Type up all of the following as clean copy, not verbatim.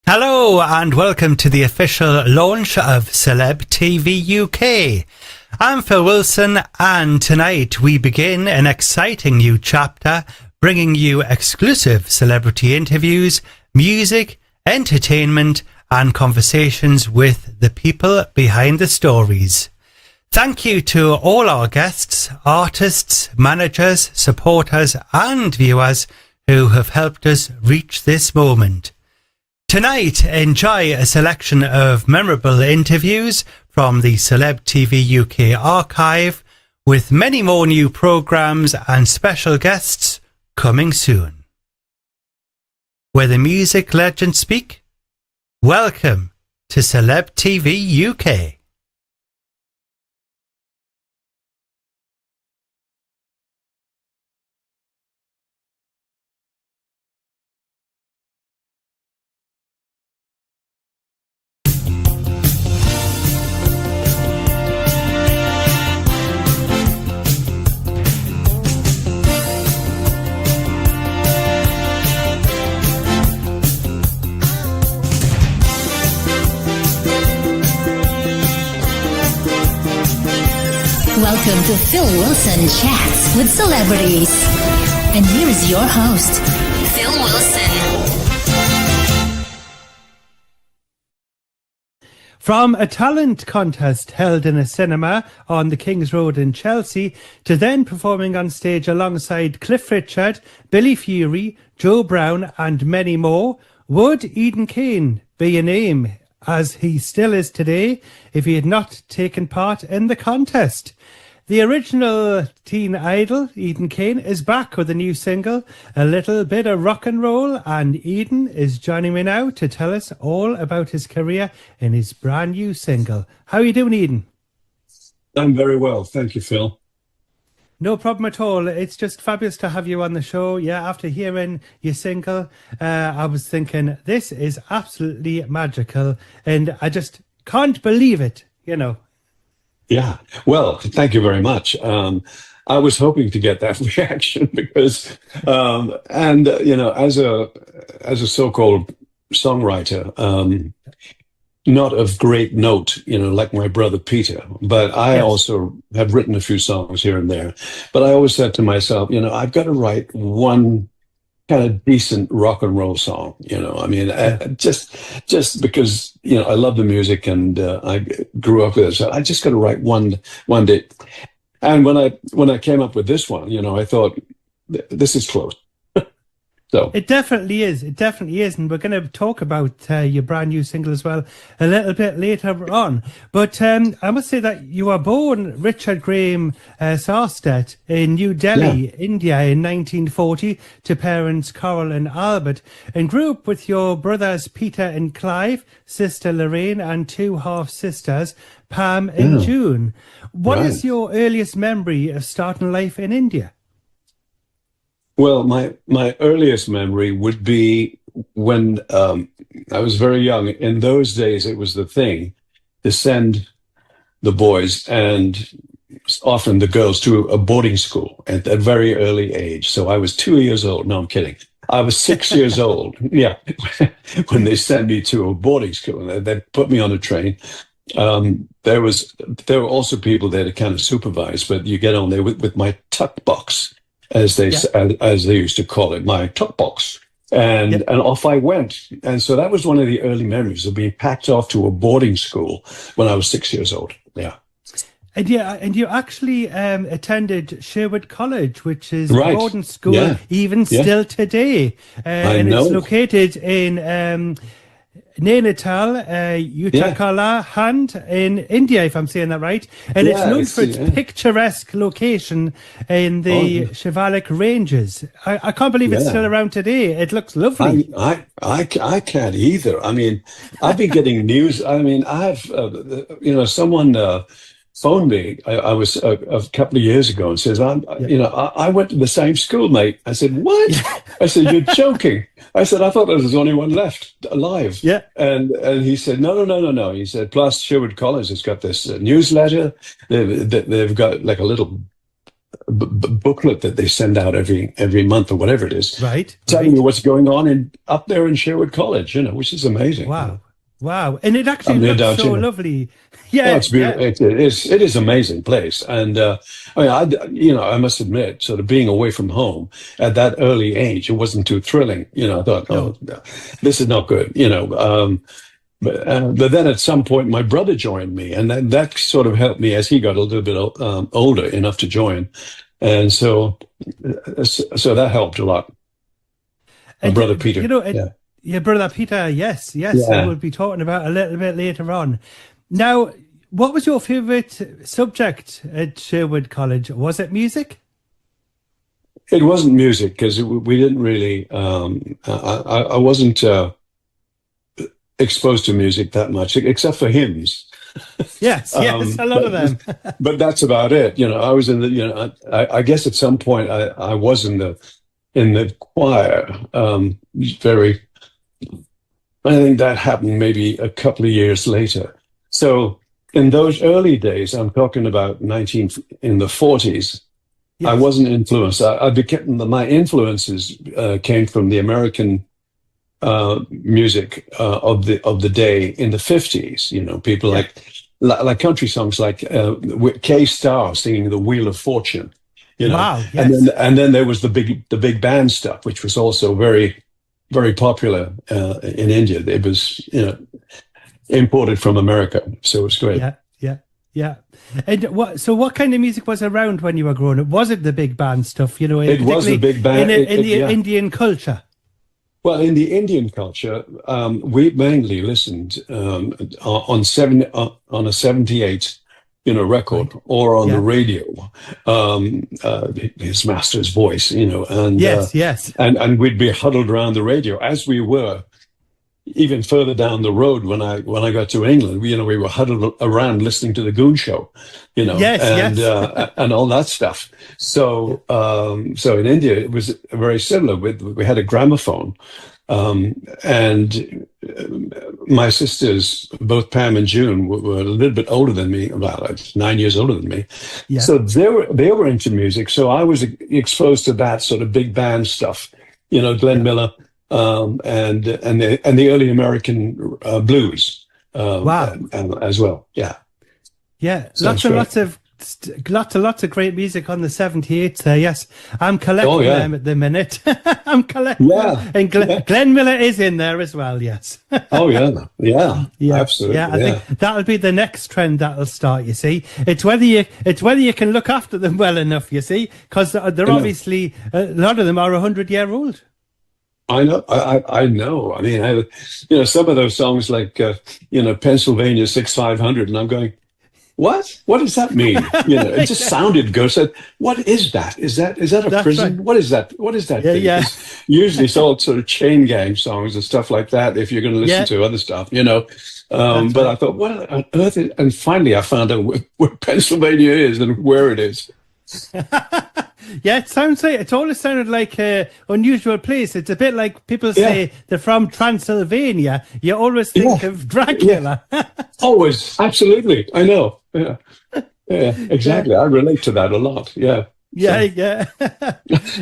Hello and welcome to the official launch of Celeb TV UK. I'm Phil Wilson and tonight we begin an exciting new chapter bringing you exclusive celebrity interviews, music, entertainment and conversations with the people behind the stories. Thank you to all our guests, artists, managers, supporters and viewers who have helped us reach this moment. Tonight, enjoy a selection of memorable interviews from the Celeb TV UK archive, with many more new programmes and special guests coming soon. Where the music legends speak, welcome to Celeb TV UK. Welcome to Phil Wilson Chats with Celebrities. And here is your host, Phil Wilson. From a talent contest held in a cinema on the King's Road in Chelsea to then performing on stage alongside Cliff Richard, Billy Fury, Joe Brown and many more, would Eden Kane be a name as he still is today if he had not taken part in the contest? The original teen idol, Eden Kane, is back with a new single, A Little Bit of Rock and Roll, and Eden is joining me now to tell us all about his career in his brand new single. How are you doing, Eden? I'm very well, thank you, Phil. No problem at all. It's just fabulous to have you on the show. Yeah, after hearing your single, I was thinking, this is absolutely magical, and I just can't believe it, you know. Yeah, well, thank you very much. I was hoping to get that reaction because, as a so-called songwriter, not of great note, like my brother Peter, but I also have written a few songs here and there. But I always said to myself, I've got to write one kind of decent rock and roll song, just because, I love the music and I grew up with it. So I just got to write one day. And when I came up with this one, I thought this is close. So It definitely is. It definitely is. And we're going to talk about your brand new single as well a little bit later on. But I must say that you were born Richard Graham Sarstedt in New Delhi, India in 1940 to parents Coral and Albert, and grew up with your brothers Peter and Clive, sister Lorraine, and two half-sisters, Pam and June. What is your earliest memory of starting life in India? Well, my earliest memory would be when I was very young. In those days, it was the thing to send the boys and often the girls to a boarding school at a very early age. So I was 2 years old. No, I'm kidding. I was 6 years old. Yeah, when they sent me to a boarding school, and they put me on a train. There were also people there to kind of supervise, but you get on there with my tuck box, as they used to call it, my tuck box. And off I went. And so that was one of the early memories of being packed off to a boarding school when I was 6 years old. Yeah. And you actually attended Sherwood College, which is a boarding school even still today. And it's located in Nainital, Uttarakhand in India, if I'm saying that right. And it's known for its picturesque location in the Shivalik Ranges. I can't believe it's still around today. It looks lovely. I can't either. I mean, I've been getting news. I mean, I've, someone phoned me. I was a couple of years ago and says, I went to the same school, mate. I said, what? I said, you're joking. I said, I thought there was only one left alive. Yeah. And he said, no. He said, plus Sherwood College has got this newsletter. They've got like a little booklet that they send out every month or whatever it is. Right. Telling you what's going on up there in Sherwood College, which is amazing. Wow. And it actually looks so lovely. Yeah. It's beautiful. It is an amazing place. And I must admit, sort of being away from home at that early age, it wasn't too thrilling. I thought, no, this is not good, But then at some point, my brother joined me, and that sort of helped me as he got a little bit older enough to join. And so that helped a lot. My brother Peter. Your brother Peter, yes. We'll be talking about a little bit later on. Now, what was your favourite subject at Sherwood College? Was it music? It wasn't music because we didn't really. I wasn't exposed to music that much, except for hymns. Yes, a lot of them. But that's about it. I was in the. I guess at some point I was in the choir. I think that happened maybe a couple of years later. So in those early days, I'm talking about in the 40s, I wasn't influenced. My influences came from the American music of the day in the 50s. People like country songs like Kay Starr singing "The Wheel of Fortune." Wow! Yes. And then there was the big band stuff, which was also very, very popular in India. It was imported from America, so it was great. Yeah. And what kind of music was around when you were growing up? Was it the big band stuff? It was the big band in the Indian culture. Well, in the Indian culture, we mainly listened on a 78, record or on the radio, his master's voice, and yes, and we'd be huddled around the radio as we were. Even further down the road, when I got to England, we were huddled around listening to the Goon Show, and all that stuff. So in India, it was very similar. We had a gramophone, and my sisters, both Pam and June, were a little bit older than me, about 9 years older than me. Yeah. So they were into music. So I was exposed to that sort of big band stuff, Glenn Miller. And the early American blues as well. Lots of great music on the 78s there. Yes, I'm collecting them at the minute. I'm collecting them. And Glenn Miller is in there as well. Yes. Absolutely. Yeah, I think that'll be the next trend that'll start. You see, it's whether you can look after them well enough. You see, because they're obviously a lot of them are 100-year-old. I know. I know. I mean, some of those songs like, Pennsylvania 6500, and I'm going, what? What does that mean? It just sounded good. I said, what is that? Is that a That's prison? right. What is that? What is that Yeah, thing? yeah, 'Cause usually it's all sort of chain gang songs and stuff like that. If you're going to listen yeah. to other stuff, That's But I right. thought, what on earth? And finally, I found out where Pennsylvania is and where it is. Yeah, it sounds like it always sounded like a unusual place. It's a bit like people Yeah, say they're from Transylvania. You always yeah, think of yeah. Dracula. Always, absolutely. I know. Yeah, yeah, Yeah. exactly. I relate to that a lot. Yeah. Yeah, So, yeah.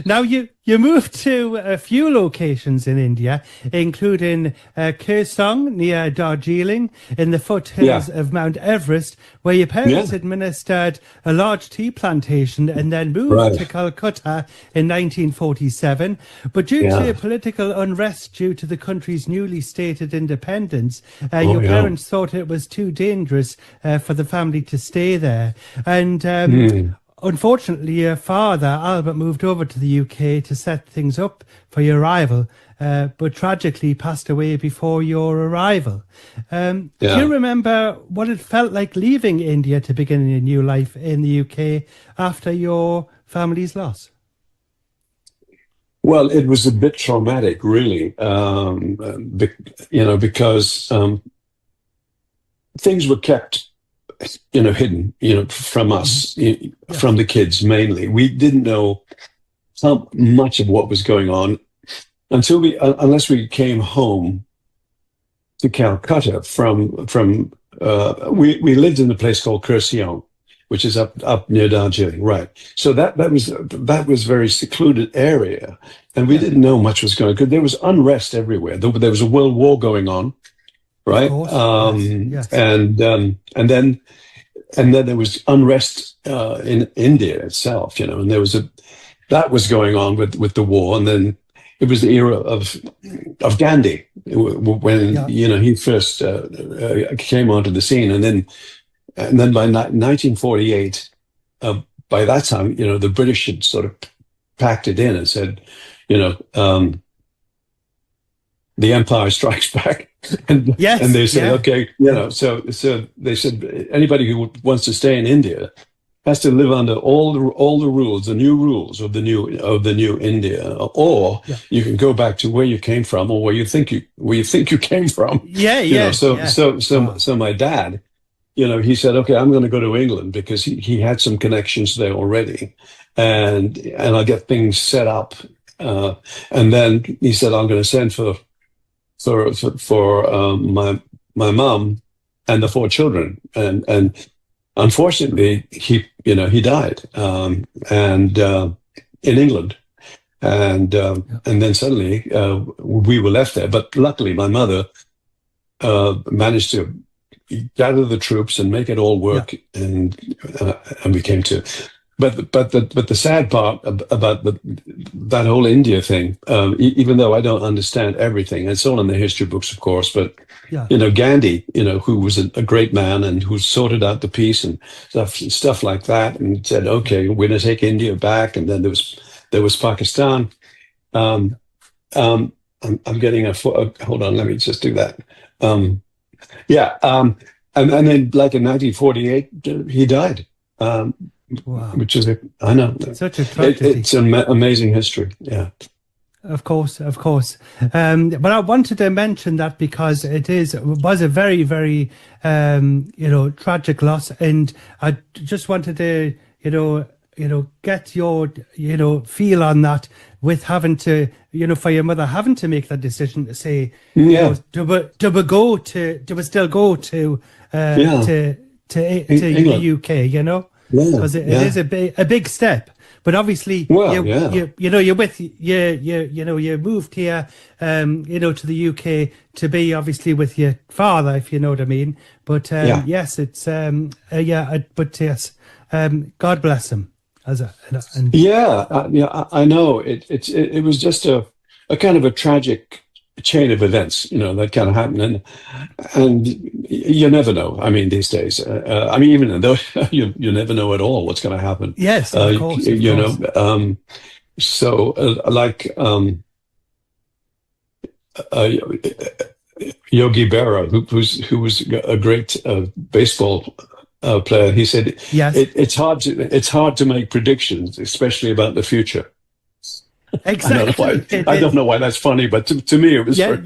Now you moved to a few locations in India, including Kursong near Darjeeling in the yeah, foothills of Mount Everest, where your parents yeah. administered a large tea plantation and then moved to Right. Calcutta in 1947. But due to Yeah. political unrest due to the country's newly stated independence, Oh, your yeah. parents thought it was too dangerous for the family to stay there. And Hmm. unfortunately, your father, Albert, moved over to the UK to set things up for your arrival, but tragically passed away before your arrival. Do you Yeah. remember what it felt like leaving India to begin a new life in the UK after your family's loss? Well, it was a bit traumatic, really, because things were kept, hidden, from Mhm. us, Yeah, from the kids mainly. We didn't know how much of what was going on unless we came home to Calcutta we lived in a place called Kurseong, which is up near Darjeeling, right? So that was very secluded area, and we yeah, didn't know much was going on because there was unrest everywhere. There was a world war going on, of right? course. Yes, yes. And then there was unrest in India itself, and that was going on with the war, and then it was the era of Gandhi when Yeah, he first came onto the scene, and then by 1948, by that time, the British had sort of packed it in and said, you know, the Empire Strikes Back, and yes, they said, yeah, okay, yeah, so they said anybody who wants to stay in India has to live under all the rules, the new rules of the new India, or yeah, you can go back to where you came from, or where you think you came from. yeah, You know, yeah, so yeah. so so Wow. so my dad, he said, okay, I'm going to go to England because he had some connections there already, and I'll get things set up. And then he said, I'm going to send for my mom and the four children, and unfortunately he died, and in England, Yeah, and then suddenly we were left there. But luckily, my mother managed to gather the troops and make it all yeah, work, and we came to. But the sad part about that whole India thing, even though I don't understand everything, it's all in the history books, of course. But yeah, Gandhi, who was a great man and who sorted out the peace and stuff like that, and said, yeah, okay, we're going to take India back, and then there was Pakistan. Um, I'm getting hold on, let me just do that. Um, yeah, and then like in 1948, he died. Um, wow. which is I know Such a tragedy. it's an amazing history. Yeah, Of course, of course. But I wanted to mention that because was a very, very, tragic loss, and I just wanted to, get your, feel on that with having to, for your mother having to make that decision to say, yeah, do we still go to, yeah. to the England. UK, Yeah, because it yeah. is a big step. But obviously, Well, yeah, you moved here, to the UK to be obviously with your father, if you know what I mean. But yeah, yes, it's but yes, God bless him. And yeah, yeah. I know it was just a kind of a tragic chain of events, that kind of happened, and you never know. I mean, these days, I mean, even though you never know at all what's going to happen. yes, of course, of You know, course. so like uh, Yogi Berra, who was a great baseball player. He said Yes. it's hard to make predictions, especially about the future. Exactly. I don't know why that's funny, but to me it was Yeah.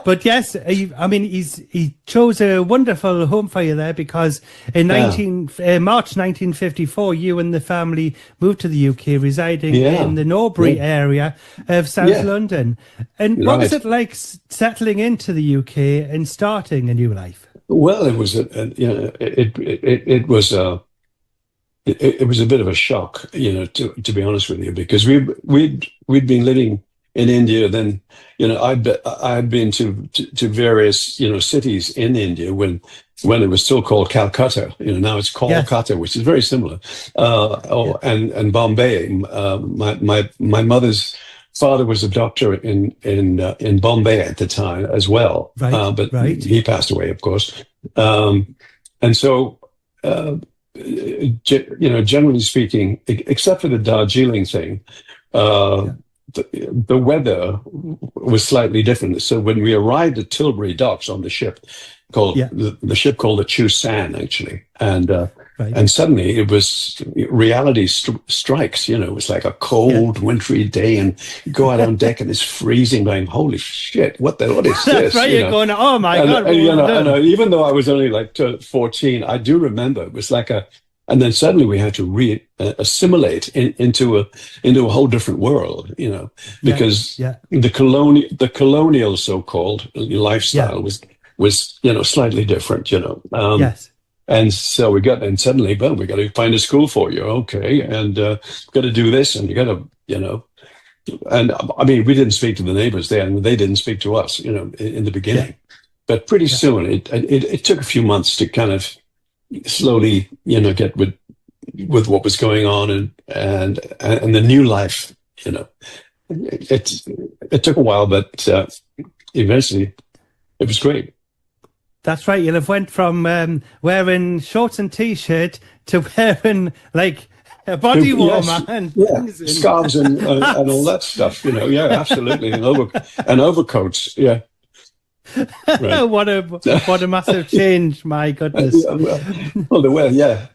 But yes, I mean, he chose a wonderful home for you there, because in March 1954, you and the family moved to the UK, residing in the Norbury area of South London. And what was it like settling into the UK and starting a new life? Well, it was it was a bit of a shock, to be honest with you, because we'd been living in India. Then, I'd been to various, cities in India when it was still called Calcutta. Now it's Kolkata, which is very similar. And Bombay. My mother's father was a doctor in Bombay at the time as well. But he passed away, of course. And so. Generally speaking, except for the Darjeeling thing, the weather was slightly different. So when we arrived at Tilbury Docks on the ship called the ship called the Chusan, actually, and suddenly it was reality strikes. It was like a cold, wintry day, and you go out on deck and it's freezing. Going, holy shit! What is this? You're going, oh my god! And even though I was only like 14, I do remember it was like and then suddenly we had to assimilate into a whole different world, because the colonial so-called lifestyle was slightly different, Yes. And so suddenly, boom, we got to find a school for you. Okay. And got to do this, and you got to, and I mean, we didn't speak to the neighbors there, and they didn't speak to us, in the beginning. But pretty soon it took a few months to kind of slowly, get with what was going on and the new life, it took a while, but eventually it was great. That's right. You'll have went from wearing shorts and t-shirt to wearing like a body warmer and scarves and all that stuff. Absolutely, and overcoats. Yeah. Right. What a massive change! My goodness. Well, the weather's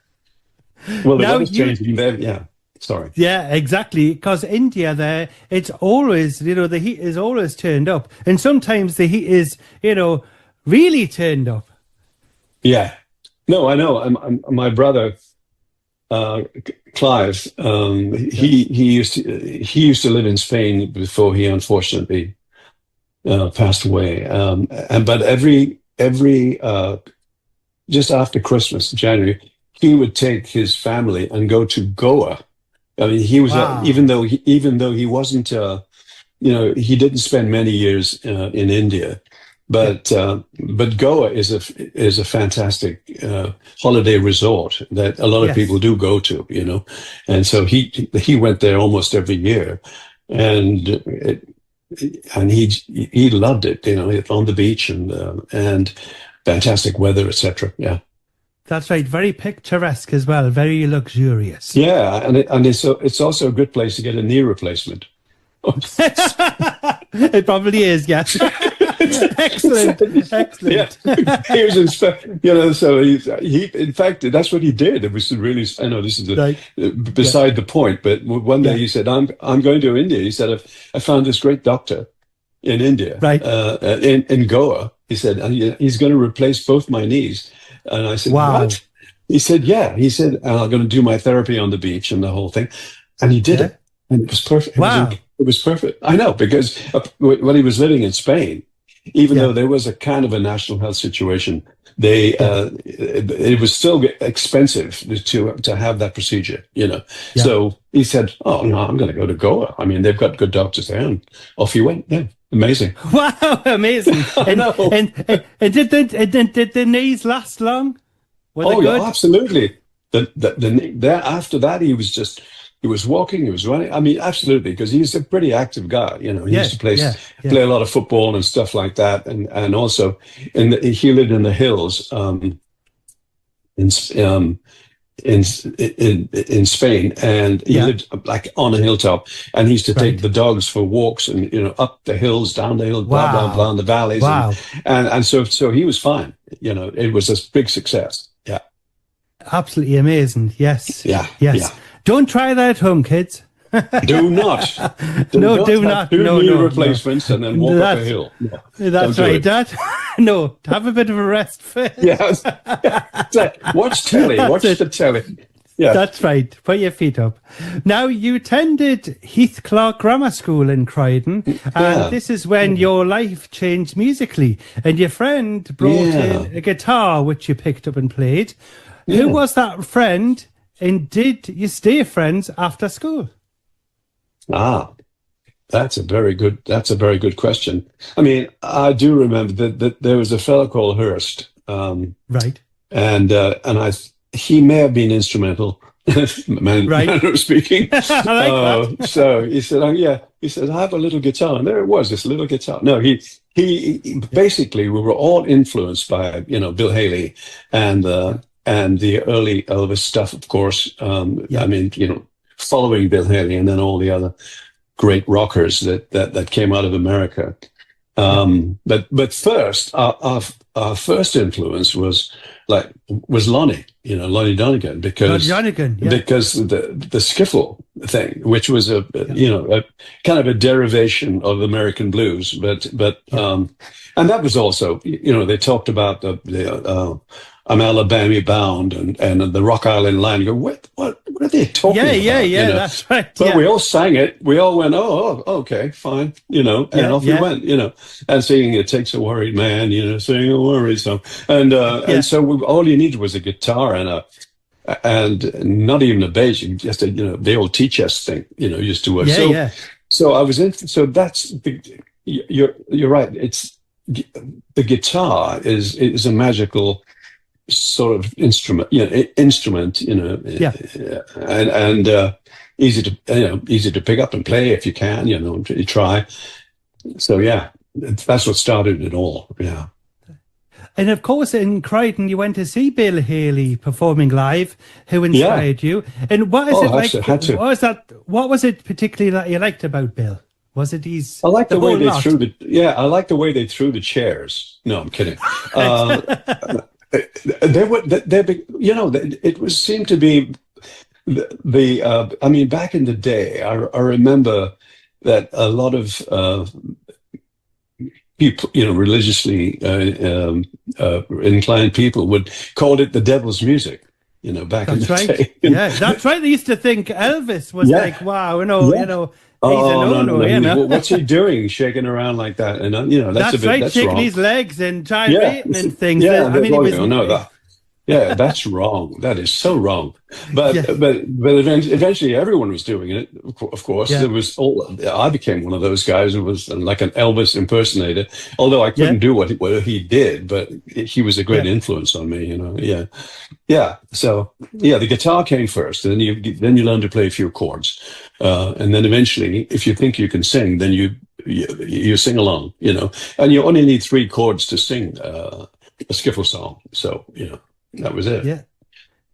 changing there. Yeah. Sorry. Yeah, exactly. Because India, there, it's always, the heat is always turned up, and sometimes the heat is, really turned up. Yeah. No, I know. My brother, Clive. He used to live in Spain before he unfortunately passed away. But every just after Christmas, January, he would take his family and go to Goa. I mean, he was even though he wasn't, he didn't spend many years in India. But Goa is a fantastic holiday resort that a lot of people do go to, and so he went there almost every year, and he loved it, on the beach and fantastic weather, etc. Yeah, that's right. Very picturesque as well. Very luxurious. Yeah, and it's also a good place to get a knee replacement. It probably is, yes. Excellent. Yeah. He was so he in fact, that's what he did. It was really, I know this is beside the point, but one day he said, I'm going to India. He said, I found this great doctor in India, in Goa. He said, and he's going to replace both my knees. And I said, what? He said, yeah. He said, I'm going to do my therapy on the beach and the whole thing. And he did it. And it was perfect. It was perfect. I know, because when he was living in Spain, even though there was a kind of a national health situation, it was still expensive to have that procedure, So he said, oh, no, I'm going to go to Goa. I mean, they've got good doctors there. And off he went. Yeah. Amazing. Wow, amazing. And did the knees last long? Were they good? Yeah, absolutely. After that, he was walking, he was running. I mean, absolutely, because he's a pretty active guy. He used to play a lot of football and stuff like that, and also he lived in the hills, in Spain, and he lived like on a hilltop, and he used to take the dogs for walks, and up the hills, down the hills, blah blah blah, in the valleys, and so he was fine. It was a big success. Yeah, absolutely amazing. Yes, yes. Yeah. Don't try that at home, kids. Do not. Do not. Knee replacements and then walk up a hill. No, that's right, Dad. No, have a bit of a rest first. Yes. Watch telly. Watch the telly. Yeah. That's right. Put your feet up. Now, you attended Heath Clark Grammar School in Croydon, and this is when your life changed musically, and your friend brought in a guitar, which you picked up and played. Who was that friend, and did you stay friends after school? That's a very good question. I mean, I do remember that there was a fellow called Hurst, right, and he may have been instrumental, manner of speaking. I like that. So he said, he said, I have a little guitar, and there it was, this little guitar. No, he basically, we were all influenced by Bill Haley and the early Elvis stuff, of course. I mean, following Bill Haley and then all the other great rockers that came out of America. But first, our first influence was Lonnie, Lonnie Donegan, because the skiffle thing, which was a kind of a derivation of American blues, but and that was also, they talked about the I'm Alabama bound and the Rock Island Line. You go, what are they talking about? Yeah, that's right. But we all sang it. We all went, oh, okay, fine, and off we went, and singing "It Takes a Worried Man," singing a worried song, and so all you needed was a guitar and not even a bass, just the old teach us thing, used to work. So I was in. So that's you're right. It's the guitar is a magical sort of instrument, and easy to pick up and play if you can, you try. So that's what started it all. Yeah. And of course, in Croydon, you went to see Bill Haley performing live, who inspired you. And what is it like? What was it particularly that you liked about Bill? Was it I like the way they threw I like the way they threw the chairs. No, I'm kidding. It seemed to be I mean, back in the day, I remember that a lot of people, religiously inclined people would call it the devil's music. Back in the day. Yeah, that's right. They used to think Elvis was like, wow, what's he doing, shaking around like that? And that's shaking wrong. His legs and gyrating and things. That's wrong. That is so wrong. But eventually everyone was doing it. Of course, there was I became one of those guys who was like an Elvis impersonator. Although I couldn't do what he did, but he was a great influence on me. So the guitar came first, and then you learn to play a few chords, and then eventually, if you think you can sing, then you sing along. And you only need 3 chords to sing a skiffle song. So that was it.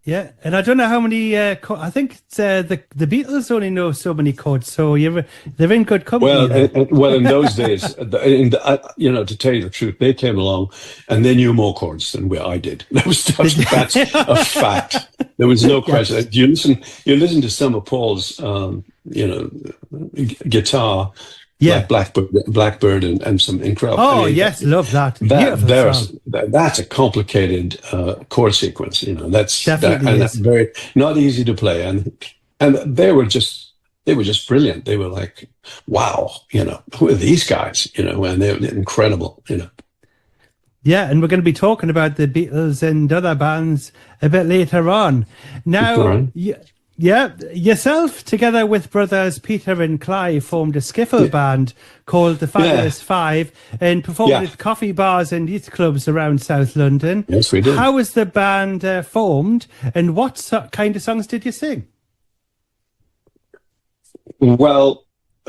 Yeah, and I don't know how many. I think it's, the Beatles only know so many chords, so they're in good company. Well, in those days, to tell you the truth, they came along and they knew more chords than I did. That's a fact. There was no question. You listen to some of Paul's, guitar. Like Blackbird and some incredible. Oh, yes, love that. That's a complicated chord sequence. That's definitely that's very not easy to play, and they were just brilliant. They were like, wow, who are these guys? And they were incredible. Yeah, and we're going to be talking about the Beatles and other bands a bit later on. Now, yourself, together with brothers Peter and Clive, formed a skiffle band called the Fabulous Five and performed at coffee bars and youth clubs around South London. Yes, we did. How was the band formed, and what kind of songs did you sing? Well,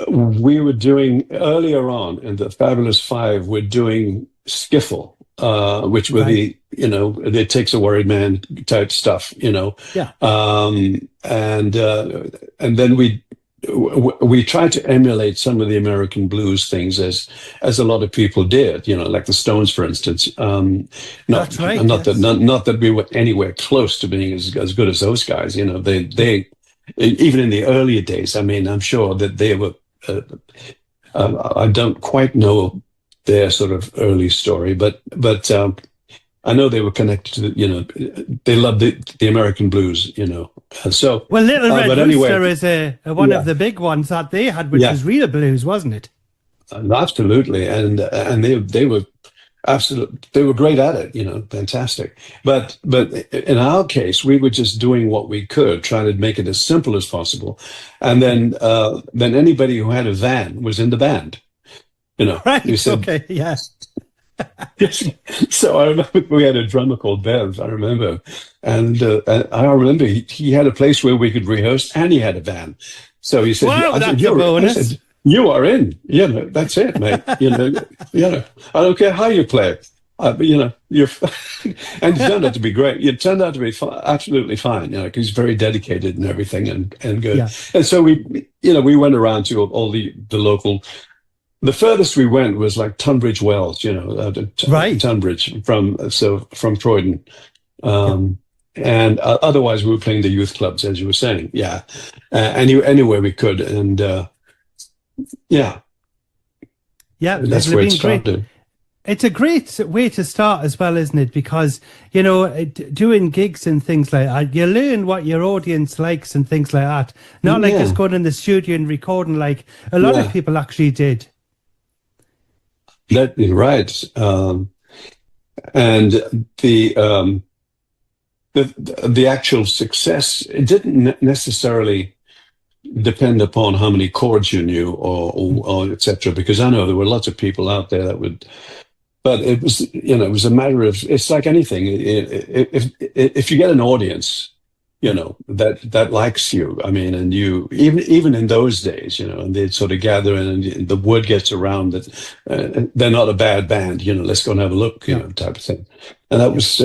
we were doing, earlier on in the Fabulous Five, we're doing skiffle, which were the it takes a worried man type stuff, Yeah. And then we tried to emulate some of the American blues things as a lot of people did, like the Stones, for instance. That's right. Not Yes. not that we were anywhere close to being as good as those guys. They even in the earlier days. I mean, I'm sure that they were. I don't quite know their sort of early story, but I know they were connected to they loved the American blues. So Well, Little Red but Rooster anyway, is one of the big ones that they had, which was real blues, wasn't it? absolutely, and they were they were great at it, fantastic. But in our case, we were just doing what we could, trying to make it as simple as possible, and then anybody who had a van was in the band. Right. We said, Okay. Yes. So I remember we had a drummer called Bev. I remember, and I remember he had a place where we could rehearse, and he had a van. So he said, Wow, I that's said, a bonus. I said, you are in. That's it, mate. I don't care how you play. You're, and it turned out to be great. It turned out to be absolutely fine. Because he's very dedicated and everything, and good. Yeah. And so we went around to all the local. The furthest we went was like Tunbridge Wells, Right. Tunbridge from Croydon. And otherwise we were playing the youth clubs, as you were saying. Yeah. Anywhere we could. And Yeah. that's it'll where have it been great. started. It's a great way to start as well, isn't it? Because, doing gigs and things like that, you learn what your audience likes and things like that. Not like just going in the studio and recording like a lot of people actually did. That is right. And the actual success, it didn't necessarily depend upon how many chords you knew or etc. Because I know there were lots of people out there that would, but it was a matter of, it's like anything. If you get an audience, that likes you. I mean, and you even in those days, and they'd sort of gather and the word gets around that they're not a bad band. Let's go and have a look, type of thing. And that was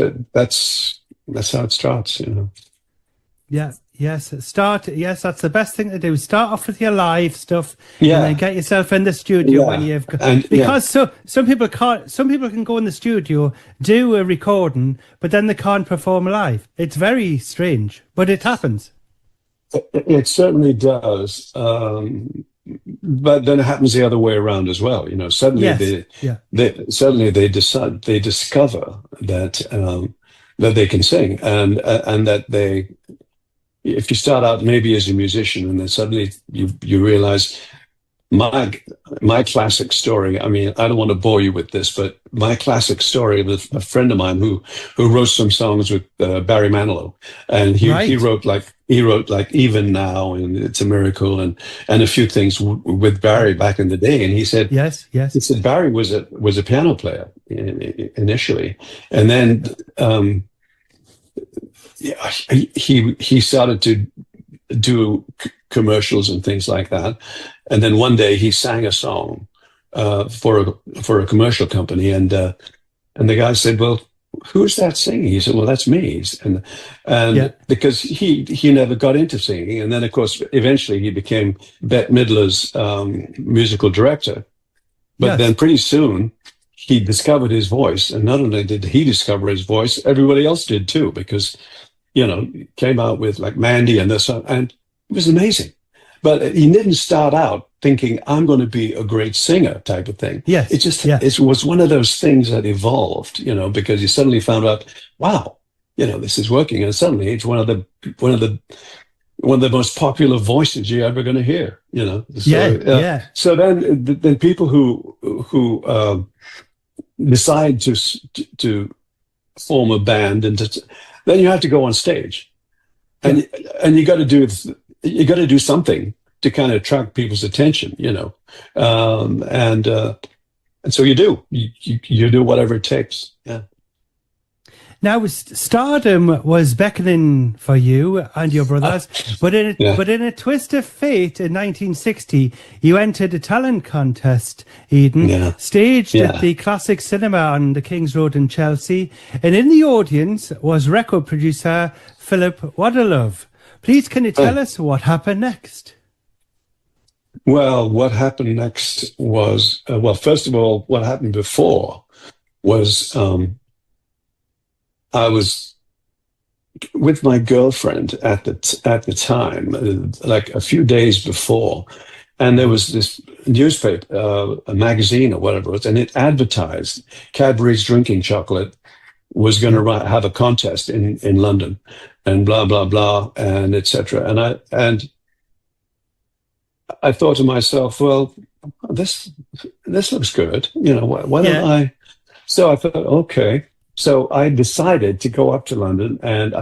that's how it starts. Yeah. Yes. Yes, that's the best thing to do. Start off with your live stuff, Yeah. and then get yourself in the studio when you've got. Because some people can't. Some people can go in the studio, do a recording, but then they can't perform live. It's very strange, but it happens. It certainly does. But then it happens the other way around as well. Suddenly they discover that that they can sing and that they. If you start out maybe as a musician and then suddenly you realize my classic story. I mean, I don't want to bore you with this, but my classic story with a friend of mine who wrote some songs with Barry Manilow, and he wrote like Even Now and It's a Miracle and a few things with Barry back in the day. And he said, yes, he said Barry was a piano player initially, and then. He started to do commercials and things like that, and then one day he sang a song for a commercial company, and the guy said, "Well, who's that singing?" He said, "Well, that's me." And because he never got into singing, and then of course eventually he became Bette Midler's musical director, but then pretty soon. He discovered his voice, and not only did he discover his voice, everybody else did too, because, came out with like Mandy and this, and it was amazing. But he didn't start out thinking, I'm going to be a great singer type of thing. Yes. It was one of those things that evolved, because you suddenly found out, wow, this is working. And suddenly it's one of the most popular voices you're ever going to hear, So, So then people who decide to form a band, and then you have to go on stage, and you got to do something to kind of attract people's attention, and so you do whatever it takes. Yeah. Now, stardom was beckoning for you and your brothers, but in a twist of fate in 1960, you entered a talent contest, Eden, staged at the Classic Cinema on the King's Road in Chelsea, and in the audience was record producer Philip Waddlove. Please, can you tell us what happened next? Well, what happened next was, first of all, what happened before was I was with my girlfriend at the time, like a few days before, and there was this newspaper, a magazine or whatever it was, and it advertised Cadbury's drinking chocolate was going to have a contest in London, and blah blah blah, and etc. And I thought to myself, well, this looks good, why don't I? So I thought, okay. So I decided to go up to London and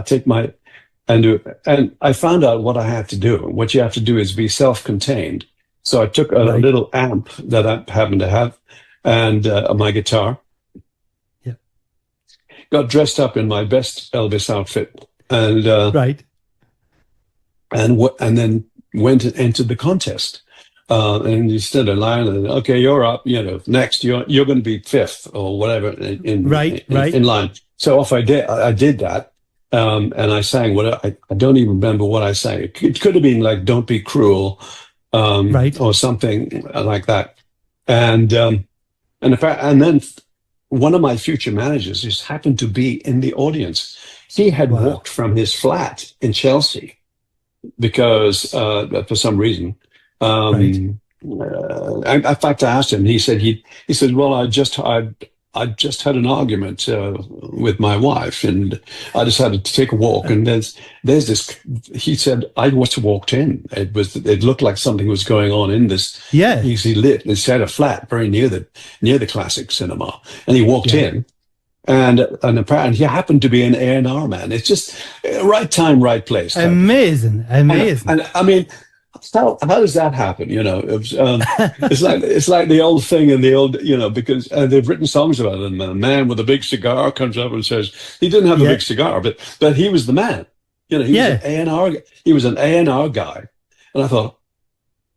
and I found out what I had to do. What you have to do is be self-contained. So I took a little amp that I happened to have and my guitar. Yeah. Got dressed up in my best Elvis outfit and and then went and entered the contest. And you stood in line and, okay, you're up, next, you're going to be fifth or whatever in line. So off I did that. And I sang I don't even remember what I sang. It could have been like, Don't Be Cruel, or something like that. And then one of my future managers just happened to be in the audience. He had walked from his flat in Chelsea because, for some reason, in fact, I asked him. He said, "Well, I just had an argument with my wife, and I decided to take a walk. And there's this." He said, "I just walked in. It looked like something was going on in this easy lit. It's had a flat very near the Classic Cinema, and he walked in." And apparently he happened to be an A&R man. It's just right time, right place. Amazing. And I mean, how does that happen? It's like the old thing in the old, because they've written songs about it. And a man with a big cigar comes up and says he didn't have a big cigar, but he was the man. He was an A&R. He was an A&R guy, and I thought,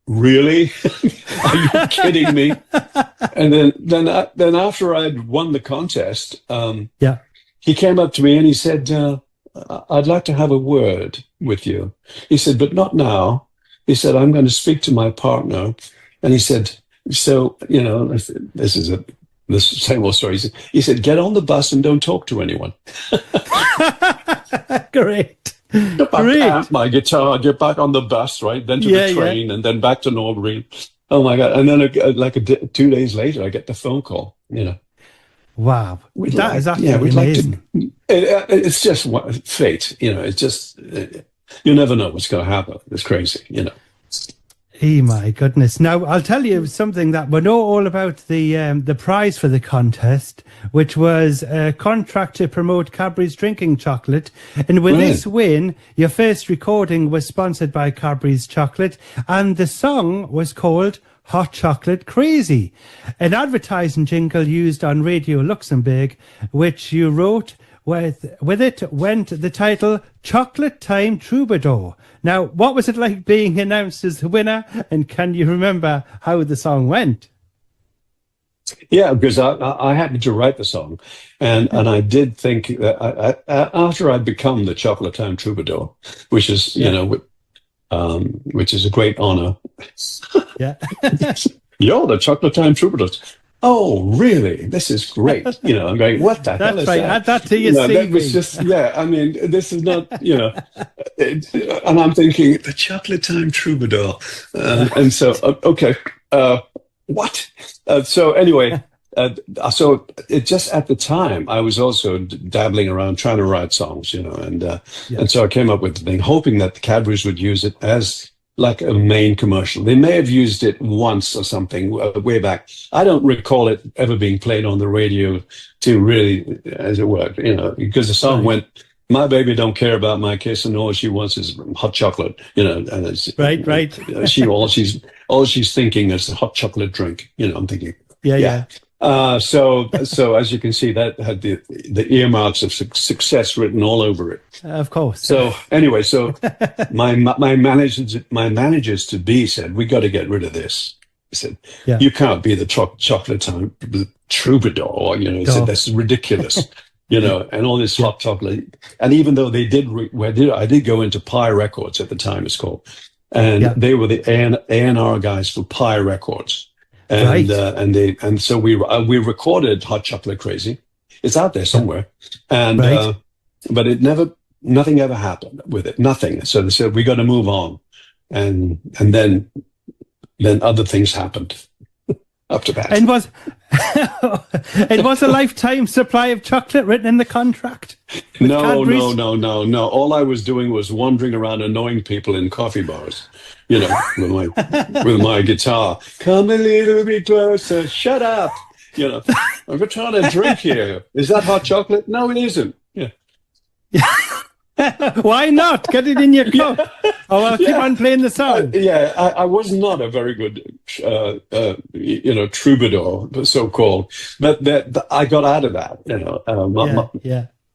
really? Are you kidding me? And then after I'd won the contest, he came up to me and he said, "I'd like to have a word with you." He said, "But not now." He said, "I'm going to speak to my partner." And he said, "So, this is the same old story." He said, "Get on the bus and don't talk to anyone." Great. My guitar, get back on the bus, right? Then to the train, and then back to Norbury. Oh my God. And then 2 days later, I get the phone call, Wow. That is absolutely amazing. It's just fate, it's just, you never know what's going to happen. It's crazy, Oh my goodness. Now, I'll tell you something that we know all about the prize for the contest, which was a contract to promote Cadbury's drinking chocolate. And with this win, your first recording was sponsored by Cadbury's chocolate, and the song was called Hot Chocolate Crazy, an advertising jingle used on Radio Luxembourg, which you wrote. With it went the title Chocolate Time Troubadour. Now, what was it like being announced as the winner? And can you remember how the song went? Yeah, because I happened to write the song. And I did think that after I'd become the Chocolate Time Troubadour, which is, which is a great honor. Yeah. You're the Chocolate Time Troubadour. Oh, really? This is great. I'm going, what the hell is that? Add that to your CV. That was just, I mean, this is not, and I'm thinking, the Chocolate Time Troubadour. And so, okay, what? So anyway, so it just at the time, I was also dabbling around trying to write songs, and so I came up with the thing, hoping that the Cadburys would use it as like a main commercial. They may have used it once or something way back. I don't recall it ever being played on the radio to really, as it were, because the song went, "My baby don't care about my kiss, and all she wants is hot chocolate," and it's, right. all she's thinking is a hot chocolate drink. I'm thinking, So as you can see, that had the earmarks of success written all over it. Of course. So anyway, so my managers to be said, we got to get rid of this. He said, Yeah. you can't be the chocolate time troubadour. You know, he said, that's ridiculous. You know, and all this hot chocolate. And even though they did, I did go into Pie Records at the time, it's called, and they were the A&R guys for Pie Records. And and so we recorded Hot Chocolate Crazy. It's out there somewhere, and but nothing ever happened with it. Nothing. So they said we got to move on, and then other things happened after that. And was a lifetime supply of chocolate written in the contract? No. All I was doing was wandering around annoying people in coffee bars, you know, with my guitar. Come a little bit closer. Shut up. You know, I'm trying to drink here. Is that hot chocolate? No, it isn't. Yeah. Why not? Get it in your cup. Oh, I'll keep on playing the song. I was not a very good, troubadour, so called. But I got out of that. You know,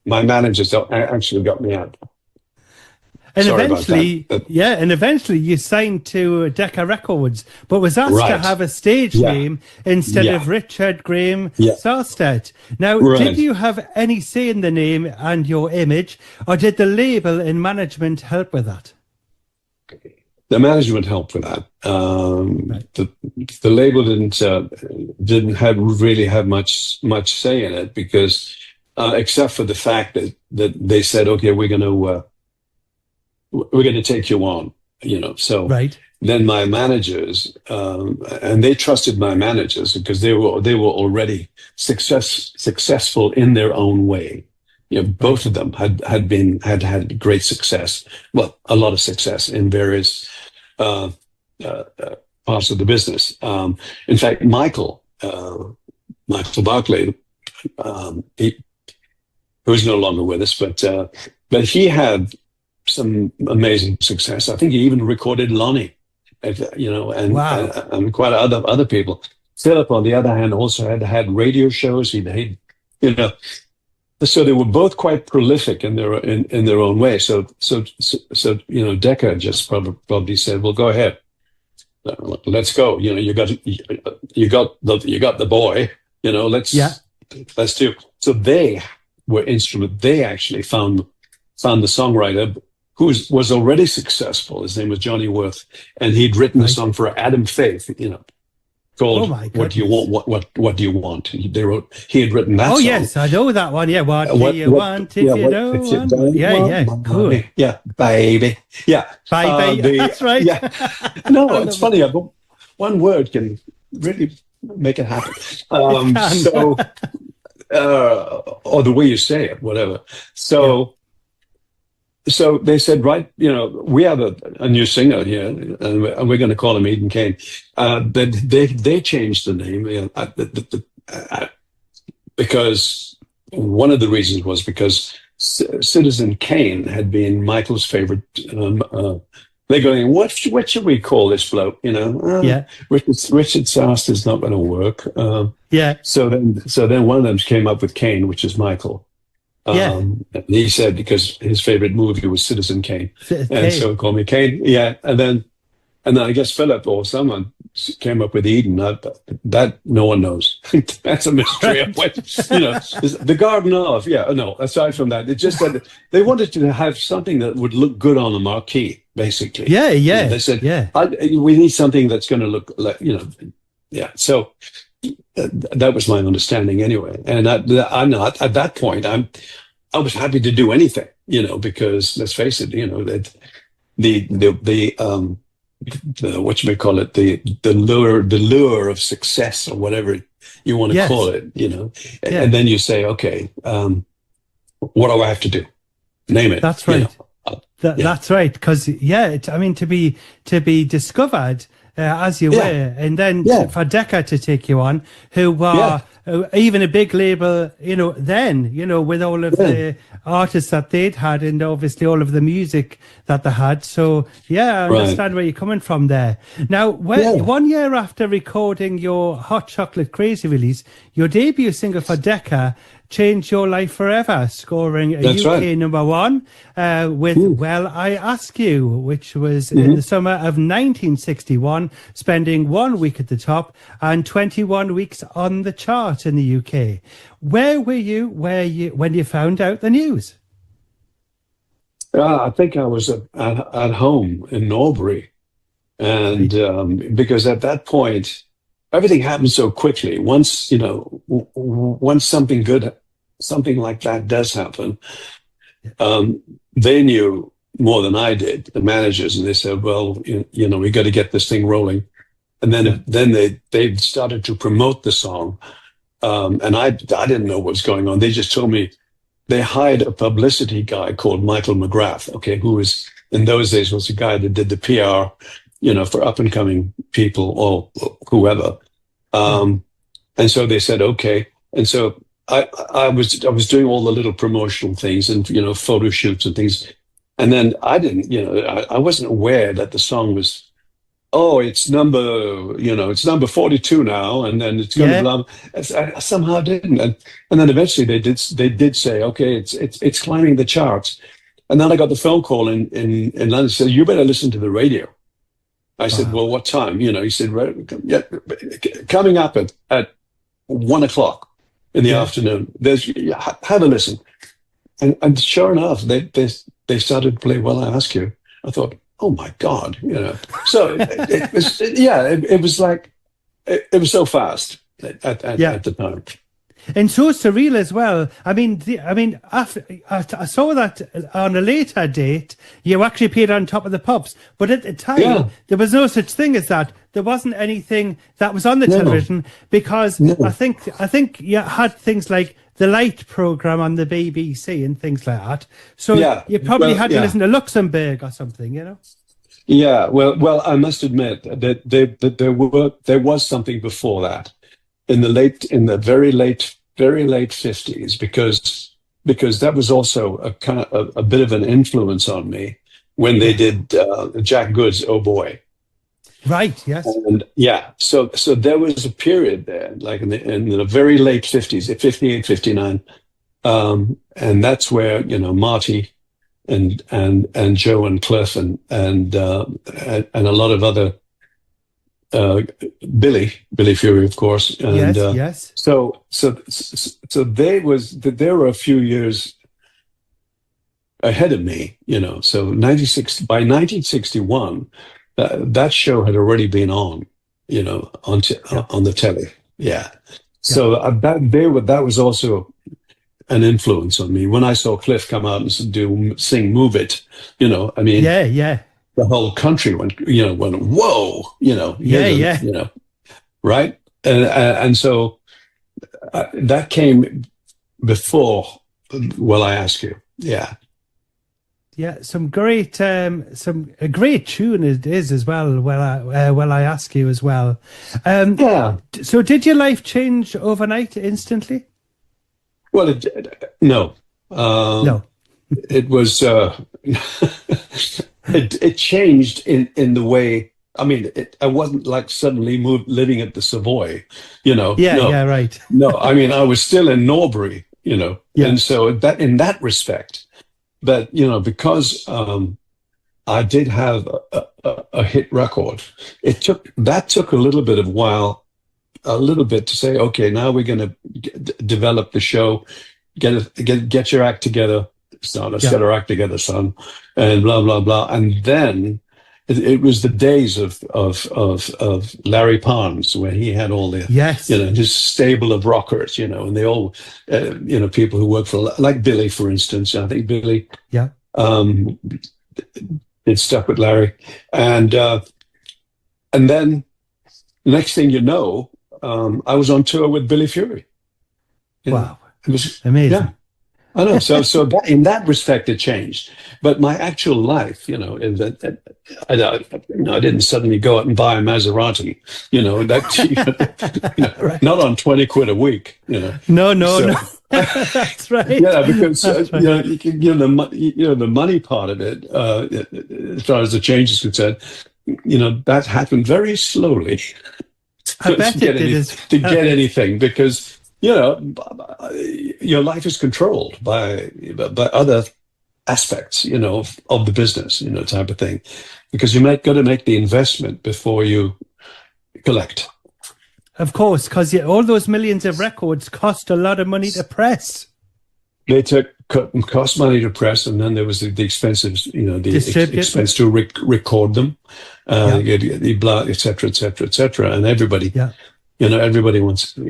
my managers actually got me out. And Sorry eventually you signed to Decca Records, but was asked to have a stage name instead of Richard Graham Sarstedt. Now, did you have any say in the name and your image, or did the label and management help with that? The management helped with that. The label didn't really have much say in it, because except for the fact that they said, okay, we're going to take you on, you know. So then my managers, and they trusted my managers because they were already successful in their own way. You know, both of them had great success. Well, a lot of success in various parts of the business. In fact, Michael Barclay, who's no longer with us, but he had some amazing success. I think he even recorded Lonnie, you know, and quite other people. Philip, on the other hand, also had radio shows. He you know, so they were both quite prolific in their own way. So you know, Decca just probably said, "Well, go ahead, let's go." You know, you got the boy. You know, let's do. So they were instrumental. They actually found the songwriter who was already successful. His name was Johnny Worth, and he'd written a song for Adam Faith, you know, called "What Do You Want?" What do you want? He had written that song. Oh yes, I know that one. Yeah, what do you want if you don't want? Yeah, cool. Yeah, baby. Yeah, baby. That's right. Yeah. No, it's funny. One word can really make it happen. So, or the way you say it, whatever. So. So they said, right, you know, we have a new singer here, and we're going to call him Eden Kane. But they changed the name because one of the reasons was because Citizen Kane had been Michael's favorite. They're going, what should we call this bloke? You know, Richard Sarst is not going to work. So then one of them came up with Kane, which is Michael. And he said because his favorite movie was Citizen Kane, and so he called me Kane. Yeah, and then I guess Philip or someone came up with Eden. That no one knows. That's a mystery. You know, the Garden of. Yeah, no. Aside from that, it's just that they wanted to have something that would look good on a marquee, basically. Yeah. You know, they said, we need something that's going to look like, you know, yeah. So. That was my understanding anyway, and I'm not at that point. I was happy to do anything, you know, because let's face it, you know, that the whatchamacallit, the lure of success or whatever you want to call it, you know, and then you say, okay, what do I have to do? Name it. That's right. You know? That's right. Because I mean, to be discovered. As you were, and then for Decca to take you on, who were even a big label, then, with all of Yeah. the artists that they'd had and obviously all of the music that they had. So, yeah, I Right. understand where you're coming from there. Now, Yeah. 1 year after recording your Hot Chocolate Crazy release, your debut single for Decca changed your life forever, scoring a That's UK right. #1 with Well, I Ask You, which was in the summer of 1961, spending 1 week at the top and 21 weeks on the chart in the UK. Where were you when you found out the news? I think I was at home in Norbury. And because at that point, everything happened so quickly. Once, once something like that does happen, they knew more than I did, the managers, and they said, well, we got to get this thing rolling. And then they started to promote the song. And I didn't know what was going on. They just told me they hired a publicity guy called Michael McGrath, okay, who was, in those days, was the guy that did the PR, for up and coming people or whoever. And so they said, okay. And so I was doing all the little promotional things and, photo shoots and things. And then I didn't, I wasn't aware that the song was, it's number 42 now. And then it's going to I somehow didn't. And then eventually they did say, okay, it's climbing the charts. And then I got the phone call in London, said, you better listen to the radio. I said, well, what time? He said, coming up at 1 o'clock in the afternoon. Have a listen. And sure enough, they started to play Well, I Ask You. I thought, oh my God, So it was, it was like, it was so fast at the time. And so surreal as well. I mean, after, I saw that on a later date, you actually appeared on Top of the Pops. But at the time, there was no such thing as that. There wasn't anything that was on the television because I think you had things like the Light program on the BBC and things like that. So you probably had to listen to Luxembourg or something, Yeah, well, I must admit that there was something before that. In the very late 50s, because that was also a bit of an influence on me when they did Jack Good's Oh Boy. Right. Yes. And so there was a period there, like in the very late 50s, at 58, 59, and that's where Marty and Joe and Cliff and a lot of other. Billy Fury, of course, and yes. So there were a few years ahead of me, So by 1961, that show had already been on, on the telly, So that was also an influence on me. When I saw Cliff come out and sing "Move It," I mean, the whole country went whoa, right? And so that came before Well, I Ask You, some great a great tune it is as well. Well, I Ask You as well. So did your life change overnight, instantly? Well, no. It was. It changed in the way. I mean, I wasn't like suddenly living at the Savoy, right. No, I mean, I was still in Norbury, and so that in that respect, but because I did have a hit record, it took a little bit to say, okay, now we're going to develop the show, get your act together. So let's get our act together, son, and blah blah blah. And then it was the days of Larry Parnes, where he had all the his stable of rockers, and they all people who work for, like Billy, for instance. I think Billy did stuff with Larry, and then next thing you know, I was on tour with Billy Fury. Wow, it was amazing. I know. So in that respect, it changed. But my actual life, in that, I didn't suddenly go out and buy a Maserati, Right. not on 20 quid a week, No, no, So, no. That's right. yeah, because That's right. the money part of it, as far as the change is concerned, that happened very slowly I bet to get it did. to get anything because your life is controlled by other aspects, of the business, type of thing, because got to make the investment before you collect. Of course, because all those millions of records cost a lot of money to press. They cost money to press, and then there was the expenses, expense to record them, the blah, et cetera, et cetera, et cetera, and everybody, everybody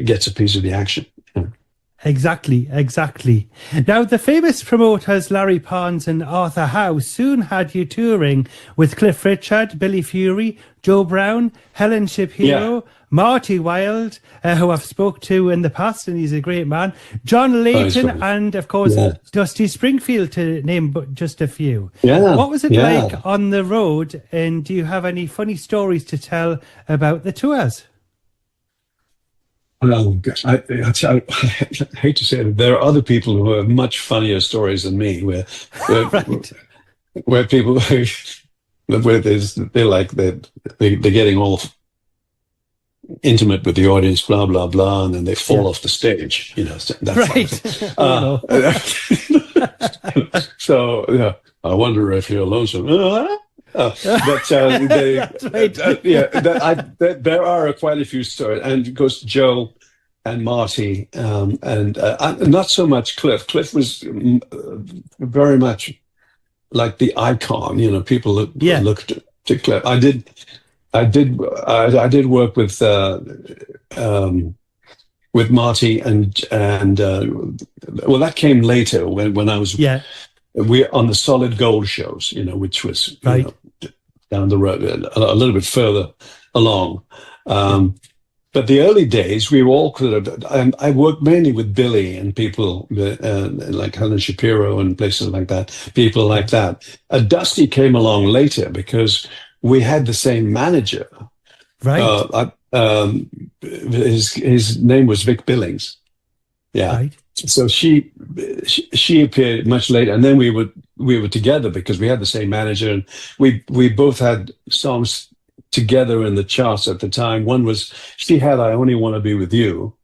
gets a piece of the action. Exactly. Now, the famous promoters Larry Parnes and Arthur Howe soon had you touring with Cliff Richard, Billy Fury, Joe Brown, Helen Shapiro, Marty Wilde, who I've spoke to in the past, and he's a great man, John Layton, and of course Dusty Springfield, to name but just a few. Yeah. What was it like on the road, and do you have any funny stories to tell about the tours? Oh, gosh, I hate to say it, there are other people who have much funnier stories than me, where people where they're getting all intimate with the audience, blah blah blah, and then they fall off the stage. So I wonder if you're lonesome. There are quite a few stories, and of course Joe and Marty, and not so much Cliff. Cliff was very much like the icon. People looked to Cliff. I did work with Marty, and that came later when I was we're on the Solid Gold shows, which was down the road a little bit further along. But the early days, we were all I worked mainly with Billy and people like Helen Shapiro and places like that, people like that. Dusty came along later because we had the same manager. Right. His name was Vic Billings. Yeah. Right. So she appeared much later, and then we were together because we had the same manager, and we both had songs together in the charts at the time. One was she had "I Only Want to Be with You,"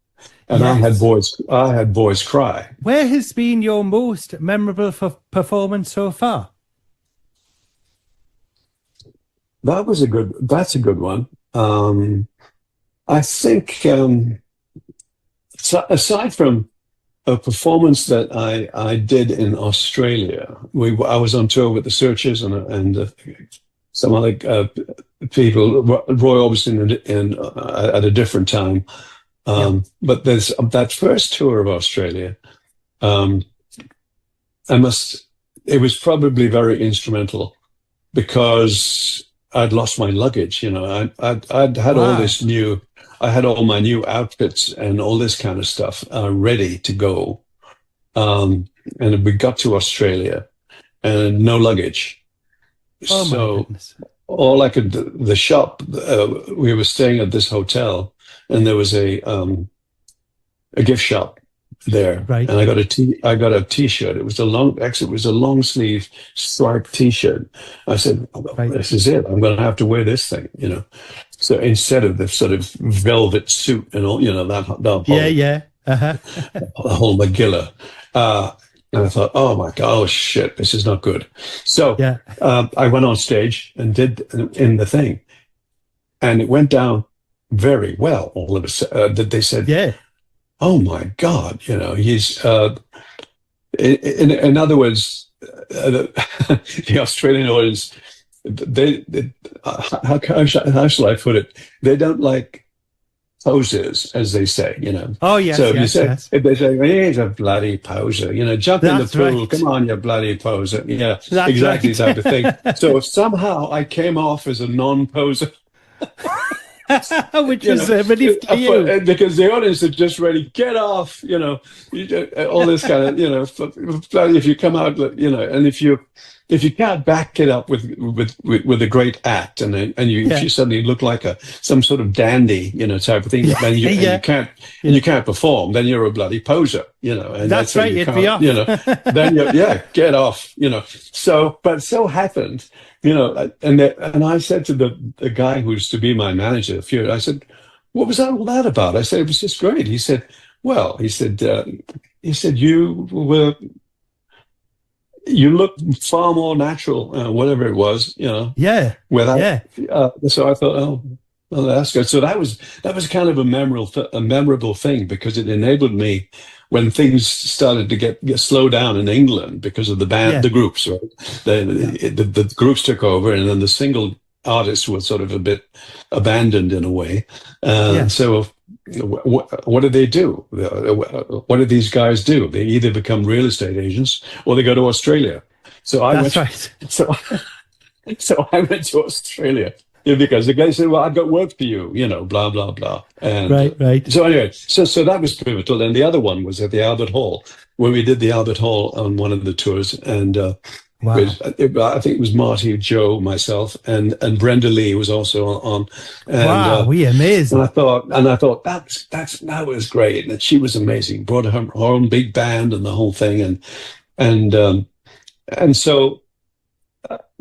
and I had Boys Cry. Where has been your most memorable performance so far? That's a good one. I think aside from a performance that I did in Australia, I was on tour with the Searchers and some other people, Roy Orbison at a different time. But there's that first tour of Australia. It was probably very instrumental because I'd lost my luggage. I'd had all this new. I had all my new outfits and all this kind of stuff ready to go. And we got to Australia and no luggage. Oh, my goodness. All I could, the shop, we were staying at this hotel, and there was a gift shop there. Right. And I got a t-shirt. It was a long sleeve striped t-shirt. I said, this is it. I'm going to have to wear this thing, So instead of the sort of velvet suit and all, that whole, the whole Magilla. And I thought, oh my God, oh shit, this is not good. So I went on stage and did in the thing, and it went down very well. All of a sudden, they said, oh my God, he's. In other words, the Australian audience. How shall I put it? They don't like posers, as they say, Oh, yes, so if they say, he's a bloody poser, jump in the pool, right. Come on, you bloody poser. Yeah, that's exactly right. Type of thing. So if somehow I came off as a non-poser, Which was a relief to you. Because the audience is just ready, get off, all this kind of, if you come out, and if you can't back it up with a great act, and if you suddenly look like some sort of dandy, type of thing, then you can't perform, then you're a bloody poser, and that's right, you'd be off. Then get off, So, but so happened, and I said to the guy who's to be my manager, I said, what was all that about? I said, it was just great. He said, well, you look far more natural, whatever it was, Yeah. So I thought, oh, well, that's good. So that was kind of a memorable thing, because it enabled me when things started to get slow down in England because of the band, the groups, right? The groups took over, and then the single artists were sort of a bit abandoned in a way. So what do they do? What do these guys do? They either become real estate agents or they go to Australia. So I went to Australia because the guy said, well, I've got work for you, blah, blah, blah. And right. So anyway, so that was pivotal. And the other one was at the Albert Hall, when we did the Albert Hall on one of the tours. And wow. I think it was Marty, Joe, myself, and Brenda Lee was also on. And, wow, amazing! And I thought that was great, and she was amazing. Brought her own big band and the whole thing, and so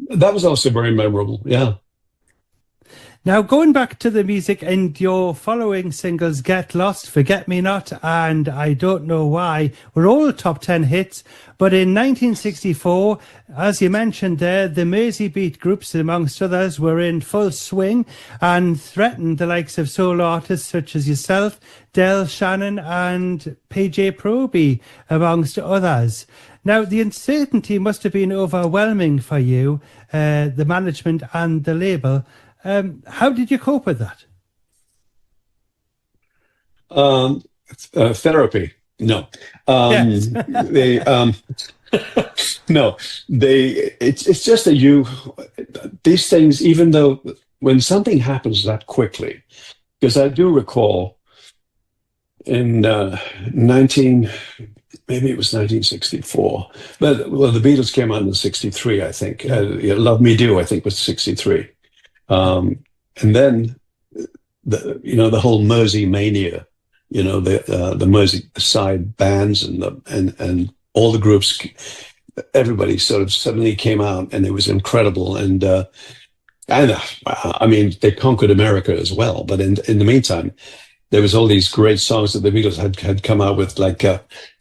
that was also very memorable. Yeah. Now, going back to the music, and your following singles, Get Lost, Forget Me Not, and I Don't Know Why, were all top 10 hits. But in 1964, as you mentioned there, the Mersey Beat groups, amongst others, were in full swing and threatened the likes of solo artists such as yourself, Del Shannon and PJ Proby, amongst others. Now, the uncertainty must have been overwhelming for you, the management and the label. How did you cope with that? Therapy. No. Yes. It's just that these things, even though when something happens that quickly, because I do recall in maybe it was 1964, but the Beatles came out in 63, I think. Love Me Do, I think, was 63. And then the whole Mersey mania, the Mersey side bands and all the groups, everybody sort of suddenly came out, and it was incredible. And I mean, they conquered America as well. But in the meantime, there was all these great songs that the Beatles had come out with, like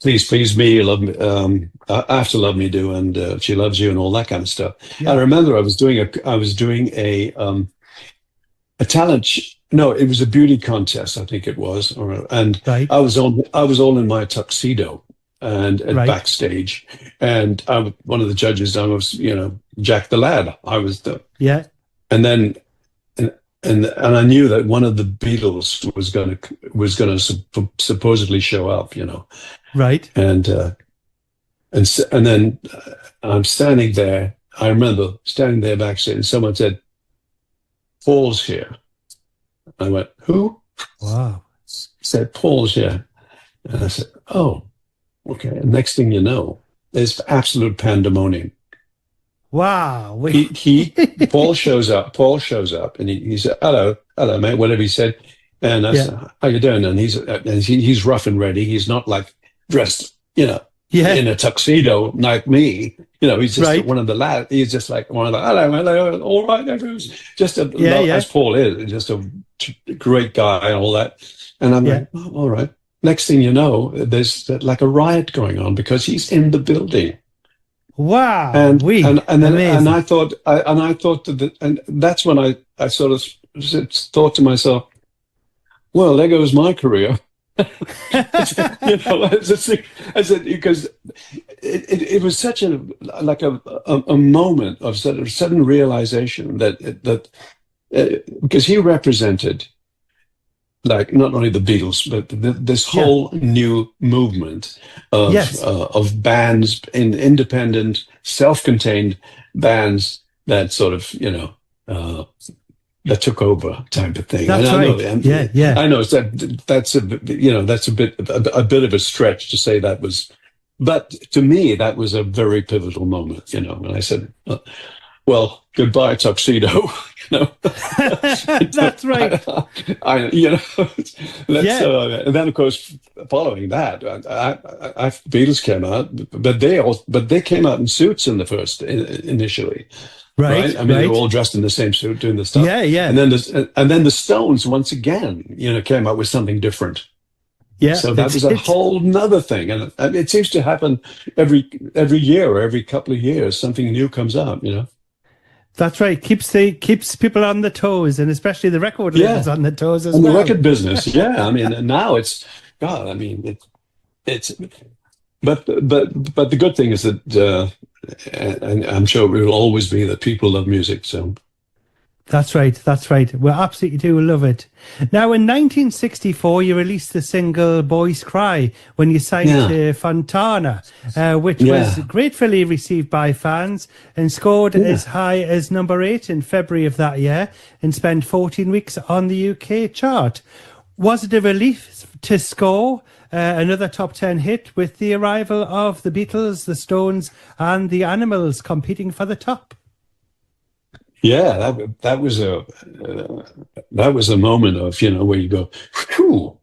"Please Please Me," "Love Me," "After Love Me Do," and "She Loves You," and all that kind of stuff. Yeah. I remember I was doing a talent. No, it was a beauty contest, I think it was, and right. I was all in my tuxedo and right. backstage, and one of the judges. I was, Jack the Lad. I was and then. And I knew that one of the Beatles was going to supposedly show up, right? And then I'm standing there. I remember standing there backstage, and someone said, "Paul's here." I went, "Who?" Wow. Said, "Paul's here," and I said, "Oh, okay." And next thing you know, there's absolute pandemonium. Wow. Paul shows up, and he said, hello, mate, whatever he said. And I said, how you doing? And he's rough and ready. He's not like dressed, in a tuxedo like me. He's just one of the lads. He's just like one of the, hello, all right, everyone's just as Paul is, just a great guy and all that. And I'm like, oh, all right. Next thing you know, there's like a riot going on because he's in the building. Wow! And I thought that, and that's when I sort of thought to myself, well, there goes my career. Because it was such a moment of sort of sudden realization that because he represented, like, not only the Beatles, but this whole new movement of bands, independent, self-contained bands that sort of, that took over type of thing. That's and I know, right. and Yeah. I know that's a bit of a stretch to say that was, but to me that was a very pivotal moment. And I said, well, goodbye tuxedo. That's right. And then of course, following that, Beatles came out, but they came out in suits in the first initially. Right. I mean, they were all dressed in the same suit doing the stuff. Yeah. And then the Stones once again, came out with something different. Yeah. So that was a whole nother thing, and it seems to happen every year or every couple of years. Something new comes out. That's right. Keeps people on the toes, and especially the record labels on the toes as well. And the record business, yeah. I mean, now it's God. I mean, it's. But the good thing is that, and I'm sure it will always be that people love music. So. That's right. We absolutely do love it. Now, in 1964, you released the single "Boys Cry" when you signed to Fontana, which was gratefully received by fans and scored as high as number 8 in February of that year and spent 14 weeks on the UK chart. Was it a relief to score another top 10 hit with the arrival of the Beatles, the Stones, and the Animals competing for the top? Yeah, that was a moment of where you go, whew.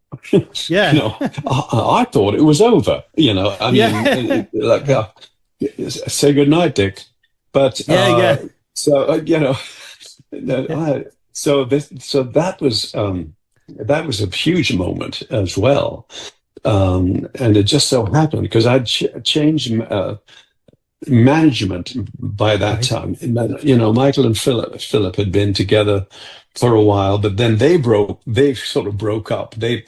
Yeah. I thought it was over. I mean, say goodnight, Dick. But So that was a huge moment as well, and it just so happened because I'd changed management by that time. Michael and Philip had been together for a while, but then they sort of broke up. They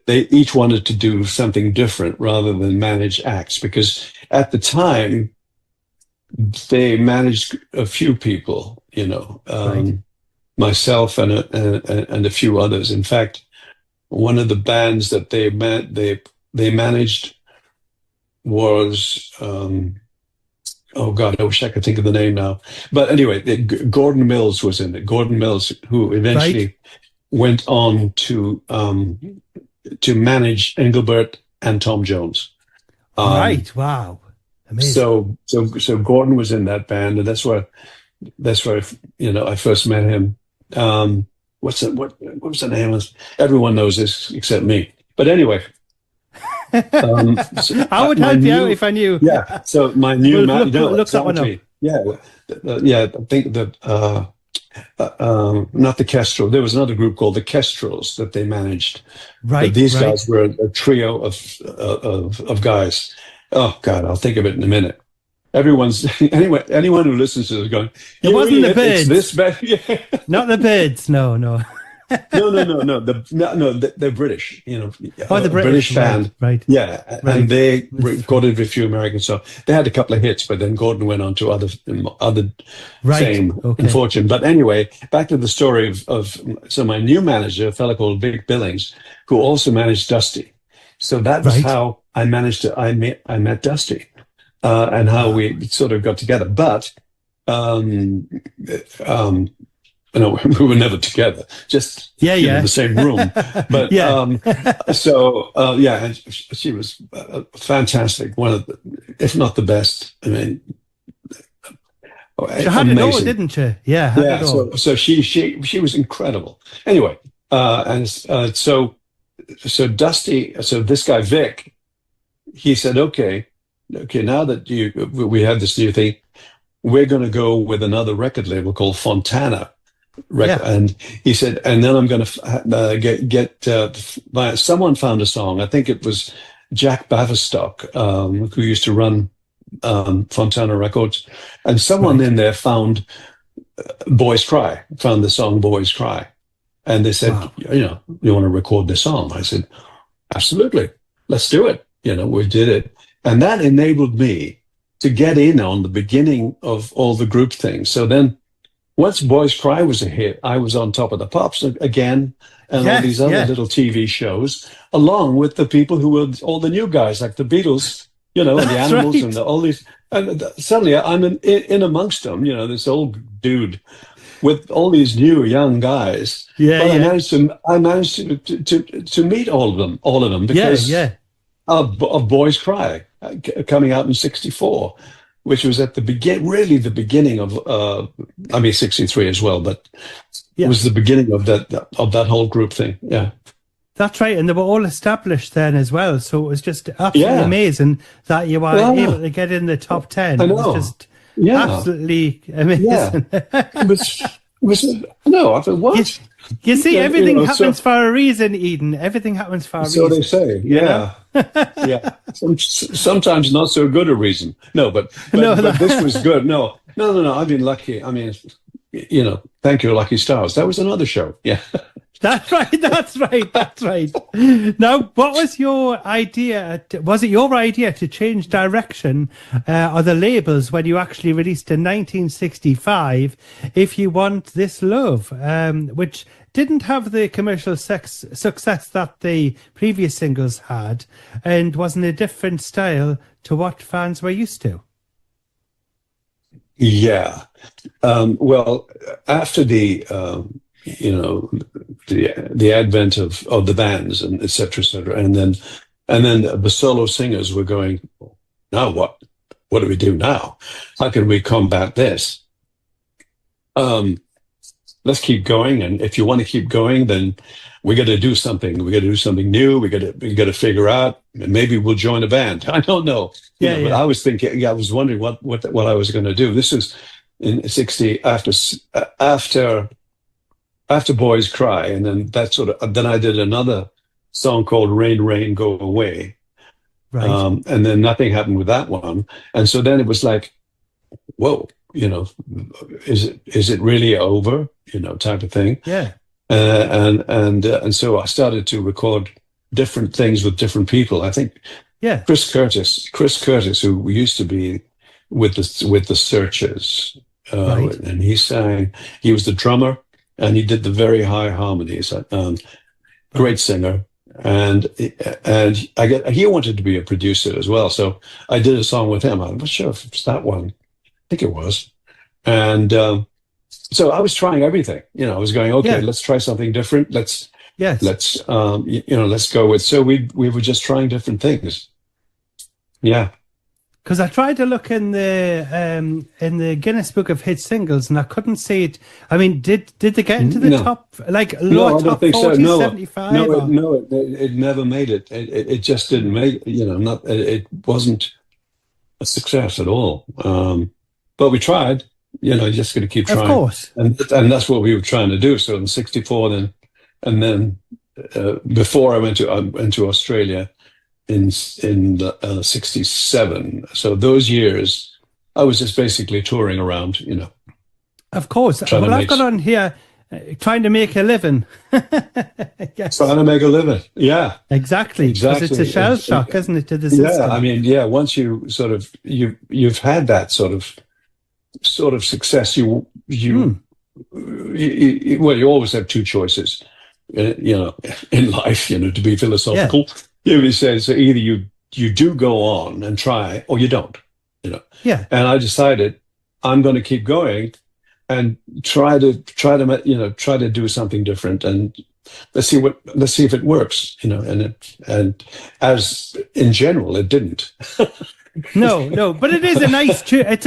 each wanted to do something different rather than manage acts, because at the time they managed a few people, myself and a few others. In fact, one of the bands that they managed was oh God, I wish I could think of the name now. But anyway, Gordon Mills was in it. Gordon Mills, who eventually went on to manage Engelbert and Tom Jones. Right. Wow. Amazing. So Gordon was in that band, and that's where I first met him. What was the name? Everyone knows this except me. But anyway. I would help you out if I knew. Yeah. So my new look that one up. Yeah. I think that not the Kestrel. There was another group called the Kestrels that they managed. Right. But these guys were a trio of guys. Oh God, I'll think of it in a minute. Anyone who listens to this is going, it wasn't the Birds. It's this bad. Yeah. Not the Birds. No. No. They're British. The British band, right? Yeah, and they recorded with a few Americans. So they had a couple of hits, but then Gordon went on to other fame and fortune. But anyway, back to the story of my new manager, a fellow called Vic Billings, who also managed Dusty. So that was how I met Dusty, and how we sort of got together. But we were never together, just in the same room. But and she was fantastic. One of the, if not the best. I mean, she had it all, didn't she? Yeah. So she was incredible. Anyway, so Dusty, so this guy Vic, he said, okay, now that we have this new thing, we're going to go with another record label called Fontana. And he said, and then I'm going to someone found a song. I think it was Jack Bavistock, who used to run Fontana Records, and someone in there found Boys Cry, found the song Boys Cry, and they said, you want to record this song? I said, absolutely, let's do it. We did it, and that enabled me to get in on the beginning of all the group things. So then, once Boys Cry was a hit, I was on Top of the Pops again, and all these other little TV shows, along with the people who were all the new guys, like the Beatles, and the Animals, and all these. And suddenly, I'm in amongst them. This old dude, with all these new young guys. Yeah, But yeah. I managed to meet all of them because Yeah, of Boys Cry coming out in '64, which was at the really the beginning of I mean '63 as well, but it yeah. was the beginning of that whole group thing. Yeah, That's right, and they were all established then as well. So it was just absolutely yeah. amazing that you were Well, able to get in the top 10. I It was know. just Yeah, absolutely yeah. amazing. It was no. I thought you, what? you see, Yeah, everything so happens for a reason, Eden. Everything happens for a so they reason. say. You know? Yeah, yeah. Sometimes not so good a reason. No, but No, but this was that, good. No. I've been lucky. I mean, thank you, Lucky Stars. That was another show. Yeah. that's right. That's right. That's right. Now, what was your idea? Was it your idea to change direction or the labels when you actually released in 1965? If You Want This Love, which didn't have the commercial success that the previous singles had, and wasn't a different style to what fans were used to. Yeah. Well, after the advent of the bands and et cetera, and then the solo singers were going, now what? What do we do now? How can we combat this? Let's keep going, and if you want to keep going, then we got to do something. We got to do something new. We got to figure out. Maybe we'll join a band. I don't know. Yeah, But yeah. I was thinking. Yeah, I was wondering what I was going to do. This is in '60 after Boys Cry, and then then I did another song called Rain, Rain, Go Away. Right. And then nothing happened with that one. And so then it was like, whoa, is it really over? Type of thing. Yeah. And so I started to record different things with different people. I think Yeah. Chris Curtis, who used to be with the Searchers, Right. and he was the drummer, and he did the very high harmonies. Great singer, and he wanted to be a producer as well. So I did a song with him. I'm not sure if it's that one. I think it was, and so I was trying everything. I was going, okay, Yeah. let's try something different. Yes. Let's let's go with. So we were just trying different things. Yeah. Because I tried to look in the Guinness Book of Hit Singles and I couldn't see it. I mean, did they get into the No. top, like No, lower I don't top think 40, so. No, 75? it never made it. It just didn't make. It wasn't a success at all. But we tried. You just got to keep trying. Of course. And that's what we were trying to do. So in '64, then before I went to Australia in '67. So those years, I was just basically touring around. Of course. Trying to Well, I've make got on here trying to make a living. Yes. trying to make a living. Yeah. Exactly. Because it's a shell shock, isn't it, to the system? Yeah, I mean, yeah. Once you sort of you've had that sort of success, you always have two choices, in life. To be philosophical, you say so either you do go on and try, or you don't. Yeah. And I decided I'm going to keep going and try to do something different, and let's see if it works. And as in general, it didn't. No, but it is a nice it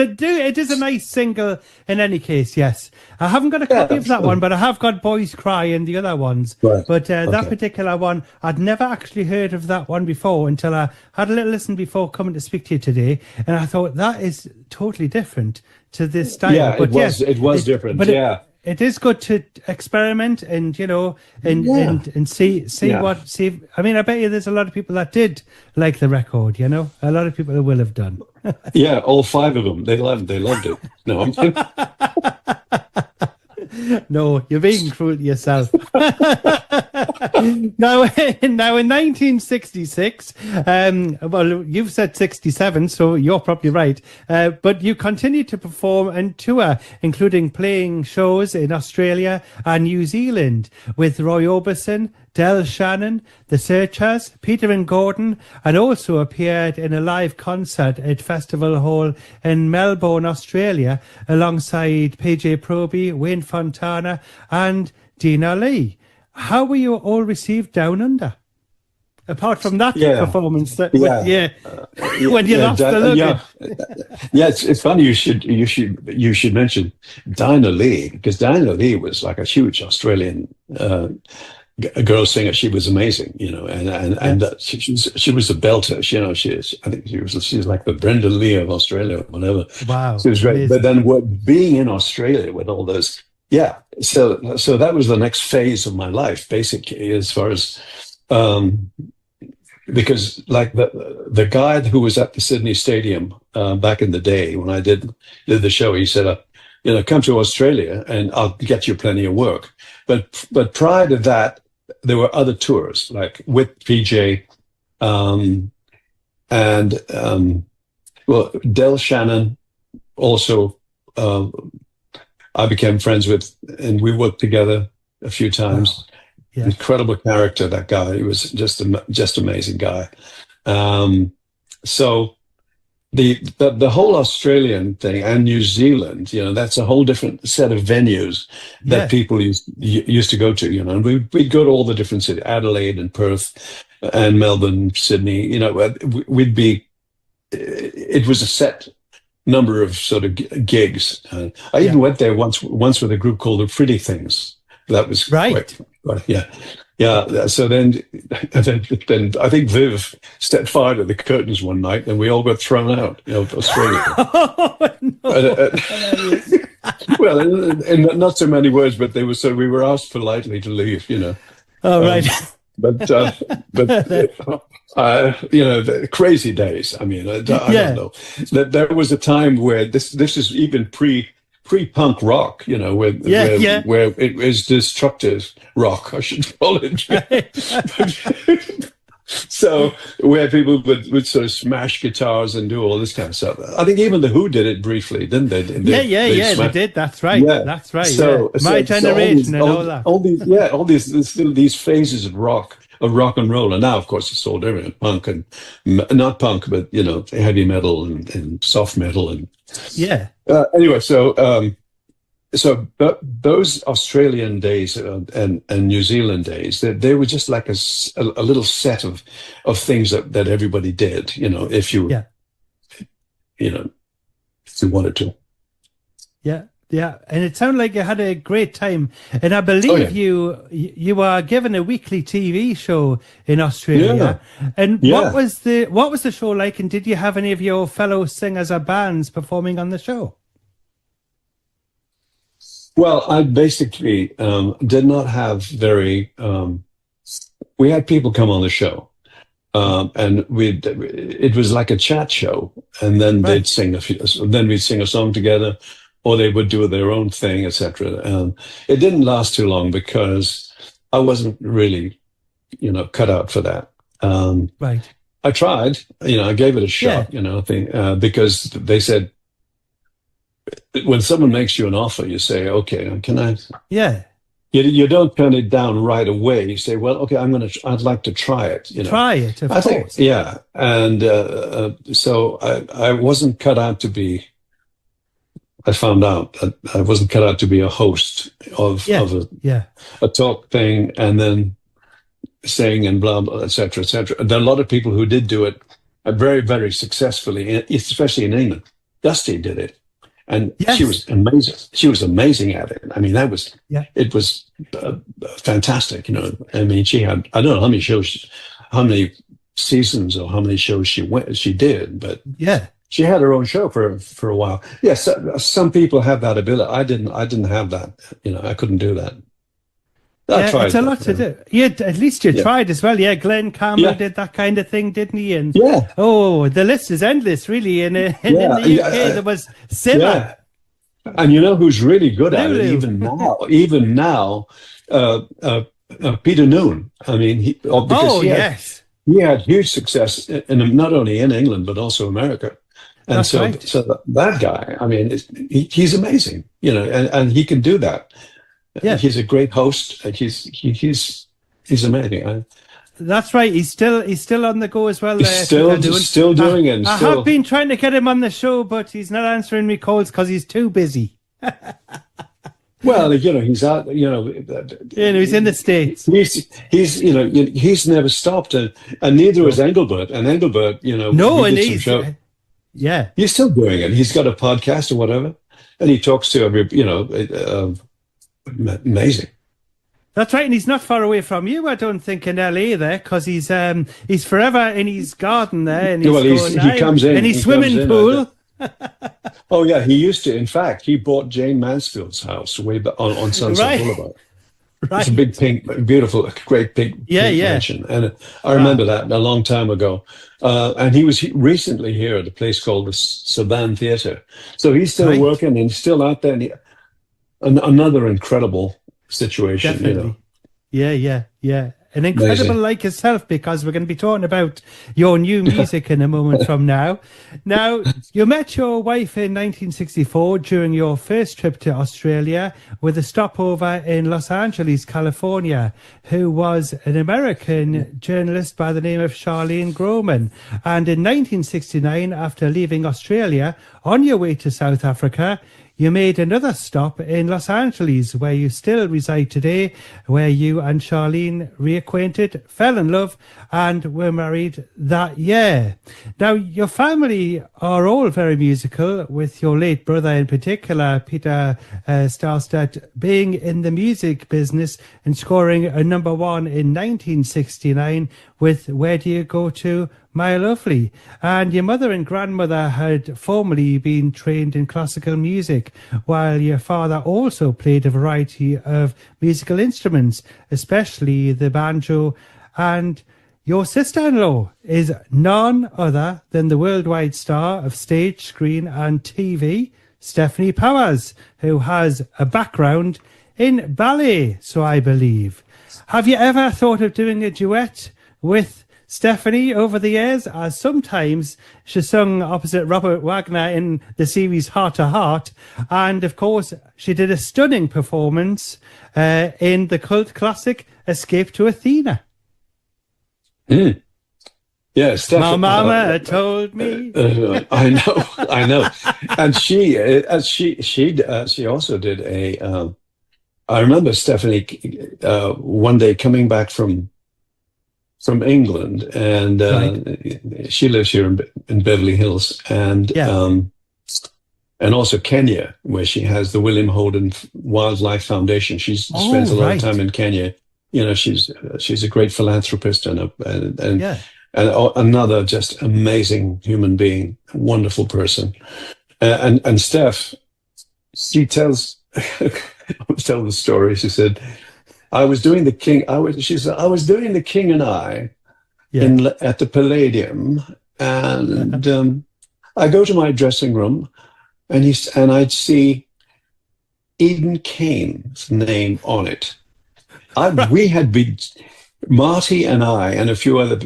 is a nice single in any case. Yes, I haven't got a copy of that one, but I have got Boys Cry and the other ones. Right. But that Okay. particular one, I'd never actually heard of that one before until I had a little listen before coming to speak to you today, and I thought that is totally different to this style. Yeah, but it was different. But Yeah. it is good to experiment and and see Yeah. what see. I mean, I bet you there's a lot of people that did like the record. A lot of people who will have done. Yeah, all five of them. They loved it. No, I'm kidding. No, you're being cruel to yourself. Now, now in 1966, well, you've said 67, so you're probably right. But you continued to perform and tour, including playing shows in Australia and New Zealand with Roy Orbison, Del Shannon, The Searchers, Peter and Gordon, and also appeared in a live concert at Festival Hall in Melbourne, Australia, alongside PJ Proby, Wayne Fontana, and Dina Lee. How were you all received down under? Apart from that performance, when you lost the look. It's funny you should mention Dinah Lee, because Dinah Lee was like a huge Australian a girl singer. She was amazing, and she was a belter. I think she's like the Brenda Lee of Australia, or whatever. Wow, she was great. Amazing. But then being in Australia with all those, so that was the next phase of my life, basically, as far as because like the guy who was at the Sydney Stadium back in the day when I did the show, he said, come to Australia and I'll get you plenty of work. But prior to that, there were other tours, like with PJ, Del Shannon also, I became friends with, and we worked together a few times. Wow. Yeah. Incredible character, that guy. He was just amazing guy. So the whole Australian thing and New Zealand, that's a whole different set of venues that people used to go to, and we'd go to all the different cities, Adelaide and Perth and Melbourne, Sydney, it was a set number of sort of gigs. I even went there once with a group called the Pretty Things. That was right. Yeah. So then I think Viv stepped forward at the curtains one night, and we all got thrown out of Australia. Oh, no. Well, in not so many words, but we were asked politely to leave. Oh, right. But the crazy days. I mean, I don't know. There was a time where this is even pre-punk rock, where it was destructive rock, I should call it. So where people would sort of smash guitars and do all this kind of stuff. I think even the Who did it briefly, didn't they? They did. That's right. Yeah. That's right. So, My generation and all that. All these phases of rock and roll, and now of course it's all different, punk and not punk, but heavy metal and soft metal and anyway. So those Australian days and New Zealand days, they were just like a little set of things that everybody did, if you wanted to. Yeah, and it sounded like you had a great time, and I believe you were given a weekly TV show in Australia. And what was the show like? And did you have any of your fellow singers or bands performing on the show? Well, I basically did not have very. We had people come on the show, and it was like a chat show, and then they'd sing then we'd sing a song together, or they would do their own thing, etc. It didn't last too long because I wasn't really, cut out for that. Right. I tried, I gave it a shot, because they said, when someone makes you an offer, you say, okay, can I? Yeah. You don't turn it down right away. You say, well, okay, I'd like to try it. Try it, of course. Yeah. And so I wasn't cut out to be, I found out that I wasn't cut out to be a host of a talk thing and then sing and blah, blah, et cetera, et cetera. There are a lot of people who did do it very, very successfully, especially in England. Dusty did it. And she was amazing. She was amazing at it. I mean, it was fantastic. I mean, she had, I don't know how many seasons or how many shows she did, but she had her own show for a while. Yes, some people have that ability. I didn't have that. I couldn't do that. I tried. It's a lot to do. At least you tried as well. Yeah, Glenn Campbell did that kind of thing, didn't he? And the list is endless, really. And in the UK, there was Simmer. Yeah. And you know who's really good at it, even now. Peter Noone. I mean, because yes. he had huge success not only in England but also America. And That's so, right. that guy, I mean, he's amazing, and he can do that. Yeah. He's a great host. He's amazing. That's right. He's still on the go as well. He's still doing it. I have been trying to get him on the show, but he's not answering me calls because he's too busy. Well, he's out. He's in the States. He's never stopped, and neither is Engelbert. And Engelbert, no, and he's he's still doing it. He's got a podcast or whatever, and he talks to every, amazing. That's right, and he's not far away from you, I don't think, in LA there, because he's forever in his garden there, and he comes in his swimming pool. Oh yeah, he used to. In fact, he bought Jane Mansfield's house way back on Sunset Boulevard. Right. It's a big pink, beautiful, great pink mansion, and I remember that a long time ago. And he was recently here at a place called the Saban Theatre, so he's still working and he's still out there. And another incredible situation. Definitely. Yeah. An incredible like yourself, because we're going to be talking about your new music in a moment from now. Now, you met your wife in 1964 during your first trip to Australia with a stopover in Los Angeles, California, who was an American journalist by the name of Charlene Groman. And in 1969, after leaving Australia, on your way to South Africa, you made another stop in Los Angeles, where you still reside today, where you and Charlene reacquainted, fell in love, and were married that year. Now, your family are all very musical, with your late brother in particular, Peter Starstedt, being in the music business and scoring a #1 in 1969 with Where Do You Go To, My Lovely. And your mother and grandmother had formerly been trained in classical music, while your father also played a variety of musical instruments, especially the banjo. And your sister-in-law is none other than the worldwide star of stage, screen and TV, Stephanie Powers, who has a background in ballet, so I believe. Have you ever thought of doing a duet with Stephanie over the years, as sometimes she sung opposite Robert Wagner in the series Heart to Heart, and of course she did a stunning performance in the cult classic Escape to Athena. Yeah, Stephanie. My mama told me. I know, and she also did a. I remember Stephanie one day coming back from England, and she lives here in Beverly Hills, and also Kenya, where she has the William Holden Wildlife Foundation. She spends a lot of time in Kenya. She's a great philanthropist and another just amazing human being, wonderful person. And Steph, she tells the story. She said, I was doing the King. She said, I was doing the King and I at the Palladium, and I go to my dressing room, and I'd see Eden Kane's name on it. We had been, Marty and I and a few other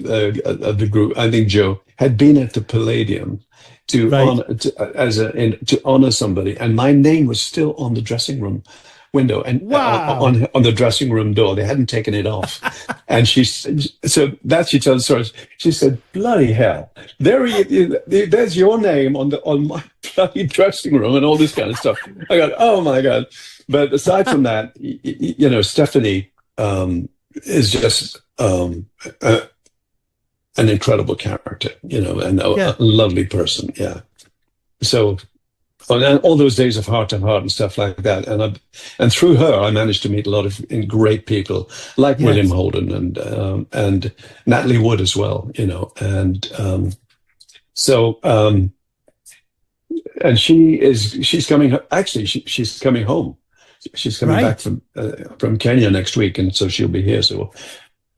of the group, I think Joe, had been at the Palladium to honor somebody, and my name was still on the dressing room window and on the dressing room door. They hadn't taken it off. And she tells the story. She said, bloody hell, there's your name on my bloody dressing room and all this kind of stuff. I go, oh my God. But aside from that, Stephanie is just an incredible character, and a lovely person. Yeah. So and all those days of Heart to Heart and stuff like that, and through her, I managed to meet a lot of great people like William Holden and Natalie Wood as well, and and she's coming. Actually, she's coming home. She's coming back from Kenya next week, and so she'll be here. So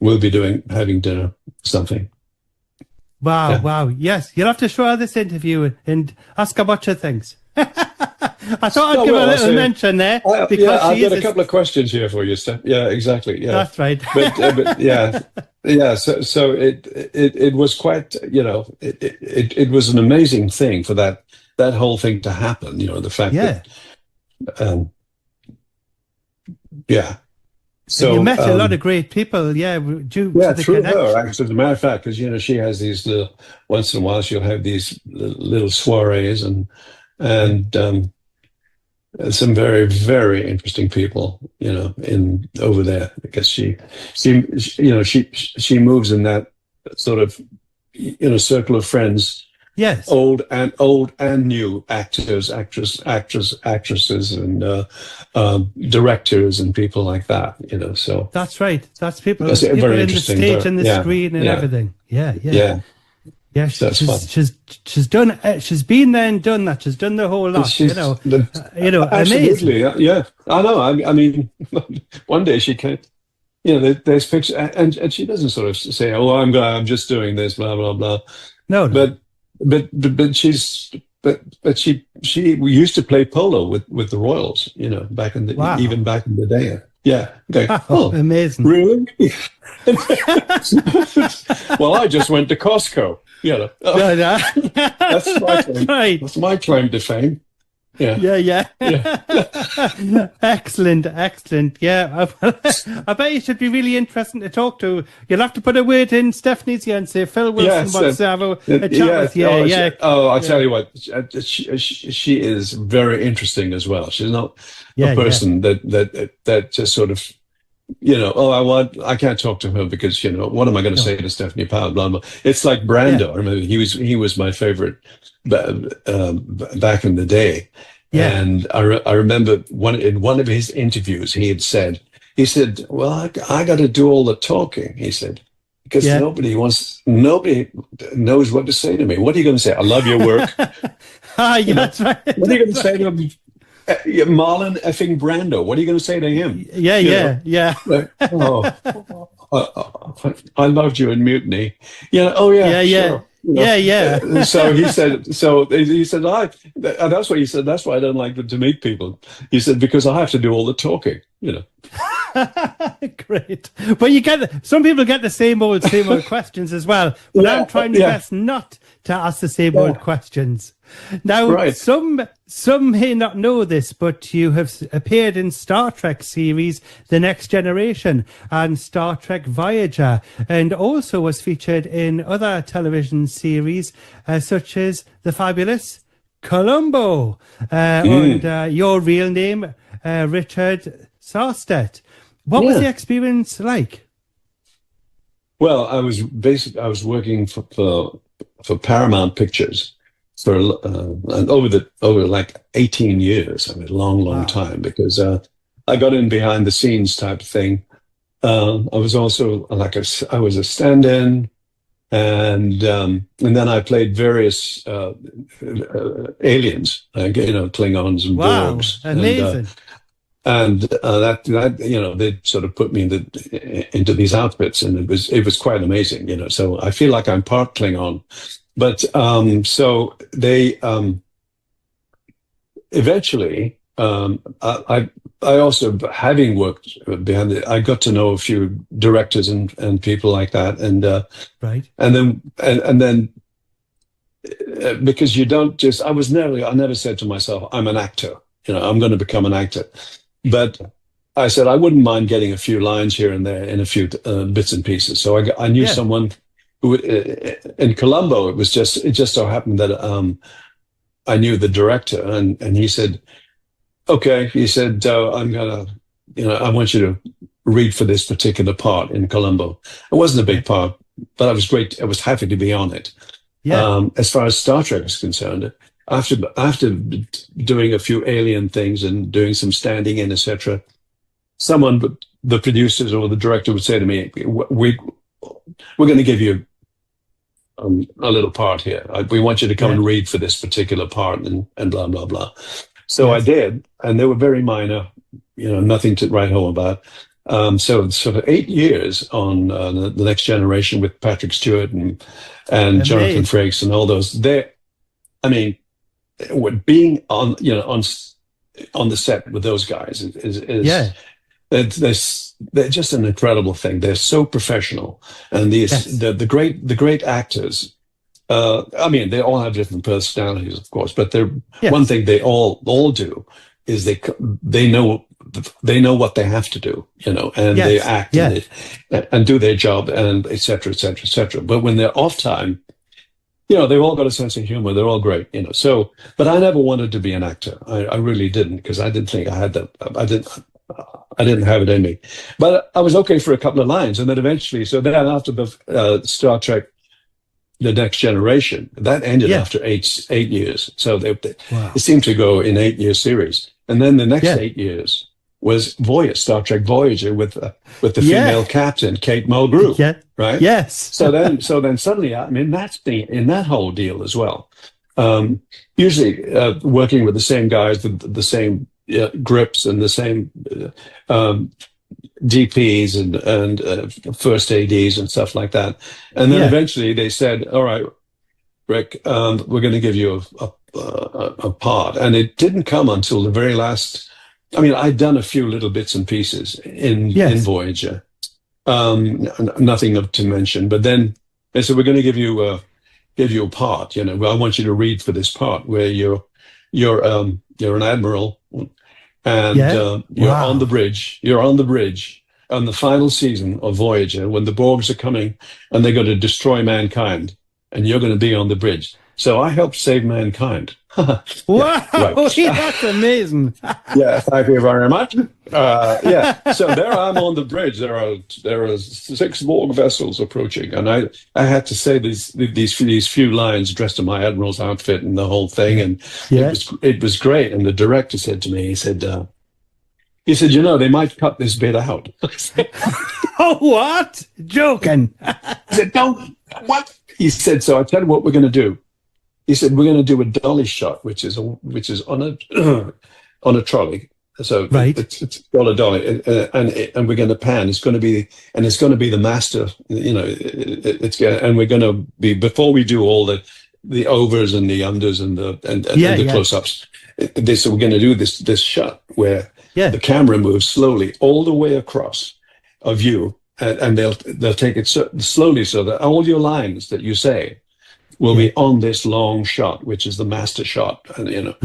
we'll be having dinner, something. Wow! Yes, you'll have to show her this interview and ask her what she thinks. I thought I'd give a little mention there because I've got a couple of questions here for you, Steph. Yeah, exactly. Yeah, that's right. but yeah. So it was quite, it was an amazing thing for that whole thing to happen. The fact that, So and you met a lot of great people, due to the through connection. her. Actually, as a matter of fact, because she has these little, once in a while she'll have these little soirees and some very, very interesting people, in over there, because she moves in that sort of circle of friends. Yes, old and new actors, actresses, and directors and people like that. So that's right. That's people that's in very the interesting. stage and the screen and everything. Yeah. She's done. She's been there and done that. She's done the whole lot. Absolutely. Amazing. Yeah, I know. I mean, one day she came. There's pictures, and she doesn't sort of say, "Oh, I'm just doing this," blah blah blah. No. But she used to play polo with the Royals, back in the even back in the day. Yeah. Okay. Oh, amazing. Really? Well, I just went to Costco. That's my claim. Right. That's my claim to fame. Yeah. Excellent. Yeah, I bet you should be really interesting to talk to. You'll have to put a word in Stephanie's ear and say Phil Wilson wants to have a chat with you. I'll tell you what, she is very interesting as well. She's not a person that just sort of, I can't talk to her because, what am I going to say to Stephanie Powell? Blah, blah. It's like Brando. I remember he was my favorite back in the day. Yeah. And I remember in one of his interviews, he said, well, I got to do all the talking, he said, because nobody knows what to say to me. What are you going to say? I love your work. That's right. What are you going to say to him? Marlon effing Brando. What are you going to say to him? Yeah. Like, I loved you in Mutiny. Sure. So he said. That's what he said. That's why I don't like to meet people. He said because I have to do all the talking. Great. But some people get the same old questions as well. But I'm trying my best not to ask the same old questions. Now, some may not know this, but you have appeared in Star Trek series The Next Generation and Star Trek Voyager, and also was featured in other television series such as The Fabulous Columbo and your real name, Richard Sarstedt. What was the experience like? Well, I was working for Paramount Pictures for over like 18 years. I mean, a long time, because I got in behind the scenes type of thing. I was also I was a stand-in, and then I played various aliens, Klingons and Borgs. Amazing. And that they sort of put me into these outfits, and it was quite amazing, So I feel like I'm part Klingon, but so they eventually I also, having worked behind it, I got to know a few directors and people like that, and and then because you don't just I never said to myself I'm an actor, I'm going to become an actor. But I said I wouldn't mind getting a few lines here and there in a few bits and pieces. So I knew someone who in Colombo. It just so happened that I knew the director, and he said, "Okay," he said, "I'm gonna, I want you to read for this particular part in Colombo." It wasn't a big part, but I was great. I was happy to be on it. Yeah. As far as Star Trek is concerned. After doing a few alien things and doing some standing in, etc., the producers or the director would say to me, "We're going to give you a little part here. We want you to come and read for this particular part," and blah blah blah. So I did, and they were very minor, nothing to write home about. So for 8 years on the Next Generation with Patrick Stewart and Jonathan Frakes and all those. Being on on the set with those guys is Yeah. they're just an incredible thing. They're so professional, and the great actors. I mean, they all have different personalities, of course, but one thing they all do is they know what they have to do, and they act and do their job, and et cetera, et cetera, et cetera. But when they're off time, they've all got a sense of humor. They're all great, So, but I never wanted to be an actor. I really didn't, because I didn't think I had that. I didn't have it in me. But I was okay for a couple of lines, and then eventually, so then after the Star Trek, The Next Generation, that ended after 8 years. So it seemed to go in 8-year series, and then the next 8 years was Star Trek Voyager with the female captain, Kate Mulgrew, right? Yes. so then suddenly I'm in that whole deal as well. Usually working with the same guys, the same grips and the same DPs and first ADs and stuff like that. And then eventually they said, "All right, Rick, we're going to give you a part." And it didn't come until the very last. I mean, I'd done a few little bits and pieces in Voyager, nothing to mention. But then they said, "We're going to give you a part. I want you to read for this part where you're an admiral, and you're on the bridge. You're on the bridge on the final season of Voyager when the Borgs are coming and they're going to destroy mankind, and you're going to be on the bridge. So I helped save mankind." Wow, that's amazing. Thank you very much. So there I'm on the bridge. There are 6 Borg vessels approaching, and I had to say these few lines dressed in my admiral's outfit and the whole thing, and it was great. And the director said to me, he said, "They might cut this bit out." Oh, what? Joking? He said, "Don't what?" He said, "So I tell you what we're going to do." He said, "We're going to do a dolly shot, which is on a on a trolley. So it's got a dolly, and we're going to pan. It's going to be the master. And we're going to be, before we do all the overs and the unders and the close-ups. So we're going to do this shot where the camera moves slowly all the way across a view, and they'll take it slowly so that all your lines that you say will be on this long shot, which is the master shot, and and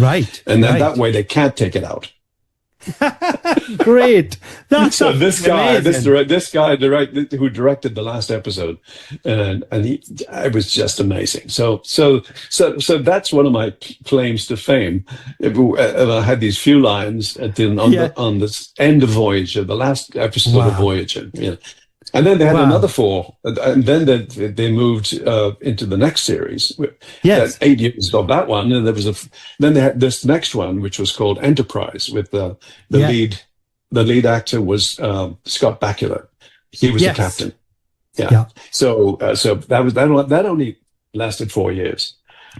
then that way they can't take it out." Great. That's so this guy amazing. who directed the last episode, and it was just amazing. So that's one of my claims to fame. I had these few lines on the end of Voyager, the last episode of Voyager. And then they had another 4, and then they moved into the next series. 8 years of that one, and then they had this next one, which was called Enterprise, with the lead. The lead actor was Scott Bakula. He was the captain. So that only lasted 4 years.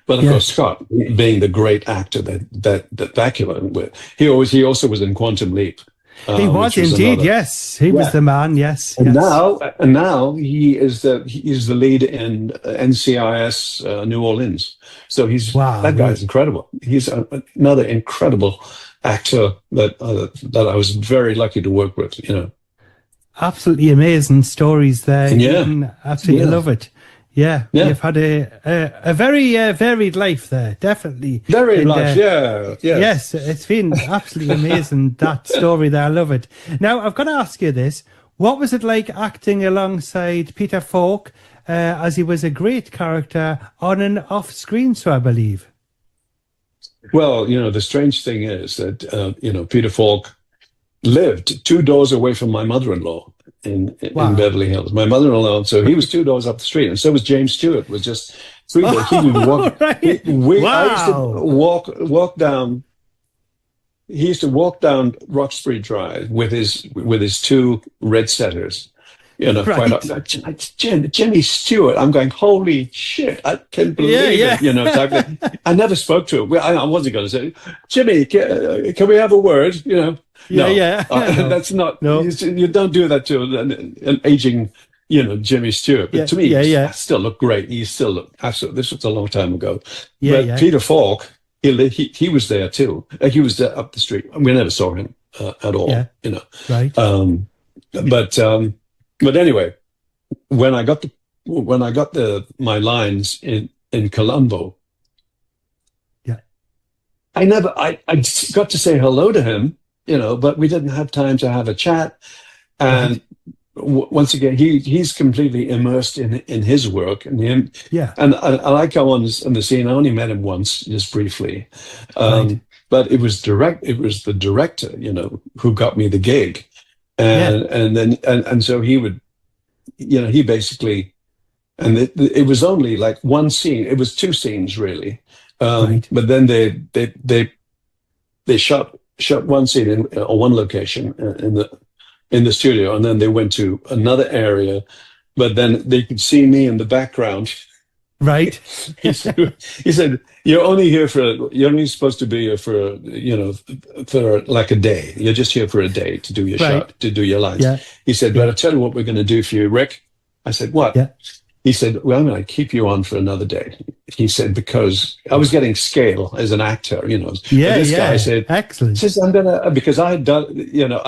But of course, Scott, being the great actor that Bakula, he also was in Quantum Leap. He was indeed, yes. He was the man, yes. And now he is the lead in NCIS New Orleans. So that guy's incredible. He's another incredible actor that I was very lucky to work with. Absolutely amazing stories there. Absolutely love it. You've had a very varied life there, definitely. Varied life, Yes, it's been absolutely amazing, that story there. I love it. Now, I've got to ask you this. What was it like acting alongside Peter Falk, as he was a great character on and off screen, so I believe? Well, the strange thing is that, Peter Falk lived 2 doors away from my mother-in-law. In Beverly Hills, my mother-in-law. So he was 2 doors up the street, and so was James Stewart. Was just 3 doors. He would walk. I used to walk down. He used to walk down Roxbury Drive with his 2 red setters. Jimmy Stewart. I'm going, holy shit! I can't believe it. I never spoke to him. I wasn't going to say, Jimmy, can we have a word? That's not. No. You don't do that to an aging, Jimmy Stewart. But to me, I still look great. He still look absolutely. This was a long time ago. But Peter Falk, he was there too. He was there up the street. We never saw him at all. Yeah. You know. Right. But anyway, when I got my lines in Colombo, Yeah. I just got to say hello to him, you know, but we didn't have time to have a chat. And once again, he's completely immersed in his work and him. Yeah. And I come on the scene. I only met him once, just briefly, but it was the director, you know, who got me the gig, and so he would, you know, he basically, and it was only like one scene. It was two scenes really, but then they shot one scene in one location in the studio, and then they went to another area, but then they could see me in the background. Right. he said, you're only supposed to be here for, you know, for like a day. You're just here for a day to do your shot, to do your lines. Yeah. He said, but I'll tell you what we're going to do for you, Rick. I said, what? Yeah. He said, well, I'm going to keep you on for another day. He said, because I was getting scale as an actor, you know. Yeah, this guy said, excellent. Says, I'm going to, because I had done, you know,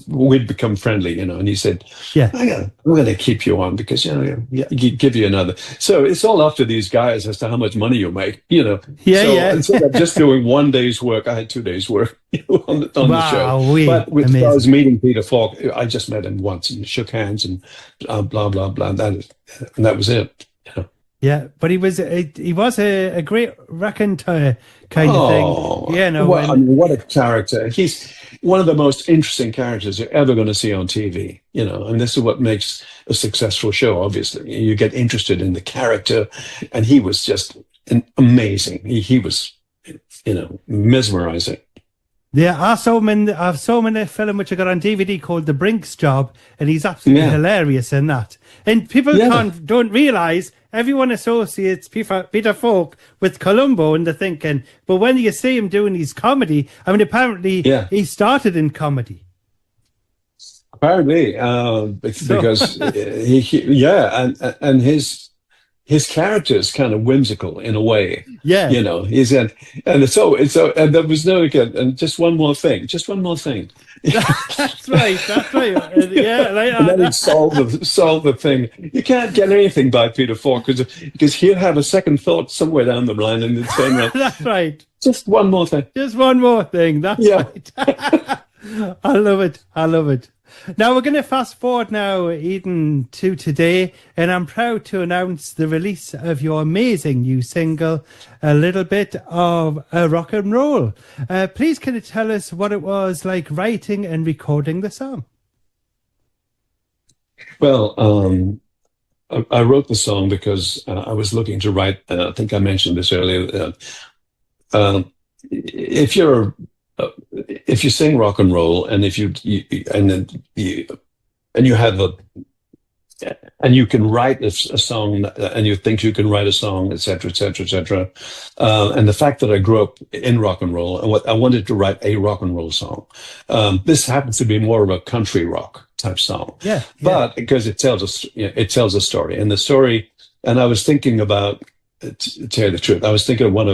we'd become friendly, you know, and he said, I'm going to keep you on because, you know, give you another. So it's all up to these guys as to how much money you make, you know. Instead of just doing one day's work, I had 2 days' work on the show. But I was meeting Peter Falk. I just met him once and shook hands and blah, blah, blah. And that was it, you know. Yeah, but he was a great raconteur kind of thing. Yeah, no. Well, I mean, what a character! He's one of the most interesting characters you're ever going to see on TV. You know, and this is what makes a successful show. Obviously, you get interested in the character, and he was just amazing. He was, you know, mesmerizing. Yeah, I saw him in a film which I got on DVD called The Brink's Job, and he's absolutely hilarious in that. And people don't realise everyone associates Peter Falk with Columbo, and they're thinking, but when you see him doing his comedy, I mean, apparently he started in comedy. Apparently, because and his character is kind of whimsical in a way. Yeah, you know, and there was no again. And just one more thing. That's right. And then he'd solve the thing. You can't get anything by Peter Falk because he'll have a second thought somewhere down the line and then turn around. That's right. Just one more thing. That's right. I love it. Now we're going to fast forward now, Eden, to today, and I'm proud to announce the release of your amazing new single, A Little Bit of a Rock and Roll. Please can you tell us what it was like writing and recording the song? Well, I wrote the song because I was looking to write, I think I mentioned this earlier, if you sing rock and roll, and if you can write a song, and you think you can write a song, etc., etc., etc., and the fact that I grew up in rock and roll, and I wanted to write a rock and roll song. This happens to be more of a country rock type song, but because it tells a story, and the story. And I was thinking about, to tell you the truth, I was thinking of one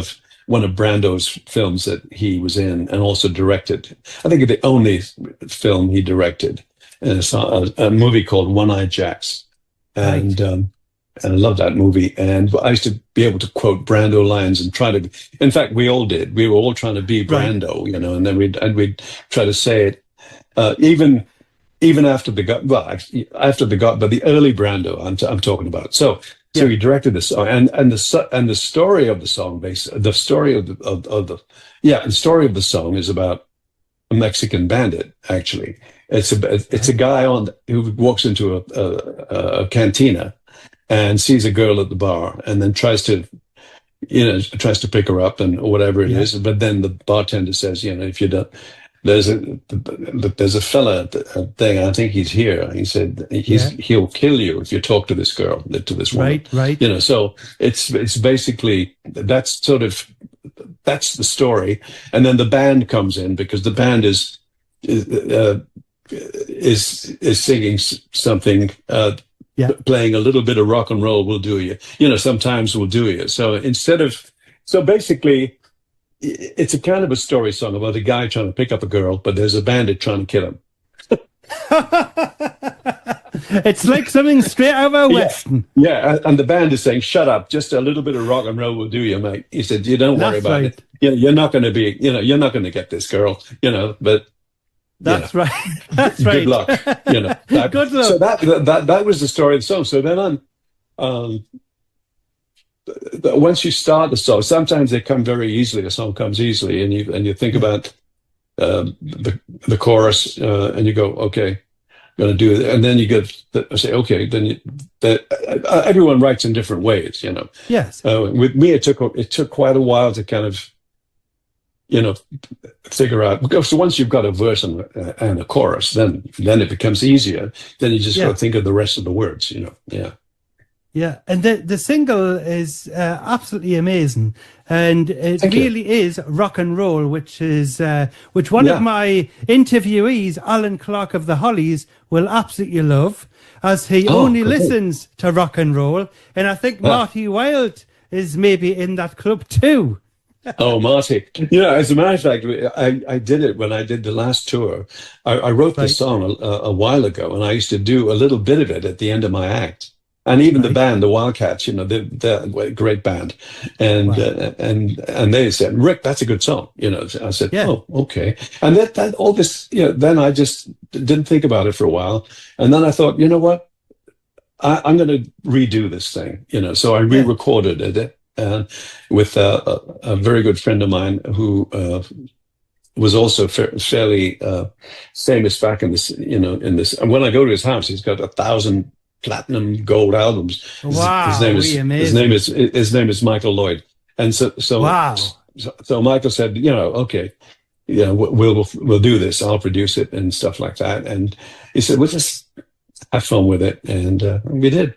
of Brando's films that he was in and also directed. I think the only film he directed, a movie called One-Eyed Jacks. And I love that movie. And I used to be able to quote Brando lines and in fact, we all did. We were all trying to be Brando, you know, and then we'd try to say it, even after the early Brando I'm talking about. So he directed the song, and the story of the song, the story of the song is about a Mexican bandit. Actually, it's a guy who walks into a cantina and sees a girl at the bar, and then tries to pick her up or whatever it is. But then the bartender says, you know, if you don't. There's a fella thing. I think he's here. He said he'll kill you if you talk to this girl, to this woman. Right. You know, so it's basically that's the story, and then the band comes in because the band is singing something Yeah. playing a little bit of rock and roll will do you. You know, sometimes will do you. So basically, it's a kind of a story song about a guy trying to pick up a girl, but there's a bandit trying to kill him. It's like something straight out of a Western. Yeah, and the band is saying, "Shut up! Just a little bit of rock and roll will do you, mate." He said, "You don't worry about it. You're not going to be, you're not going to get this girl, but." That's right. That's right. Good luck. Good luck. So that was the story of the song. So then once you start the song, sometimes they come very easily. A song comes easily, and you think about the chorus, and you go, okay, I'm going to do it, and then you say, okay, then everyone writes in different ways, Yes. With me, it took quite a while to kind of figure out, because once you've got a verse and a chorus, then it becomes easier. Then you just got to think of the rest of the words, Yeah, and the single is absolutely amazing, and it really is rock and roll, which one of my interviewees, Alan Clark of the Hollies, will absolutely love, as he only listens to rock and roll, and I think Marty Wilde is maybe in that club too. Oh, Marty. As a matter of fact, I did it when I did the last tour. I wrote this song a while ago, and I used to do a little bit of it at the end of my act. And even the band, the Wildcats, they're a great band. And and they said, "Rick, that's a good song." I said, "Oh, okay." And that all this, then I just didn't think about it for a while. And then I thought, you know what? I'm going to redo this thing, So I re-recorded it. With a very good friend of mine who was also fairly famous back in this, And when I go to his house, he's got 1,000 platinum gold albums. Wow, his name is Michael Lloyd, and so wow. So Michael said, okay, we'll do this. I'll produce it and stuff like that. And he said, we'll just have fun with it, and we did.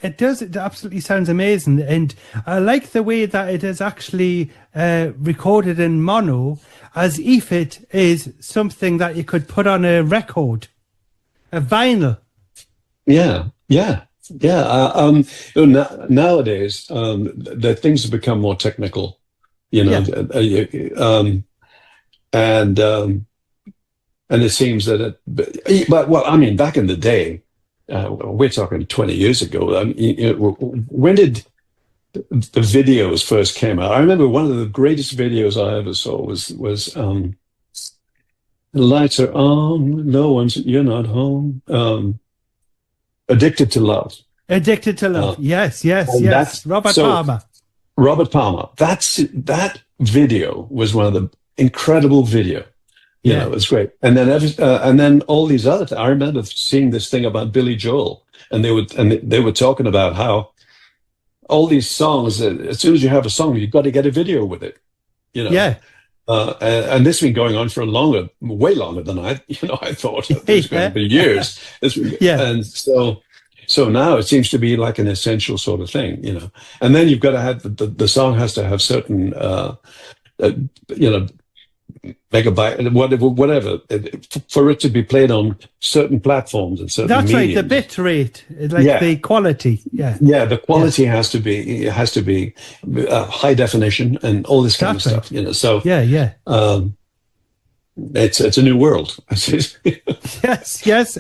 It does. It absolutely sounds amazing. And I like the way that it is actually recorded in mono, as if it is something that you could put on a record, a vinyl. Yeah. Nowadays, the things have become more technical, and it seems that back in the day, we're talking 20 years ago. When did the videos first came out? I remember one of the greatest videos I ever saw was "The Lights Are On, You're Not Home." Addicted to Love. Addicted to Love. Yes. Robert Palmer. Robert Palmer. That video was one of the incredible video. It was great. And then all these other. I remember seeing this thing about Billy Joel, and they were talking about how all these songs. As soon as you have a song, you've got to get a video with it. Yeah. And this has been going on for way longer than I thought. It's going to be years. And so now it seems to be like an essential sort of thing, And then you've got to have the song has to have certain, megabyte, whatever, for it to be played on certain platforms and certain. That's mediums. Right. The bit rate, the quality. Yeah. The quality has to be high definition and all this kind of stuff. So it's a new world. Yes.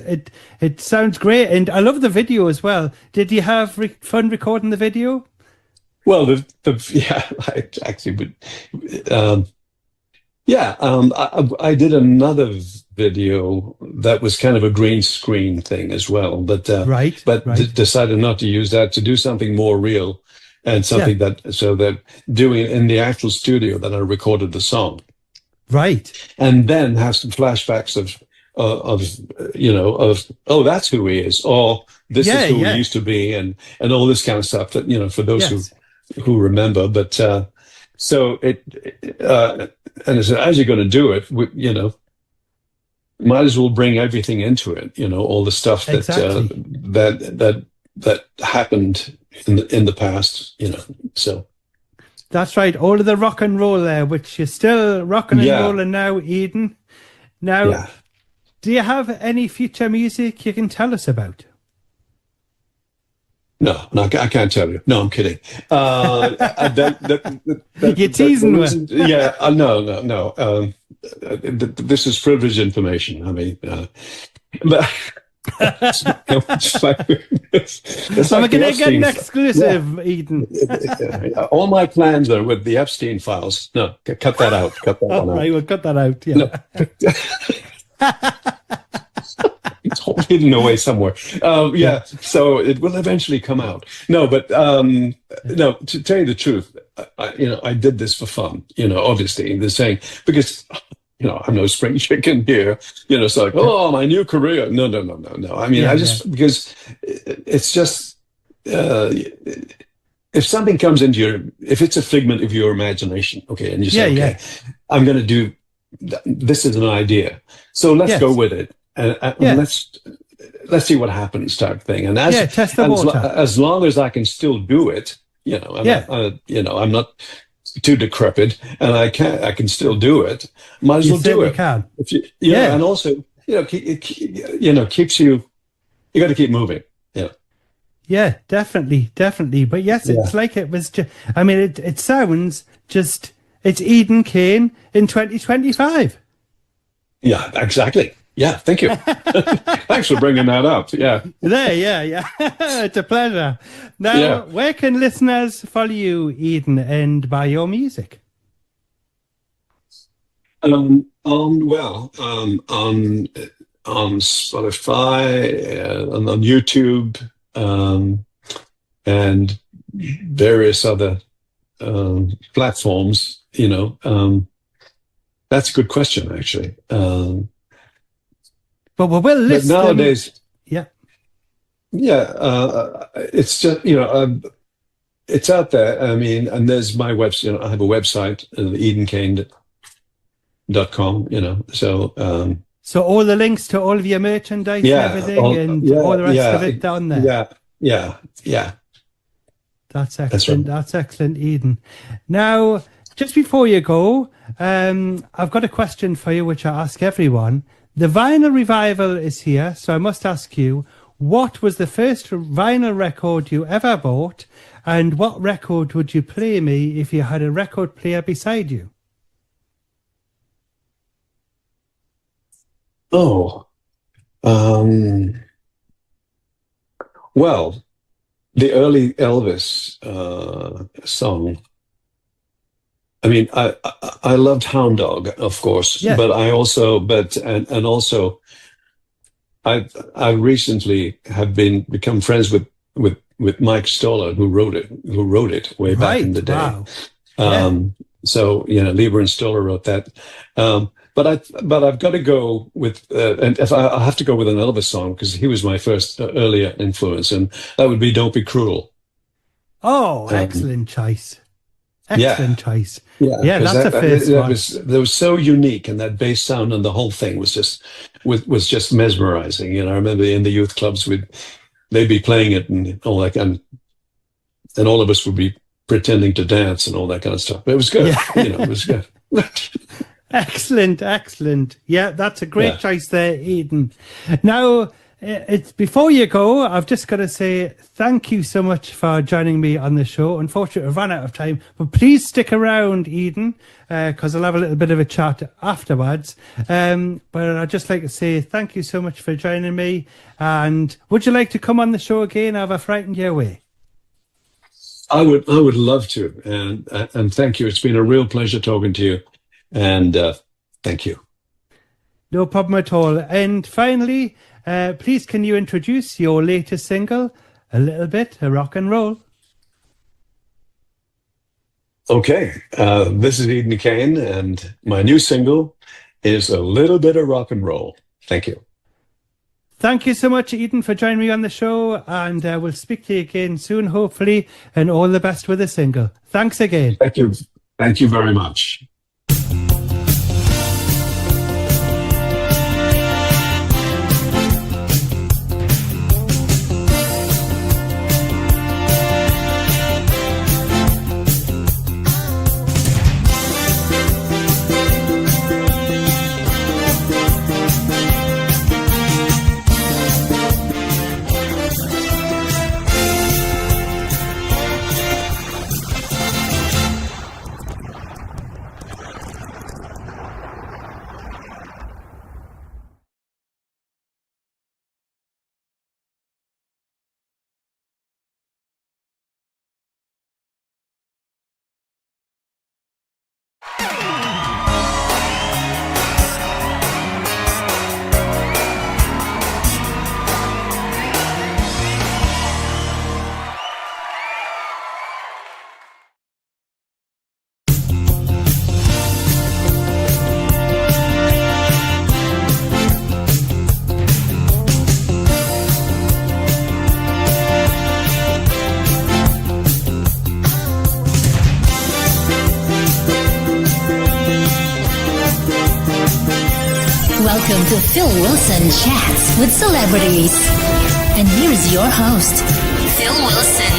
It sounds great, and I love the video as well. Did you have fun recording the video? Well, I actually would. I did another video that was kind of a green screen thing as well, but decided not to use that, to do something more real, and something that doing it in the actual studio that I recorded the song, right, and then have some flashbacks of that's who he is, or this is who he used to be, and all this kind of stuff that for those who remember, but. So and as you're going to do it, might as well bring everything into it. All the stuff that that happened in the past. So that's right. All of the rock and roll there, which you're still rocking and rolling now, Eden. Now, do you have any future music you can tell us about? I can't tell you. No, I'm kidding. You're teasing me. Yeah, no. This is privileged information. I mean, but it's like I'm going to get an exclusive, Eden. All my plans are with the Epstein files. No, cut that out. Cut that one out. Right, we'll cut that out. Yeah. No. It's all hidden away somewhere. Yeah, so it will eventually come out. No, but no. To tell you the truth, I did this for fun. Obviously, they're saying because I'm no spring chicken here. It's like, oh, my new career. No. I mean, because it's just if something comes into if it's a figment of your imagination, okay, and you say, okay, I'm going to do. This is an idea, so let's go with it. And let's see what happens, type thing. And test the water. As long as I can still do it, I'm not too decrepit, and I can still do it. Might as well do it. Can. And also, keeps you. You got to keep moving. Yeah, definitely. But yes, it's like it was. I mean, it sounds just. It's Eden Kane in 2025. Yeah, exactly. Yeah, thank you. Thanks for bringing that up. Yeah. It's a pleasure. Now, where can listeners follow you, Eden, and buy your music? On Spotify, on YouTube, and various other platforms. That's a good question, actually. But we will list but nowadays, them. It's just it's out there. I mean, and there's my website. I have a website, edenkane.com. So all the links to all of your merchandise, and everything, all the rest of it down there. Yeah. That's excellent. That's excellent, Eden. Now, just before you go, I've got a question for you, which I ask everyone. The vinyl revival is here, so I must ask you, what was the first vinyl record you ever bought, and what record would you play me if you had a record player beside you? Oh, well, the early Elvis song. I mean, I loved Hound Dog, of course, but I also, and also, I recently have become friends with Mike Stoller, who wrote it way back in the day. Wow. So Lieber and Stoller wrote that. But I've got to go with, and if I have to go with an Elvis song because he was my first earlier influence, and that would be "Don't Be Cruel." Oh, excellent choice. Excellent choice. Yeah, that's the first one. That was so unique, and that bass sound and the whole thing was just mesmerizing. I remember in the youth clubs they'd be playing it and all that, and all of us would be pretending to dance and all that kind of stuff. But it was good. It was good. Excellent. Yeah, that's a great choice there, Eden. Now, it's before you go, I've just got to say thank you so much for joining me on the show. Unfortunately, I've run out of time, but please stick around, Eden, because I'll have a little bit of a chat afterwards. But I'd just like to say thank you so much for joining me. And would you like to come on the show again? Have I frightened you away? I would love to, and thank you. It's been a real pleasure talking to you, and thank you. No problem at all. And finally, please can you introduce your latest single, A Little Bit of Rock and Roll? Okay, this is Eden Kane, and my new single is A Little Bit of Rock and Roll. Thank you. Thank you so much, Eden, for joining me on the show, and we'll speak to you again soon, hopefully, and all the best with the single. Thanks again. Thank you. Thank you very much. The Phil Wilson Chats with Celebrities. And here's your host, Phil Wilson.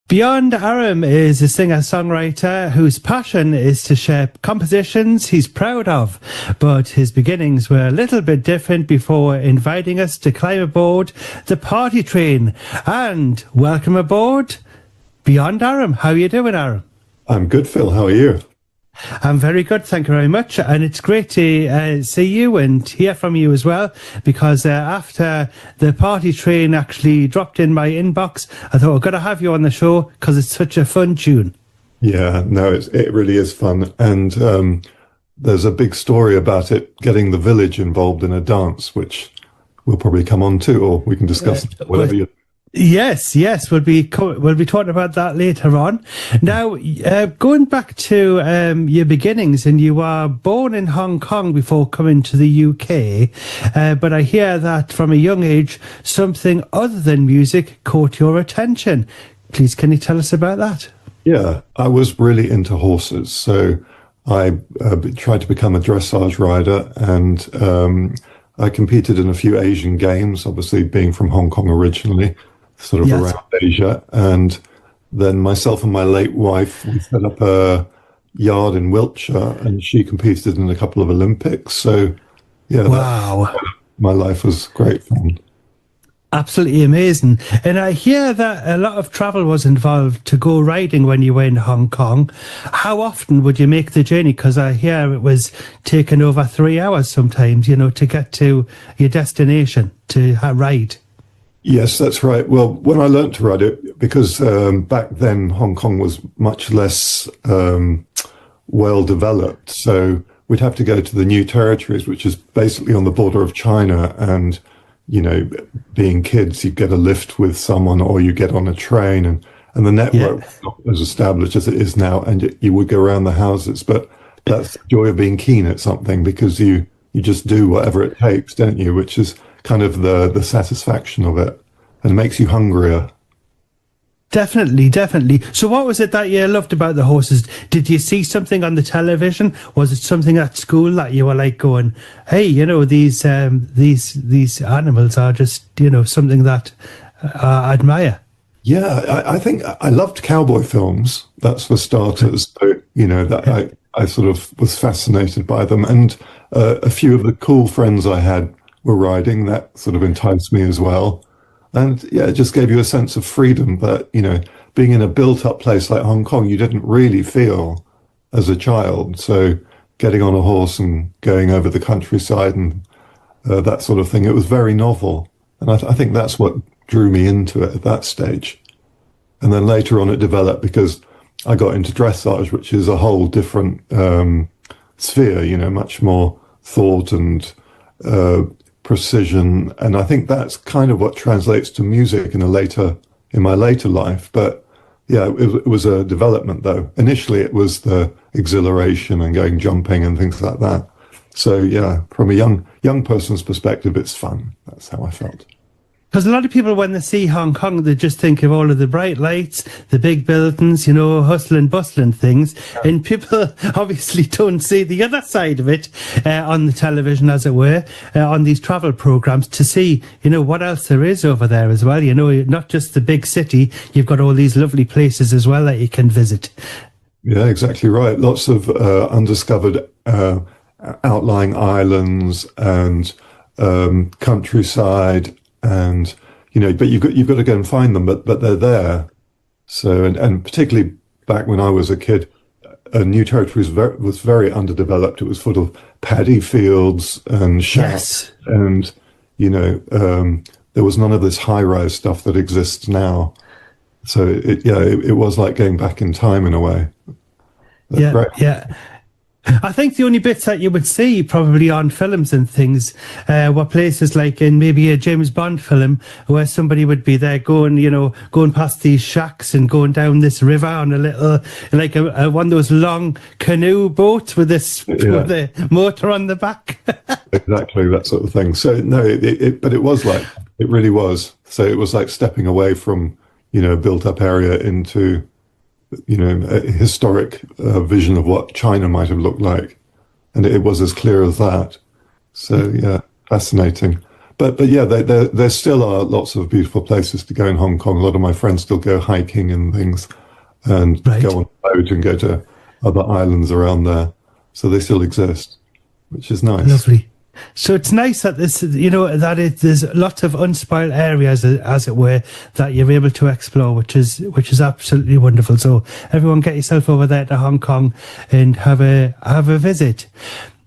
Beyond Aram is a singer-songwriter whose passion is to share compositions he's proud of, but his beginnings were a little bit different before inviting us to climb aboard the party train. And welcome aboard, Beyond Aram. How are you doing, Aram? I'm good, Phil. How are you? I'm very good, thank you very much, and it's great to see you and hear from you as well, because after the party train actually dropped in my inbox, I thought I've got to have you on the show because it's such a fun tune. Yeah, no, it really is fun, and there's a big story about it getting the village involved in a dance, which we'll probably come on to, or we can discuss whatever you... Yes, we'll be talking about that later on. Now, going back to your beginnings, and you were born in Hong Kong before coming to the UK, but I hear that from a young age, something other than music caught your attention. Please, can you tell us about that? Yeah, I was really into horses, so I tried to become a dressage rider, and I competed in a few Asian games, obviously being from Hong Kong originally. Sort of Yes. Around Asia, and then myself and my late wife, we set up a yard in Wiltshire, and she competed in a couple of Olympics. So, yeah, Wow. my life was great fun. Absolutely amazing. And I hear that a lot of travel was involved to go riding when you were in Hong Kong. How often would you make the journey? Because I hear it was taking over 3 hours sometimes, to get to your destination to ride. Yes, that's right. Well, when I learned to ride it, because back then Hong Kong was much less well developed, so we'd have to go to the New Territories, which is basically on the border of China, and being kids, you get a lift with someone or you get on a train, and the network was not as established as it is now, and you would go around the houses. But that's the joy of being keen at something, because you just do whatever it takes, don't you? Which is kind of the satisfaction of it, and makes you hungrier. Definitely. So what was it that you loved about the horses? Did you see something on the television? Was it something at school that you were like going, hey, these animals are just, something that I admire? Yeah, I think I loved cowboy films. That's for starters. So, that I sort of was fascinated by them. And a few of the cool friends I had were riding. That sort of enticed me as well. And yeah, it just gave you a sense of freedom. But, being in a built-up place like Hong Kong, you didn't really feel as a child. So getting on a horse and going over the countryside and that sort of thing, it was very novel. And I think that's what drew me into it at that stage. And then later on it developed because I got into dressage, which is a whole different sphere, much more thought and precision, and I think that's kind of what translates to music in my later life. But yeah, it was a development though. Initially it was the exhilaration and going jumping and things like that. So yeah, from a young person's perspective, it's fun. That's how I felt. Because a lot of people, when they see Hong Kong, they just think of all of the bright lights, the big buildings, hustling, bustling things. And people obviously don't see the other side of it on the television, as it were, on these travel programs, to see, what else there is over there as well. Not just the big city, you've got all these lovely places as well that you can visit. Yeah, exactly right. Lots of undiscovered outlying islands and countryside. And but you've got to go and find them, but they're there. So and particularly back when I was a kid, New Territory was very underdeveloped. It was full of paddy fields and shacks, and there was none of this high-rise stuff that exists now. So it was like going back in time in a way. Yeah. I think the only bits that you would see probably on films and things were places like in maybe a James Bond film where somebody would be there going past these shacks and going down this river on a little, like one of those long canoe boats with with the motor on the back. Exactly, that sort of thing. So no, but it was like, it really was. So it was like stepping away from, a built up area into a historic vision of what China might have looked like, and it was as clear as that. So yeah, fascinating. But yeah, there still are lots of beautiful places to go in Hong Kong. A lot of my friends still go hiking and things, and Right. go on a boat and go to other islands around there. So they still exist, which is nice. Lovely. So it's nice that there's lots of unspoiled areas, as it were, that you're able to explore, which is absolutely wonderful. So everyone, get yourself over there to Hong Kong and have a visit.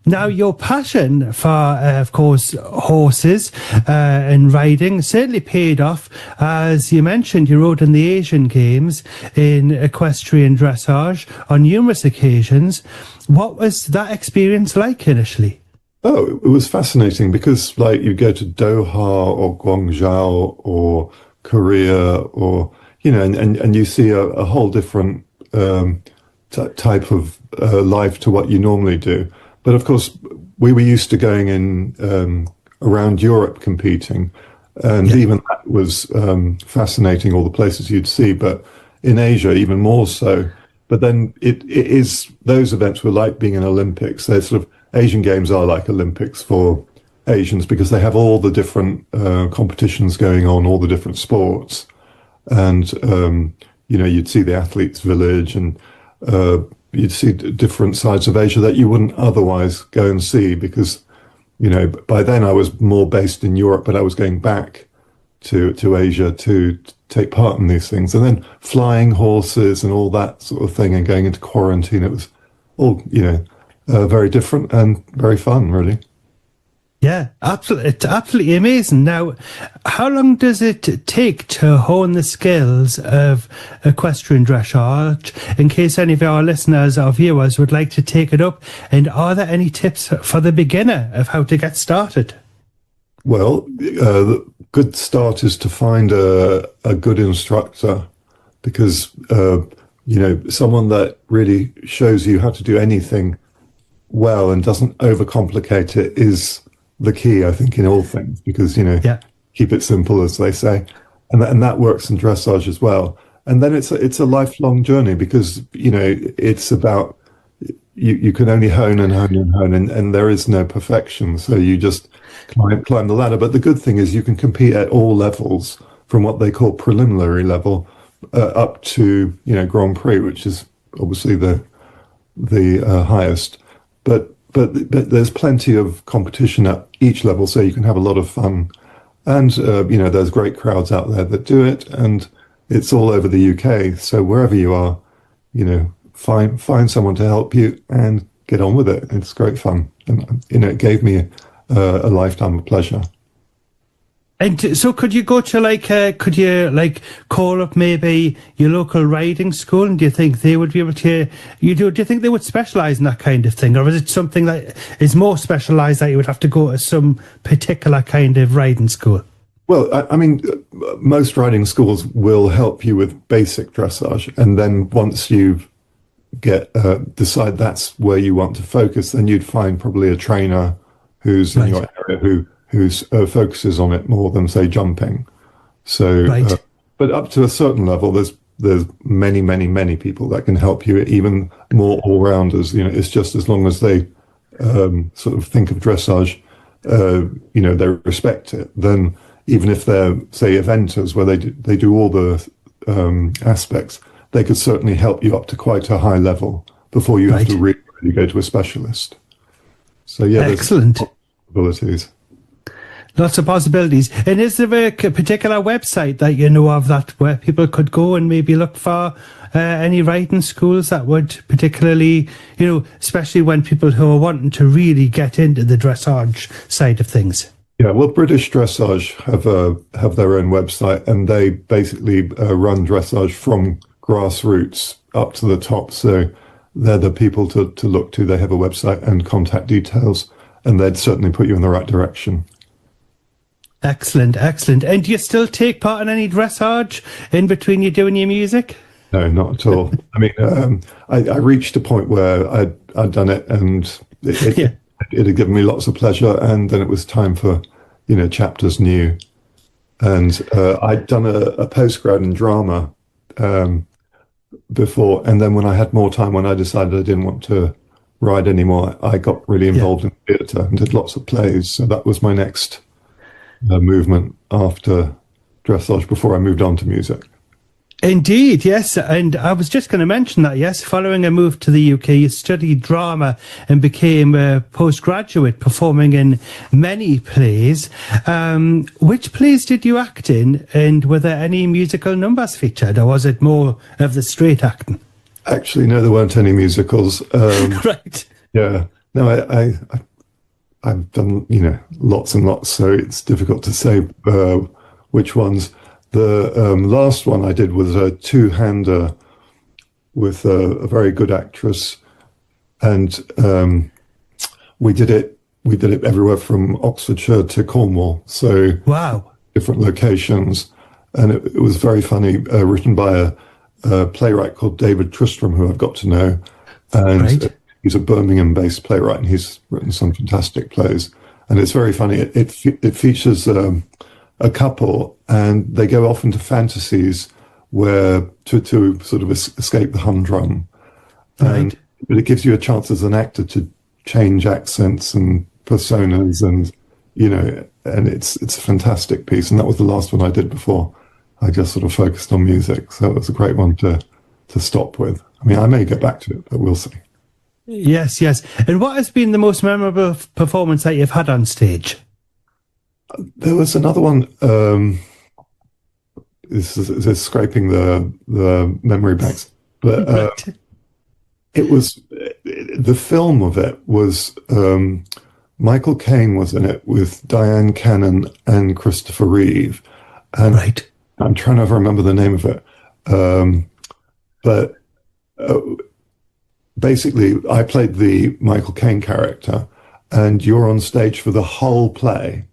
Now, your passion for, of course, horses and riding certainly paid off. As you mentioned, you rode in the Asian Games in equestrian dressage on numerous occasions. What was that experience like initially? Oh, it was fascinating because, like, you go to Doha or Guangzhou or Korea, or and you see a whole different type of life to what you normally do. But of course, we were used to going in around Europe competing, and even that was fascinating, all the places you'd see. But in Asia, even more so. But then it is, those events were like being in Olympics. They're sort of, Asian Games are like Olympics for Asians because they have all the different competitions going on, all the different sports. And, you'd see the athletes' village, and you'd see different sides of Asia that you wouldn't otherwise go and see because, by then I was more based in Europe, but I was going back to Asia to take part in these things. And then flying horses and all that sort of thing and going into quarantine, it was all, very different and very fun, really. Yeah, absolutely. It's absolutely amazing. Now, how long does it take to hone the skills of equestrian dressage, in case any of our listeners or viewers would like to take it up? And are there any tips for the beginner of how to get started? Well, the good start is to find a good instructor because, someone that really shows you how to do anything well and doesn't overcomplicate it is the key, I think, in all things, because, keep it simple, as they say. And that works in dressage as well. And then it's a lifelong journey because, it's about, you can only hone and hone and hone, and there is no perfection. So you just climb the ladder. But the good thing is you can compete at all levels, from what they call preliminary level up to, Grand Prix, which is obviously the highest. But there's plenty of competition at each level, so you can have a lot of fun. And, there's great crowds out there that do it, and it's all over the UK. So wherever you are, find someone to help you and get on with it. It's great fun. And, it gave me a lifetime of pleasure. And so could you go to call up maybe your local riding school, and do you think they would be able to, do you think they would specialise in that kind of thing? Or is it something that is more specialised that you would have to go to some particular kind of riding school? Well, I mean, most riding schools will help you with basic dressage. And then once you decide that's where you want to focus, then you'd find probably a trainer who's in your area who focuses on it more than, say, jumping. So, but up to a certain level, there's many, many, many people that can help you, even more all-rounders. It's just as long as they sort of think of dressage, they respect it. Then even if they're, say, eventers, where they do all the aspects, they could certainly help you up to quite a high level before you have to really go to a specialist. So yeah, excellent. There's possibilities. Lots of possibilities. And is there a particular website that you know of that where people could go and maybe look for any riding schools that would particularly, especially when people who are wanting to really get into the dressage side of things? Yeah, well, British Dressage have their own website, and they basically run dressage from grassroots up to the top. So they're the people to look to. They have a website and contact details, and they'd certainly put you in the right direction. Excellent, excellent. And do you still take part in any dressage in between you doing your music? No, not at all. I mean, I reached a point where I'd done it, and it had given me lots of pleasure, and then it was time for, chapters new. And I'd done a postgrad in drama before, and then when I had more time, when I decided I didn't want to write anymore, I got really involved in theatre and did lots of plays. So that was my next movement after dressage before I moved on to music. Indeed, yes. And I was just going to mention that, yes, following a move to the UK, you studied drama and became a postgraduate, performing in many plays. Which plays did you act in, and were there any musical numbers featured, or was it more of the straight acting? Actually, no, there weren't any musicals. Right. Yeah. No, I've done, lots and lots, so it's difficult to say which ones. The last one I did was a two-hander with a very good actress, and we did it everywhere from Oxfordshire to Cornwall, so wow, different locations, and it was very funny. Written by a playwright called David Tristram, who I've got to know, and he's a Birmingham-based playwright, and he's written some fantastic plays, and it's very funny. It features a couple, and they go off into fantasies where to sort of escape the humdrum. But it gives you a chance as an actor to change accents and personas, and and it's a fantastic piece. And that was the last one I did before I just sort of focused on music. So it was a great one to stop with. I mean, I may get back to it, but we'll see. Yes. And what has been the most memorable performance that you've had on stage? There was another one. This is scraping the memory banks, but it was the film of it was Michael Caine was in it with Diane Cannon and Christopher Reeve, and I'm trying to remember the name of it, but basically I played the Michael Caine character, and you're on stage for the whole play.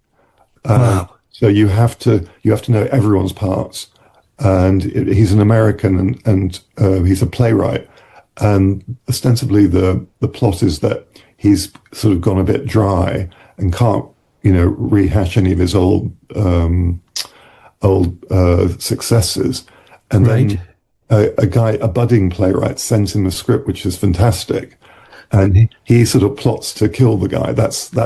Wow. So you have to know everyone's parts, and he's an American, and he's a playwright, and ostensibly the plot is that he's sort of gone a bit dry and can't rehash any of his old successes, and then a budding playwright sends him a script which is fantastic. And he sort of plots to kill the guy. That's the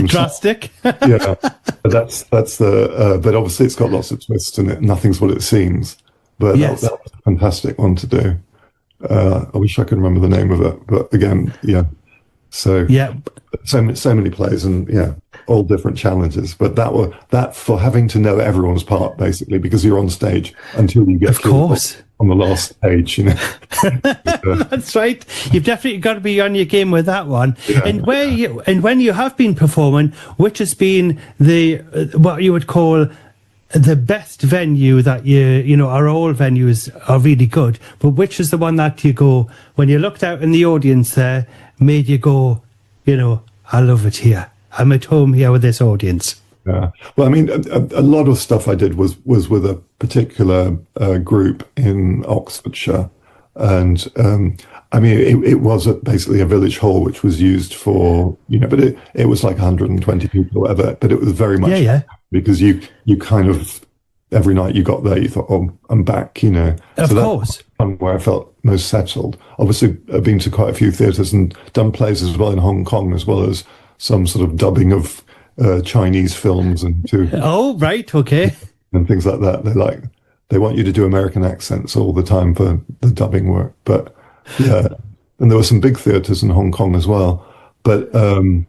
drastic. Yeah, but that's the. But obviously, it's got lots of twists in it. Nothing's what it seems. But that was a fantastic one to do. I wish I could remember the name of it. But again, So many plays, and all different challenges. But that for having to know everyone's part, basically, because you're on stage until you get of course on the last page, That's right. You've definitely got to be on your game with that one. And when you have been performing, which has been the what you would call the best venue that our all venues are really good, but which is the one that you go, when you looked out in the audience there, made you go, I love it here. I'm at home here with this audience. Yeah. Well, I mean, a lot of stuff I did was with a particular group in Oxfordshire, and I mean, it was basically a village hall which was used for, but it was like 120 people or whatever. But it was very much because you kind of every night you got there, you thought, oh, I'm back, Of course. That's where I felt most settled. Obviously, I've been to quite a few theatres and done plays as well in Hong Kong, as well as some sort of dubbing of Chinese films and and things like that. They want you to do American accents all the time for the dubbing work. But and there were some big theatres in Hong Kong as well. But the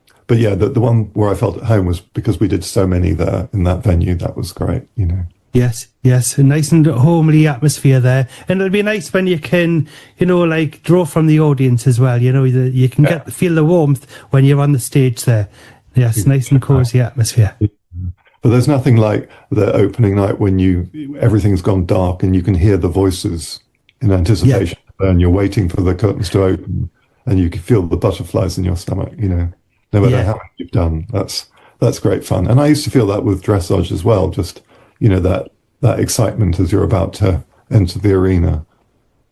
one where I felt at home was because we did so many there in that venue. That was great, Yes, a nice and homely atmosphere there, and it'll be nice when you can, draw from the audience as well. You can feel the warmth when you're on the stage there. Yes, nice and cozy atmosphere. But there's nothing like the opening night when everything's gone dark and you can hear the voices in anticipation, and you're waiting for the curtains to open, and you can feel the butterflies in your stomach. No matter how much you've done, that's great fun. And I used to feel that with dressage as well. Just that excitement as you're about to enter the arena.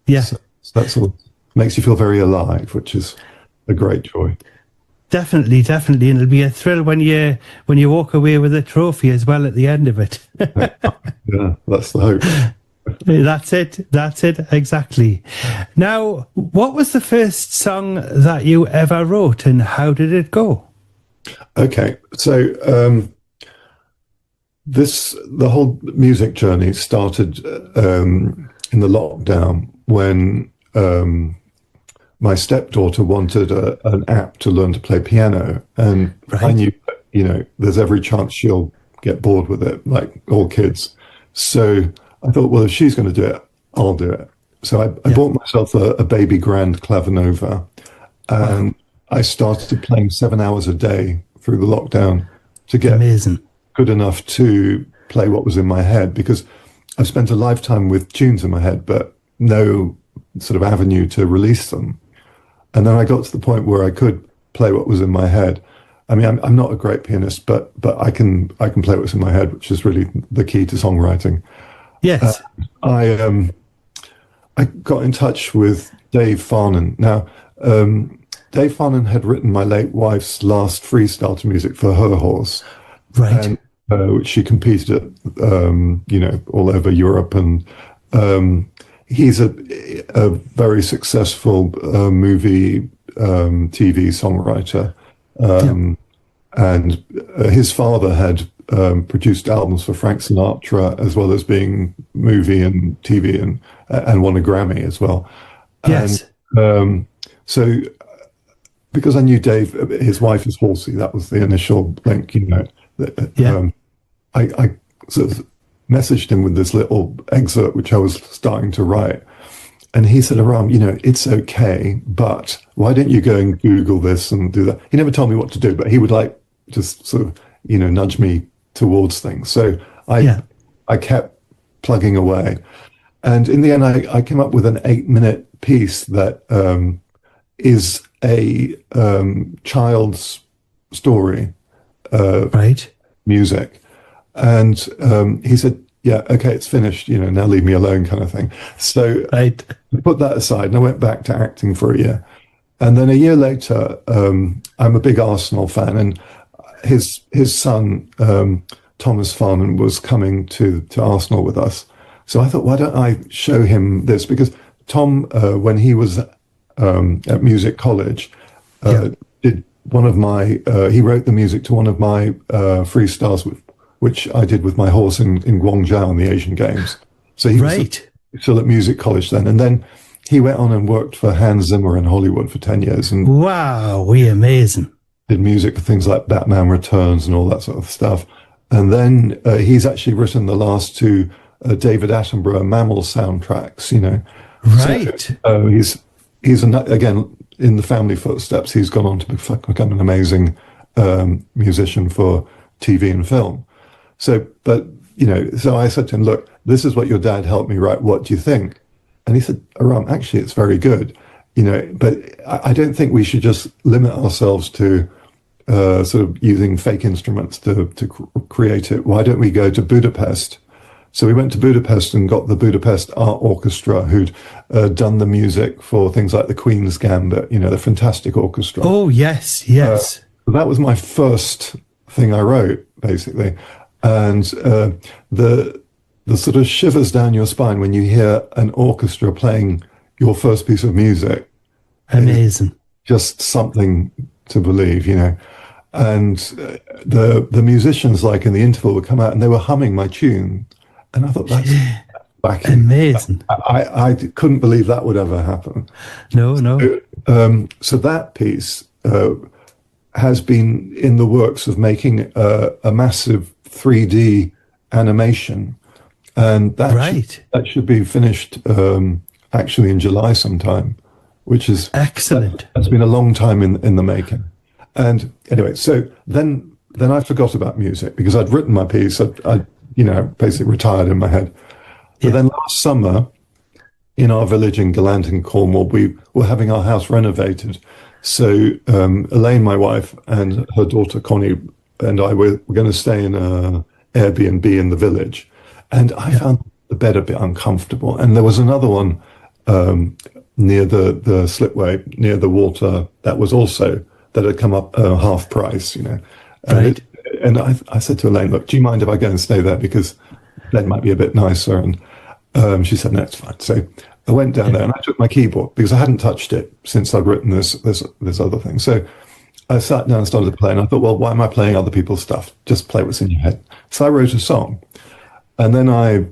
Yes, so that sort of makes you feel very alive, which is a great joy. Definitely, and it'll be a thrill when you walk away with a trophy as well at the end of it. Yeah, that's the hope. That's it. That's it. Exactly. Now, what was the first song that you ever wrote and how did it go? Okay, so the whole music journey started in the lockdown when my stepdaughter wanted an app to learn to play piano, and I knew, there's every chance she'll get bored with it, like all kids. So I thought, well, if she's going to do it, I'll do it. So I bought myself a baby grand clavinova, and I started playing 7 hours a day through the lockdown to get good enough to play what was in my head, because I've spent a lifetime with tunes in my head, but no sort of avenue to release them. And then I got to the point where I could play what was in my head. I mean, I'm not a great pianist, but I can play what's in my head, which is really the key to songwriting. Yes. I got in touch with Dave Farnan. Now, Dave Farnan had written my late wife's last freestyle to music for her horse, right? And, which she competed at, all over Europe, and he's a very successful movie, TV songwriter, and his father had produced albums for Frank Sinatra, as well as being movie and TV, and won a Grammy as well. Yes. And so, because I knew Dave, his wife is horsey, that was the initial link, I sort of messaged him with this little excerpt which I was starting to write. And he said, Aram, it's okay, but why don't you go and Google this and do that? He never told me what to do, but he would just sort of, nudge me towards things. So I kept plugging away. And in the end, I came up with an 8-minute piece that is a child's story, music. And he said, yeah, okay, it's finished, now leave me alone, kind of thing. So I put that aside and I went back to acting for a year. And then a year later, I'm a big Arsenal fan, and his son, Thomas Farnan, was coming to Arsenal with us. So I thought, why don't I show him this? Because Tom, when he was at music college, did one of my, he wrote the music to one of my freestyles, which I did with my horse in Guangzhou in the Asian Games. So he was still at music college then. And then he went on and worked for Hans Zimmer in Hollywood for 10 years. And amazing. Did music for things like Batman Returns and all that sort of stuff. And then he's actually written the last two David Attenborough Mammal soundtracks, Right. So he's again, in the family footsteps, he's gone on to become an amazing musician for TV and film. So, so I said to him, look, this is what your dad helped me write. What do you think? And he said, Aram, actually, it's very good, but I don't think we should just limit ourselves to sort of using fake instruments to create it. Why don't we go to Budapest? So we went to Budapest and got the Budapest Art Orchestra, who'd done the music for things like the Queen's Gambit, the fantastic orchestra. Oh, yes. That was my first thing I wrote, basically. And the sort of shivers down your spine when you hear an orchestra playing your first piece of music. Amazing. Just something to believe, And the musicians, like in the interval, would come out and they were humming my tune. And I thought, that's amazing. I couldn't believe that would ever happen. No. So that piece has been in the works of making a massive 3D animation. And that should be finished actually in July sometime, which is excellent. That's been a long time in the making. And anyway, so then I forgot about music because I'd written my piece. I basically retired in my head. But then last summer, in our village in Gallant in Cornwall, we were having our house renovated. So Elaine, my wife, and her daughter Connie and I were going to stay in an Airbnb in the village. And I found the bed a bit uncomfortable. And there was another one near the slipway, near the water, that had come up half price, And I said to Elaine, look, do you mind if I go and stay there? Because bed might be a bit nicer. She said, no, it's fine. So I went down there and I took my keyboard because I hadn't touched it since I'd written this other thing. So I sat down and started to play, and I thought, well, why am I playing other people's stuff? Just play what's in your head. So I wrote a song, and then I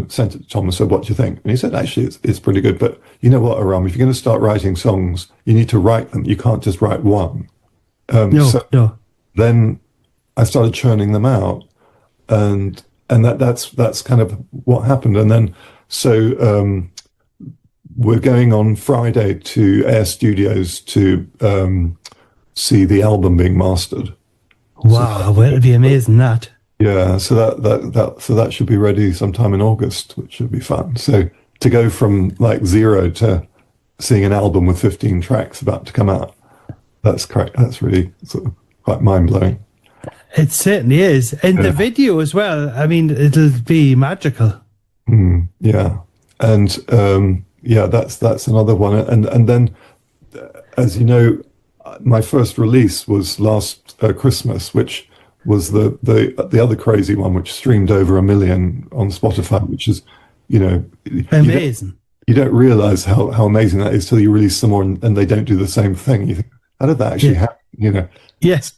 sent it to Tom and said, what do you think? And he said, actually, it's pretty good. But you know what, Aram, if you're going to start writing songs, you need to write them. You can't just write one. No. Then I started churning them out, and that's kind of what happened. And then so we're going on Friday to Air Studios to see the album being mastered. Wow, well, it'll be amazing, that. Yeah, so that should be ready sometime in August, which should be fun. So to go from like zero to seeing an album with 15 tracks about to come out, that's correct. That's really sort of quite mind-blowing. It certainly is. And the video as well, I mean, it'll be magical. Yeah. And that's another one. And then, as you know, my first release was last Christmas, which was the other crazy one, which streamed over 1 million on Spotify, which is, amazing. You don't realize how amazing that is till you release some more and they don't do the same thing. You think, how did that actually happen? Yes.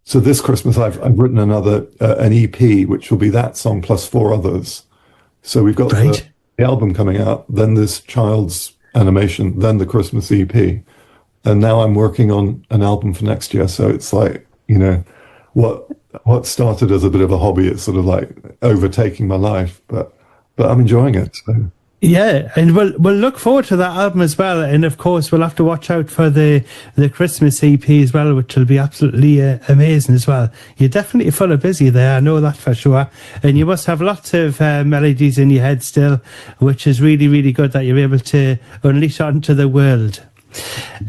So this Christmas, I've written another an EP, which will be that song plus 4 others. So we've got the album coming out, then this child's animation, then the Christmas EP, and now I'm working on an album for next year. So it's like, what started as a bit of a hobby, it's sort of like overtaking my life, but I'm enjoying it. So. Yeah, and we'll look forward to that album as well. And of course, we'll have to watch out for the Christmas EP as well, which will be absolutely amazing as well. You're definitely full of busy there, I know that for sure. And you must have lots of melodies in your head still, which is really, really good that you're able to unleash onto the world.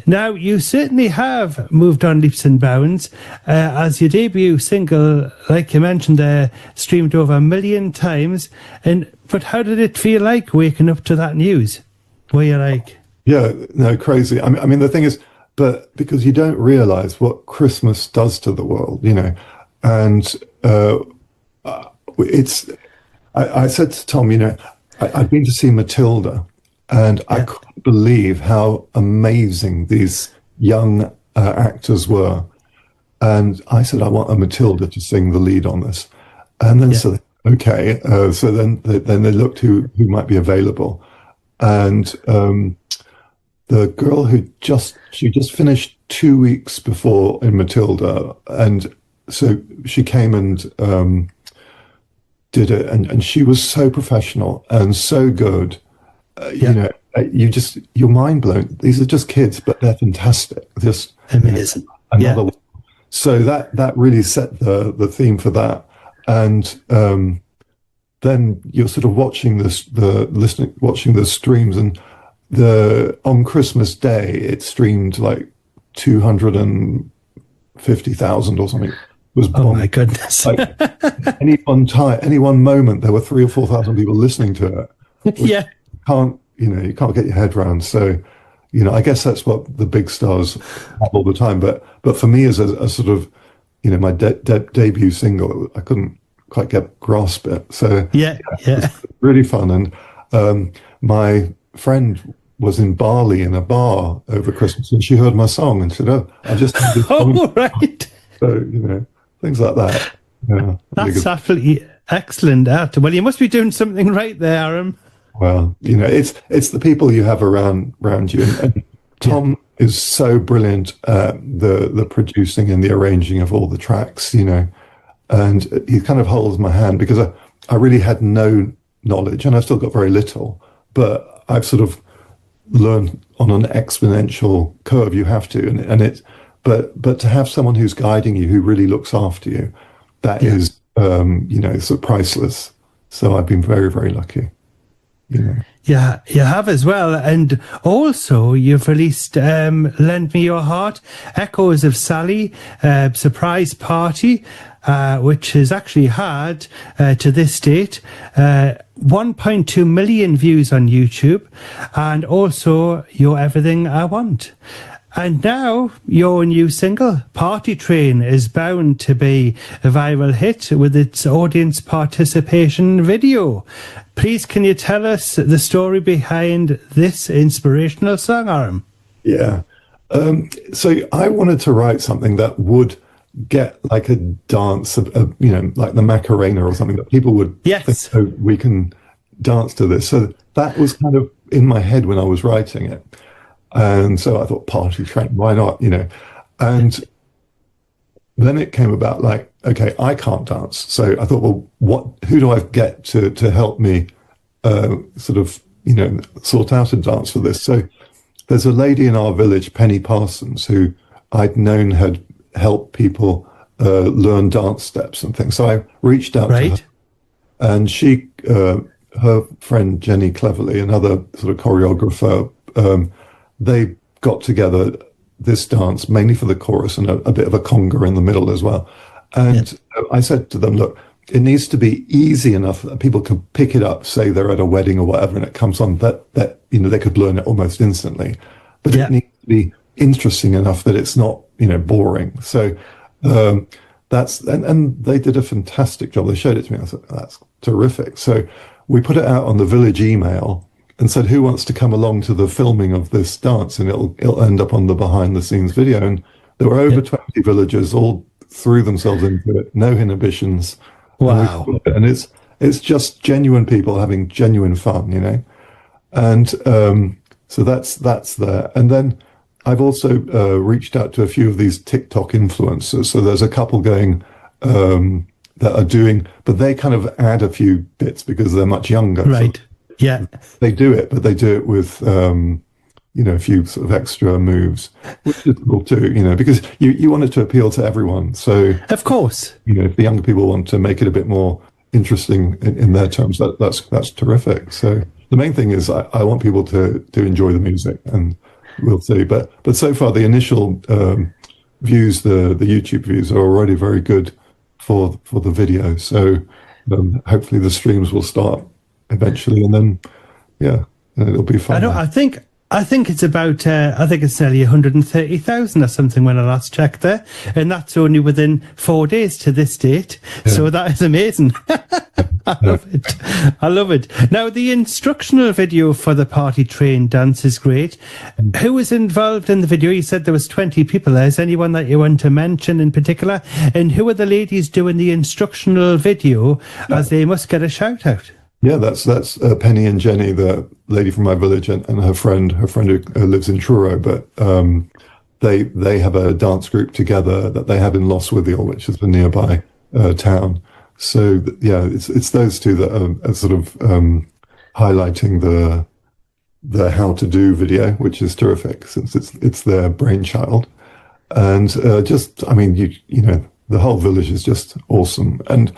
Now, you certainly have moved on leaps and bounds, as your debut single, like you mentioned there, streamed over 1 million times. But how did it feel like waking up to that news? Were you like... Yeah, no, crazy. I mean, the thing is, but because you don't realize what Christmas does to the world, and I said to Tom, I'd been to see Matilda, and I couldn't believe how amazing these young actors were. And I said, I want a Matilda to sing the lead on this. And then so then they looked who might be available. And the girl she just finished 2 weeks before in Matilda. And so she came and did it. And she was so professional and so good. You're mind blown. These are just kids, but they're fantastic. Just amazing. Another one. So that really set the theme for that. And then you're sort of watching the streams, and on Christmas Day it streamed like 250,000 or something. Oh my goodness! Like any one moment, there were 3,000 or 4,000 people listening to it. Yeah. You can't get your head around. So, I guess that's what the big stars have all the time. But for me, as a sort of, my debut single, I couldn't quite grasp it. So it was really fun. And my friend was in Bali in a bar over Christmas, and she heard my song and said, "Oh, I just heard this song." Oh, right. So things like that. Yeah, that's absolutely excellent. Well, you must be doing something right there, Aram. Well, it's the people you have around you, and Tom is so brilliant at the producing and the arranging of all the tracks, and he kind of holds my hand because I really had no knowledge, and I've still got very little, but I've sort of learned on an exponential curve. You have to, but to have someone who's guiding you, who really looks after you, that is, sort of priceless. So I've been very, very lucky. Yeah, you have as well. And also you've released Lend Me Your Heart, Echoes of Sally, Surprise Party, which has actually had, to this date, 1.2 million views on YouTube, and also You're Everything I Want. And now your new single, Party Train, is bound to be a viral hit with its audience participation video. Please, can you tell us the story behind this inspirational song, Aram? Yeah. So I wanted to write something that would get like a dance, like the Macarena or something that people would think, oh, we can dance to this. So that was kind of in my head when I was writing it. And so I thought, Party Train, why not, And then it came about like, okay, I can't dance. So I thought, well, who do I get to help me sort out a dance for this? So there's a lady in our village, Penny Parsons, who I'd known had helped people learn dance steps and things. So I reached out to her, and she, her friend Jenny Cleverly, another sort of choreographer, they got together this dance mainly for the chorus and a bit of a conga in the middle as well. And I said to them, look, it needs to be easy enough that people can pick it up, say they're at a wedding or whatever, and it comes on that they could learn it almost instantly. But it needs to be interesting enough that it's not, boring. So that's, and they did a fantastic job. They showed it to me. I thought, that's terrific. So we put it out on the village email and said, who wants to come along to the filming of this dance? And it'll end up on the behind the scenes video. And there were over 20 villagers, all threw themselves into it, no inhibitions. Wow. And it's just genuine people having genuine fun, And so that's there. And then I've also reached out to a few of these TikTok influencers. So there's a couple going that are doing, but they kind of add a few bits because they're much younger. Right. So yeah. They do it, but they do it with, a few sort of extra moves, which is cool too, because you want it to appeal to everyone. So, of course, if the younger people want to make it a bit more interesting in their terms, that's terrific. So the main thing is I want people to enjoy the music, and we'll see. But so far, the initial views, the YouTube views, are already very good for the video. So hopefully the streams will start eventually, and then it'll be fun. I think it's about I think it's nearly 130,000 or something when I last checked there, and that's only within 4 days to this date. So that is amazing. I love it. Now, the instructional video for the Party Train dance is great. Who was involved in the video? You said there was 20 people there. Is anyone that you want to mention in particular? And who are the ladies doing the instructional video, as they must get a shout out? Yeah, that's Penny and Jenny, the lady from my village, and her friend who lives in Truro. But they have a dance group together that they have in Lostwithiel, which is a nearby town. So it's those two that are sort of highlighting the how to do video, which is terrific since it's their brainchild. And the whole village is just awesome. And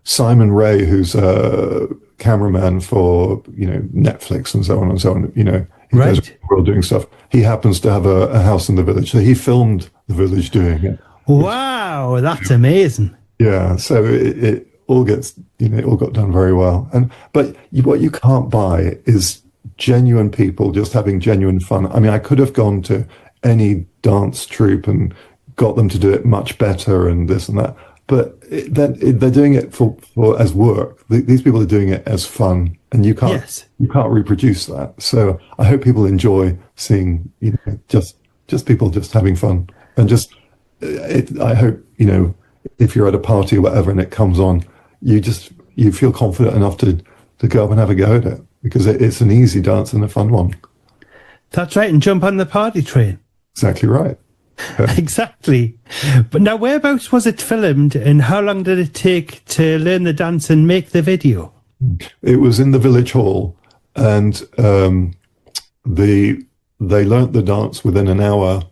Simon Ray, who's a cameraman for Netflix and so on and so on, he goes around the world doing stuff. He happens to have a house in the village, so he filmed the village doing it. Wow, that's amazing. Yeah, so it all gets it all got done very well. But what you can't buy is genuine people just having genuine fun. I mean, I could have gone to any dance troupe and got them to do it much better and this and that. But they're doing it for as work. These people are doing it as fun, and you can't reproduce that. So I hope people enjoy seeing just people just having fun, and I hope if you're at a party or whatever and it comes on, you feel confident enough to go up and have a go at it, because it's an easy dance and a fun one. That's right, and jump on the party train. Exactly right. Exactly. But now, whereabouts was it filmed, and how long did it take to learn the dance and make the video? It was in the village hall, and they learnt the dance within an hour,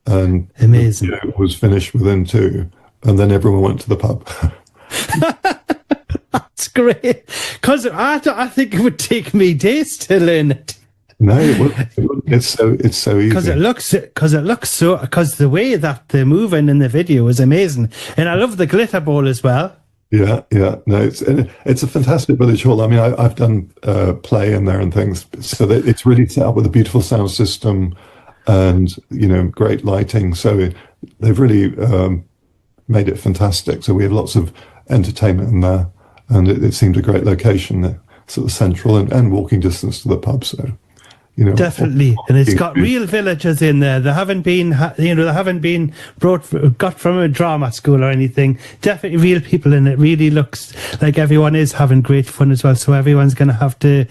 and amazing. It was finished within 2, and then everyone went to the pub. That's great, because I think it would take me days to learn it. No, it wouldn't. It's so easy. Because the way that they're moving in the video is amazing, and I love the glitter ball as well. Yeah. No, it's a fantastic village hall. I mean, I've done play in there and things, so that it's really set up with a beautiful sound system, and great lighting. So they've really made it fantastic. So we have lots of entertainment in there, and it seemed a great location there, sort of central and walking distance to the pub. So definitely, and it's got real villagers in there. They haven't been, got from a drama school or anything. Definitely real people in it. Really looks like everyone is having great fun as well. So everyone's going to have to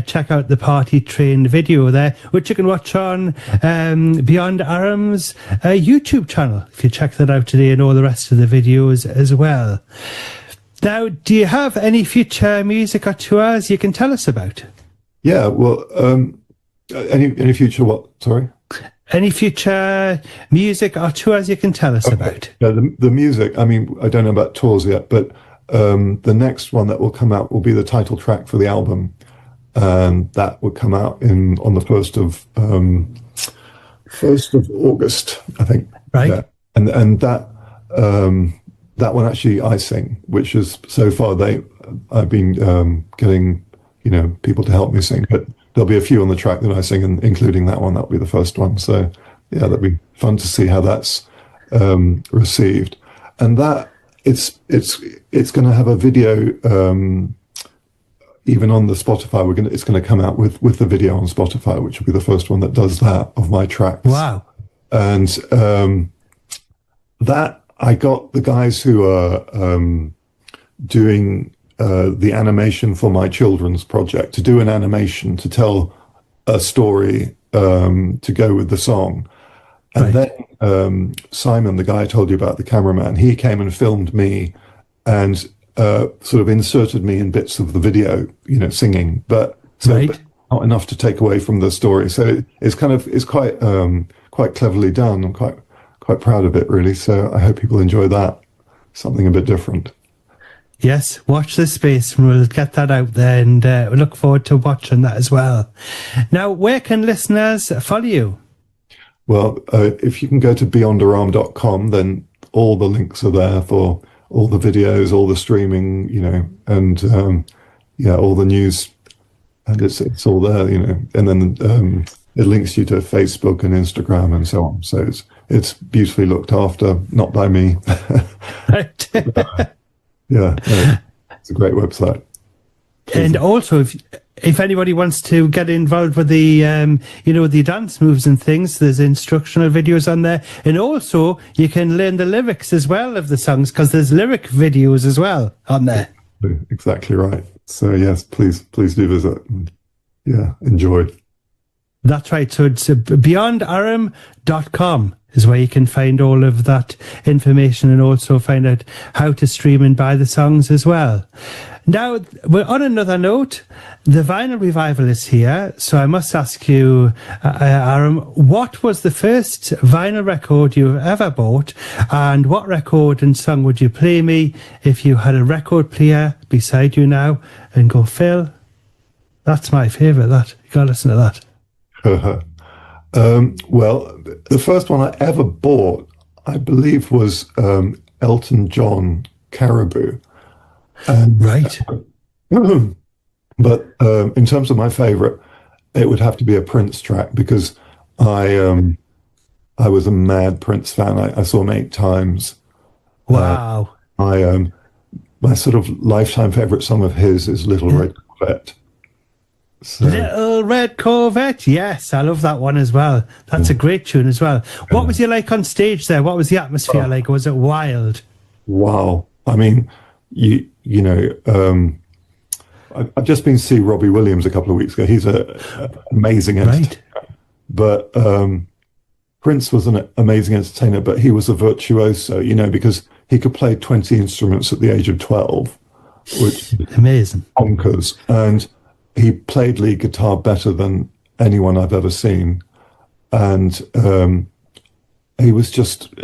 check out the Party Train video there, which you can watch on Beyond Aram's YouTube channel if you check that out today, and all the rest of the videos as well. Now, do you have any future music or tours you can tell us about? Yeah, well. Any future what? Sorry? Any future music or tours you can tell us about? Yeah, the music, I mean, I don't know about tours yet, but the next one that will come out will be the title track for the album. And that will come out on the 1st of August, I think. Right. Yeah. And that one actually I sing, which is so far I've been getting, people to help me sing, but there'll be a few on the track that I sing, and including that one. That'll be the first one. So, yeah, that'll be fun to see how that's received. And that it's going to have a video even on the Spotify. It's going to come out with the video on Spotify, which will be the first one that does that of my tracks. Wow! And that I got the guys who are doing the animation for my children's project to do an animation to tell a story to go with the song. And then Simon, the guy I told you about, the cameraman, he came and filmed me and sort of inserted me in bits of the video, singing, but not enough to take away from the story. So it's quite cleverly done. I'm quite proud of it, really. So I hope people enjoy that. Something a bit different. Yes, watch this space, and we'll get that out there, and we look forward to watching that as well. Now, where can listeners follow you? Well, if you can go to beyondaram.com, then all the links are there for all the videos, all the streaming, and all the news, and it's all there, and then it links you to Facebook and Instagram and so on. So it's beautifully looked after, not by me. Right. Yeah, it's a great website. And also, if anybody wants to get involved with the, the dance moves and things, there's instructional videos on there. And also, you can learn the lyrics as well of the songs, because there's lyric videos as well on there. Exactly right. So, yes, please do visit. Yeah, enjoy. That's right. So it's beyondaram.com is where you can find all of that information, and also find out how to stream and buy the songs as well. Now, on another note, the Vinyl Revival is here. So I must ask you, Aram, what was the first vinyl record you ever bought, and what record and song would you play me if you had a record player beside you now and go, Phil, that's my favourite, that. You got to listen to that. Well, the first one I ever bought, I believe, was Elton John, Caribou. Right. But in terms of my favorite, it would have to be a Prince track, because I was a mad Prince fan. I saw him 8 times. Wow. My sort of lifetime favorite song of his is Little Red Corvette. So, Little Red Corvette. Yes, I love that one as well. That's a great tune as well. What was you like on stage there? What was the atmosphere like? Was it wild? Wow. I mean, I've just been to see Robbie Williams a couple of weeks ago. He's an amazing entertainer. Right. But Prince was an amazing entertainer, but he was a virtuoso, because he could play 20 instruments at the age of 12, which amazing, bonkers. And he played lead guitar better than anyone I've ever seen. And he was just,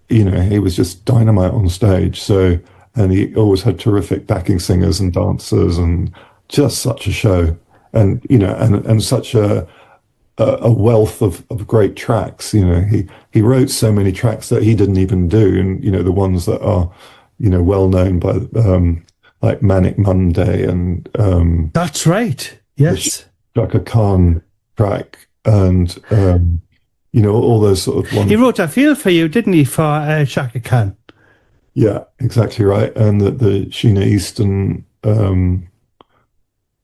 dynamite on stage. So, and he always had terrific backing singers and dancers, and just such a show. And, and such a wealth of great tracks. He wrote so many tracks that he didn't even do. And, the ones that are, well known by, like Manic Monday and that's right. Yes. Chaka Khan track, and all those sort of He wrote "I Feel for You," didn't he, for Shaka Khan? Yeah, exactly right. And the Sheena Easton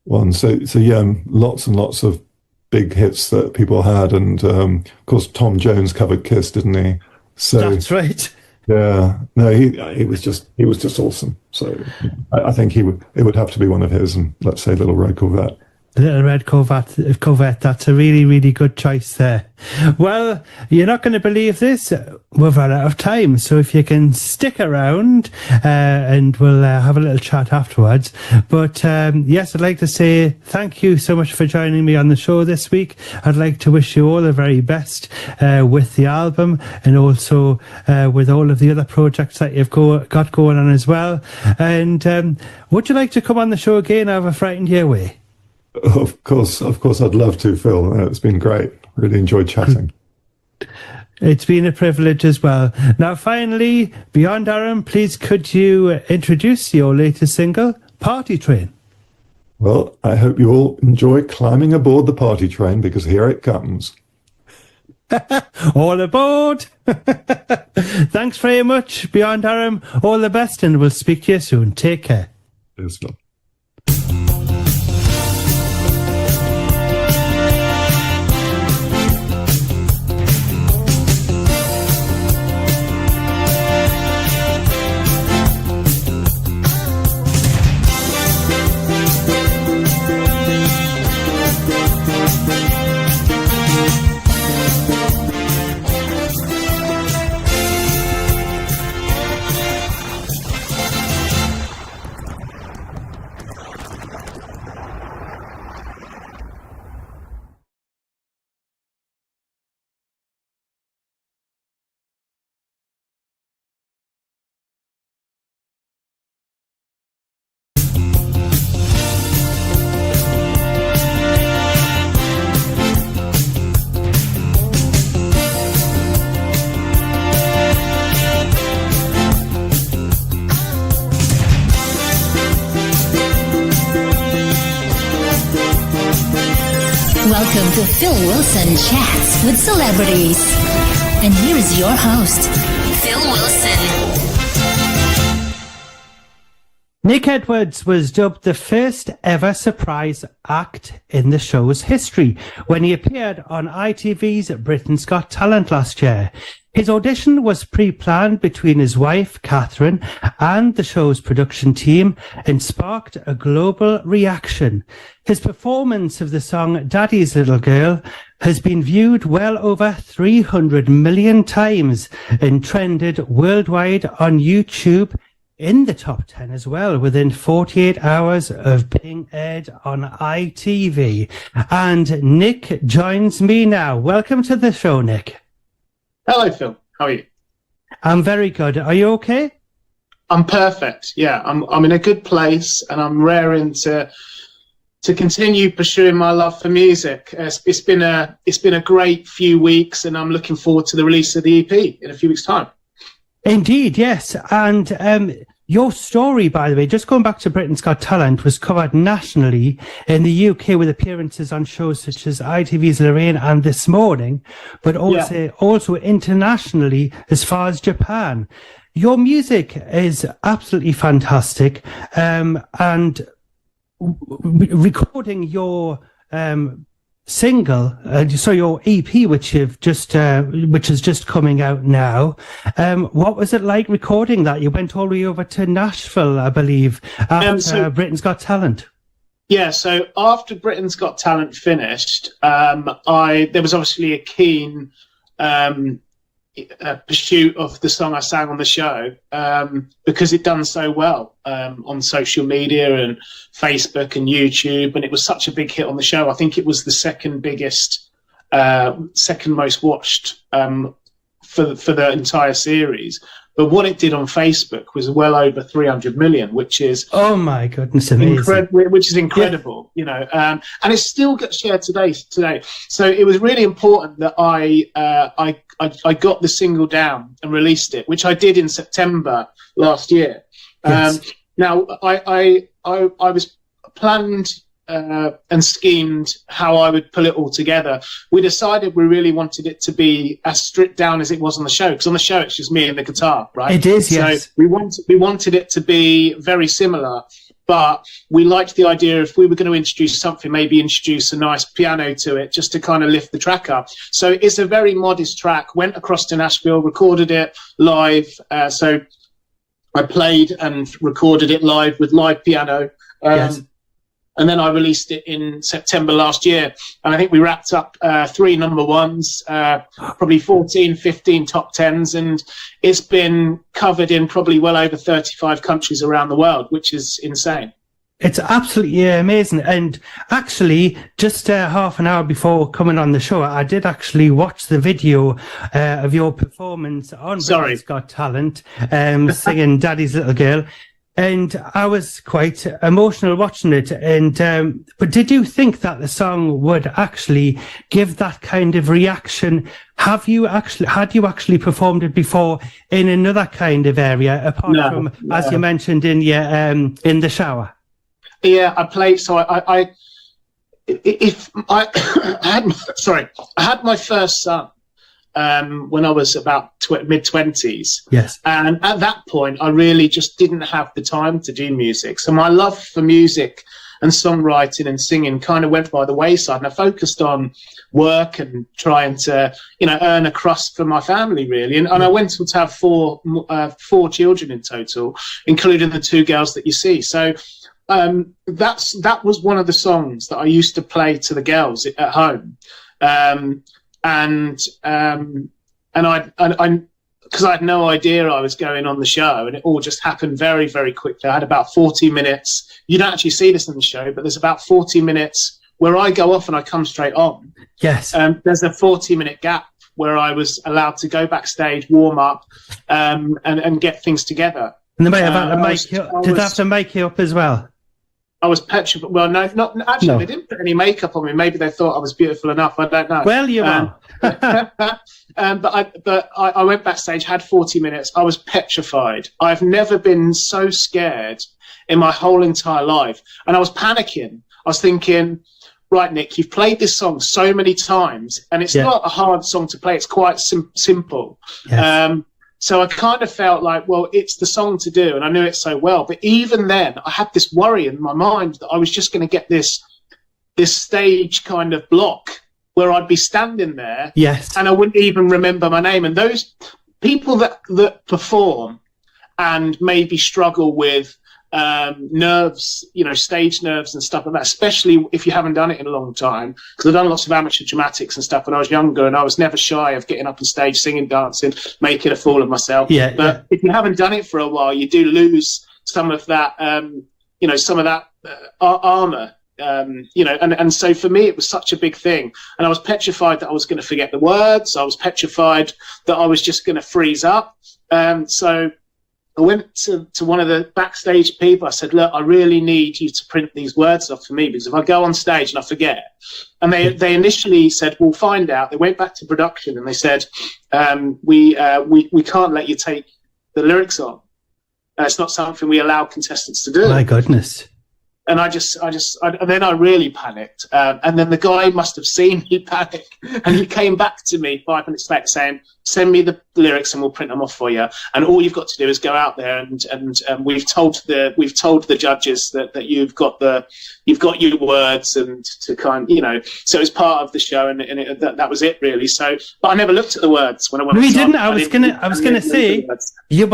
one. So yeah, lots and lots of big hits that people had, and of course Tom Jones covered Kiss, didn't he? So That's right. yeah, no, he was just awesome. So I think it would have to be one of his, and let's say Little Red Corvette. Little Red Corvette, that's a really, really good choice there. Well, you're not going to believe this. We've run out of time, so if you can stick around and we'll have a little chat afterwards. But yes, I'd like to say thank you so much for joining me on the show this week. I'd like to wish you all the very best with the album, and also with all of the other projects that you've got going on as well. And would you like to come on the show again? Have a frightened you away? Of course, I'd love to, Phil. It's been great. Really enjoyed chatting. It's been a privilege as well. Now, finally, Beyond Aram, please could you introduce your latest single, Party Train? Well, I hope you all enjoy climbing aboard the party train, because here it comes. All aboard! Thanks very much, Beyond Aram. All the best, and we'll speak to you soon. Take care. Cheers, Phil. Welcome to Phil Wilson Chats with Celebrities. And here is your host, Phil Wilson. Nick Edwards was dubbed the first ever surprise act in the show's history when he appeared on ITV's Britain's Got Talent last year. His audition was pre-planned between his wife, Catherine, and the show's production team and sparked a global reaction. His performance of the song Daddy's Little Girl has been viewed well over 300 million times and trended worldwide on YouTube, in the top 10 as well, within 48 hours of being aired on ITV. And Nick joins me now. Welcome to the show, Nick. Hello, Phil. How are you? I'm very good. Are you okay? I'm perfect. Yeah, I'm in a good place, and I'm raring to continue pursuing my love for music. It's been a great few weeks, and I'm looking forward to the release of the EP in a few weeks' time. Indeed, yes. And your story, by the way, just going back to Britain's Got Talent, was covered nationally in the UK with appearances on shows such as ITV's Lorraine and This Morning, but also internationally as far as Japan. Your music is absolutely fantastic, and recording your single, so your EP, which is just coming out now. What was it like recording that? You went all the way over to Nashville, I believe, after Britain's Got Talent. Yeah, so after Britain's Got Talent finished, there was obviously a keen pursuit of the song I sang on the show, because it done so well on social media and Facebook and YouTube, and it was such a big hit on the show. I think it was the second most watched for the entire series. But what it did on Facebook was well over 300 million, which is, oh my goodness, amazing. Which is incredible, you know, and it still gets shared today. So it was really important that I got the single down and released it, which I did in September last year. Yes. Now I was planned and schemed how I would pull it all together. We decided we really wanted it to be as stripped down as it was on the show, because on the show it's just me and the guitar, right? It is, yes. So we wanted it to be very similar, but we liked the idea if we were going to introduce something, maybe introduce a nice piano to it, just to kind of lift the track up. So it's a very modest track. Went across to Nashville, recorded it live. So I played and recorded it live with live piano. Yes. And then I released it in September last year. And I think we wrapped up 3 number ones, probably 14, 15 top 10s. And it's been covered in probably well over 35 countries around the world, which is insane. It's absolutely amazing. And actually, just half an hour before coming on the show, I did actually watch the video of your performance on Britain's Got Talent, singing Daddy's Little Girl. And I was quite emotional watching it. And but did you think that the song would actually give that kind of reaction? Had you actually performed it before in another kind of area, apart from, as you mentioned, in the shower? Yeah, I played. So I had my first son when I was about mid-20s. Yes. And at that point, I really just didn't have the time to do music. So my love for music and songwriting and singing kind of went by the wayside. And I focused on work and trying to, earn a crust for my family, really. And I went on to have four children in total, including the 2 girls that you see. So that was one of the songs that I used to play to the girls at home. And I because I had no idea I was going on the show, and it all just happened very, very quickly. I had about 40 minutes. You don't actually see this in the show, but there's about 40 minutes where I go off and I come straight on. Yes. There's a 40-minute gap where I was allowed to go backstage, warm up, and get things together. And they may have to make you up as well. I was petrified. Well, no, not actually. No. They didn't put any makeup on me. Maybe they thought I was beautiful enough. I don't know. Well, you are. But I went backstage, had 40 minutes. I was petrified. I've never been so scared in my whole entire life, and I was panicking. I was thinking, right, Nick, you've played this song so many times, and it's not a hard song to play. It's quite simple. Yes. So I kind of felt like, well, it's the song to do, and I knew it so well. But even then, I had this worry in my mind that I was just going to get this stage kind of block where I'd be standing there, and I wouldn't even remember my name. And those people that perform and maybe struggle with nerves, stage nerves and stuff like that, especially if you haven't done it in a long time, because I've done lots of amateur dramatics and stuff when I was younger, and I was never shy of getting up on stage, singing, dancing, making a fool of myself. But if you haven't done it for a while, you do lose some of that, armor. And so for me, it was such a big thing, and I was petrified that I was going to forget the words. I was petrified that I was just going to freeze up. So I went to one of the backstage people. I said, look, I really need you to print these words off for me, because if I go on stage and I forget. And they initially said, we'll find out. They went back to production and they said, we can't let you take the lyrics on. It's not something we allow contestants to do. My goodness. And then I really panicked. And then the guy must have seen me panic, and he came back to me 5 minutes later saying, send me the lyrics and we'll print them off for you. And all you've got to do is go out there and we've told the judges that you've got your words, and to so it's part of the show, and that was it really. So, but I never looked at the words when I went. No, you didn't. I was gonna say you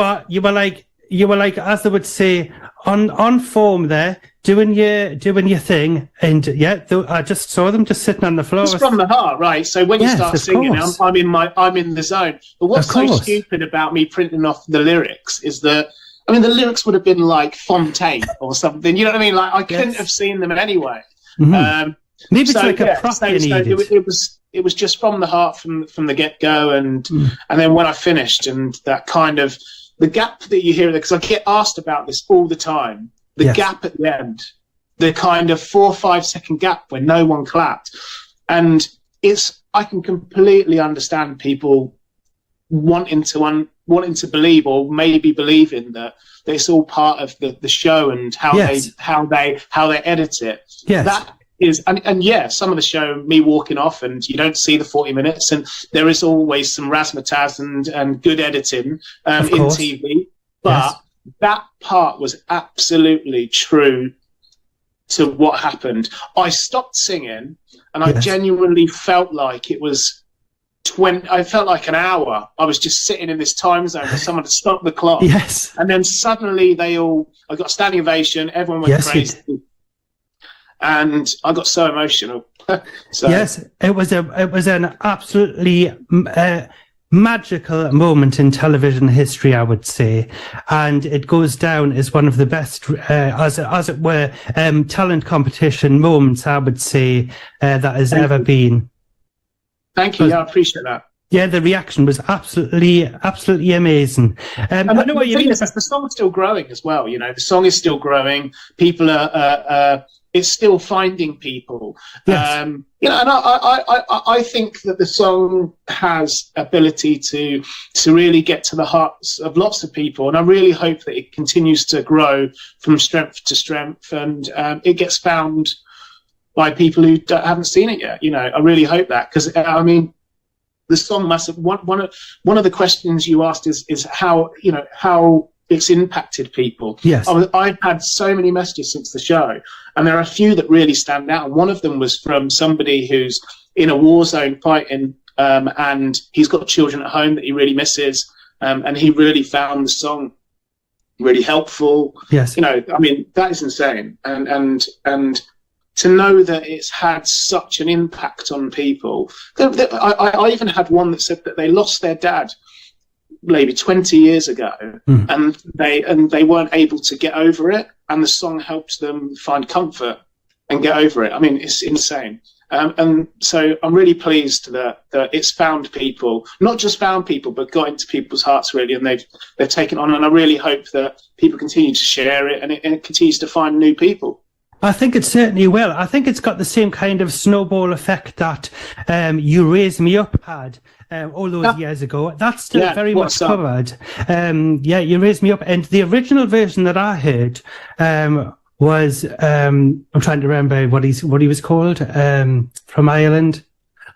were like, as they would say, on form there, doing your thing, and I just saw them just sitting on the floor. It's from the heart, right? So when you start singing, I'm in the zone. But what's so stupid about me printing off the lyrics is that, the lyrics would have been like Fontaine or something. You know what I mean? Like I couldn't have seen them anyway. Mm-hmm. Maybe it's like a prop you needed. It was just from the heart from the get go, and then when I finished, and that kind of the gap that you hear there, because I get asked about this all the time. The gap at the end, the kind of 4 or 5 second gap when no one clapped. And I can completely understand people wanting wanting to believe, or maybe believing that it's all part of the show and how they edit it. Yes. That is, and yeah, some of the show, me walking off, and you don't see the 40 minutes, and there is always some razzmatazz and good editing in TV, but that part was absolutely true to what happened. I stopped singing, and I genuinely felt like it was I felt like an hour. I was just sitting in this time zone for someone to stop the clock. Yes. And then suddenly I got a standing ovation. Everyone went crazy. And I got so emotional. Yes, it was an absolutely magical moment in television history, I would say, and it goes down as one of the best, as it were, talent competition moments, I would say, that has ever been. Thank you. Yeah, I appreciate that. Yeah, the reaction was absolutely amazing. And I know what you mean. Is the song's still growing as well. You know, the song is still growing. People are. It's still finding people. Yes. You know, and I think that the song has ability to really get to the hearts of lots of people, and I really hope that it continues to grow from strength to strength, and it gets found by people who haven't seen it yet. You know, I really hope that, because I mean, the song must have one of the questions you asked is how it's impacted people. Yes, I've had so many messages since the show, and there are a few that really stand out. And one of them was from somebody who's in a war zone fighting, and he's got children at home that he really misses, and he really found the song really helpful. Yes, you know, I mean, that is insane, and to know that it's had such an impact on people. I even had one that said that they lost their dad maybe 20 years ago, and they weren't able to get over it, and the song helped them find comfort and get over it. I mean, it's insane. And so I'm really pleased that it's found people, not just found people, but got into people's hearts really, and they've taken on. And I really hope that people continue to share it, and it continues to find new people. I think it certainly will. I think it's got the same kind of snowball effect that You Raise Me Up had all those years ago. That's still very much covered. You Raise Me Up. And the original version that I heard was, I'm trying to remember what he was called, from Ireland.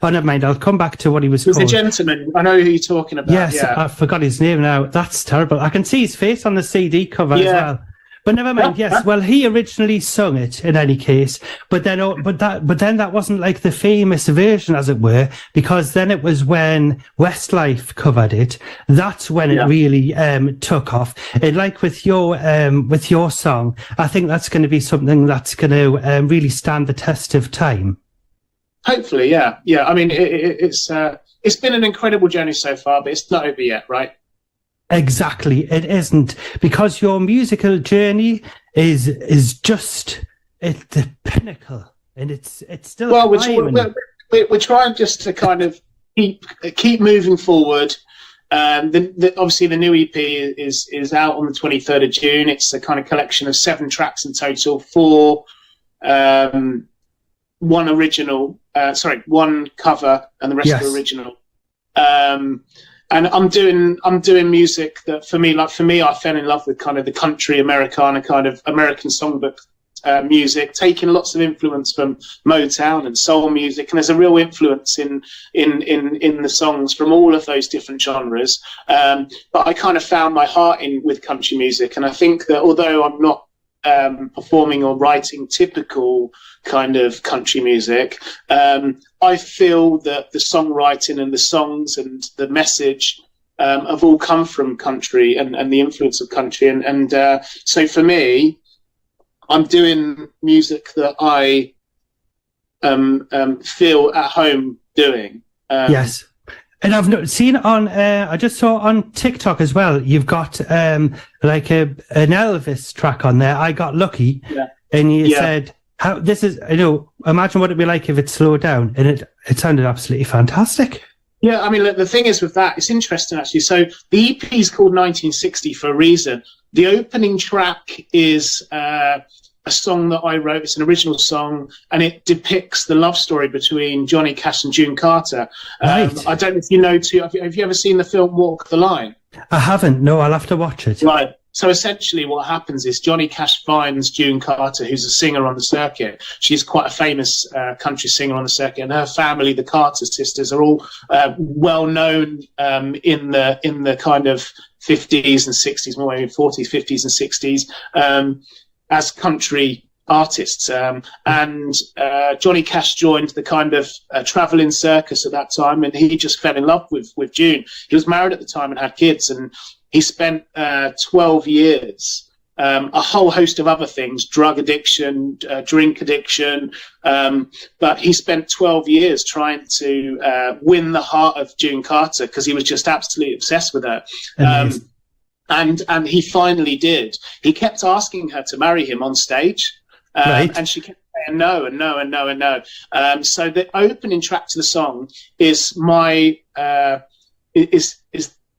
Oh, never mind. I'll come back to what he was called. He was a gentleman. I know who you're talking about. Yes, I forgot his name now. That's terrible. I can see his face on the CD cover as well. But never mind. Yes, well, he originally sung it in any case, but then that wasn't like the famous version, as it were, because then it was when Westlife covered it. That's when it really took off. And like with your song, I think that's going to be something that's going to really stand the test of time. Hopefully, yeah. I mean, it's been an incredible journey so far, but it's not over yet, right? Exactly, it isn't, because your musical journey is just at the pinnacle, and it's still. Well, we're trying just to kind of keep moving forward. Obviously, the new EP is out on the 23rd of June. It's a kind of collection of 7 tracks in total, 4 one original, one cover, and the rest are original. And I'm doing music that for me, I fell in love with kind of the country Americana kind of American songbook music, taking lots of influence from Motown and soul music, and there's a real influence in the songs from all of those different genres. But I kind of found my heart with country music, and I think that although I'm not performing or writing typical kind of country music, I feel that the songwriting and the songs and the message have all come from country and the influence of country, and so for me, I'm doing music that I feel at home doing. Yes. And I've seen on, I just saw on TikTok as well, you've got like an Elvis track on there, I Got Lucky, and you said, "How this is, imagine what it'd be like if it slowed down," and it sounded absolutely fantastic. Yeah, I mean, look, the thing is with that, it's interesting actually. So the EP is called 1960 for a reason. The opening track is a song that I wrote. It's an original song, and it depicts the love story between Johnny Cash and June Carter. Right. I don't know if you know too. Have you ever seen the film Walk the Line? I haven't. No, I'll have to watch it. Right. So essentially what happens is Johnny Cash finds June Carter, who's a singer on the circuit. She's quite a famous country singer on the circuit, and her family, the Carter sisters, are all well known in the kind of 50s and 60s, more maybe 40s, 50s and 60s, as country artists. And Johnny Cash joined the kind of traveling circus at that time, and he just fell in love with June. He was married at the time and had kids, and he spent 12 years, a whole host of other things, drug addiction, drink addiction. But he spent 12 years trying to win the heart of June Carter because he was just absolutely obsessed with her. And he finally did. He kept asking her to marry him on stage. Right. And she kept saying no and no and no and no. So the opening track to the song is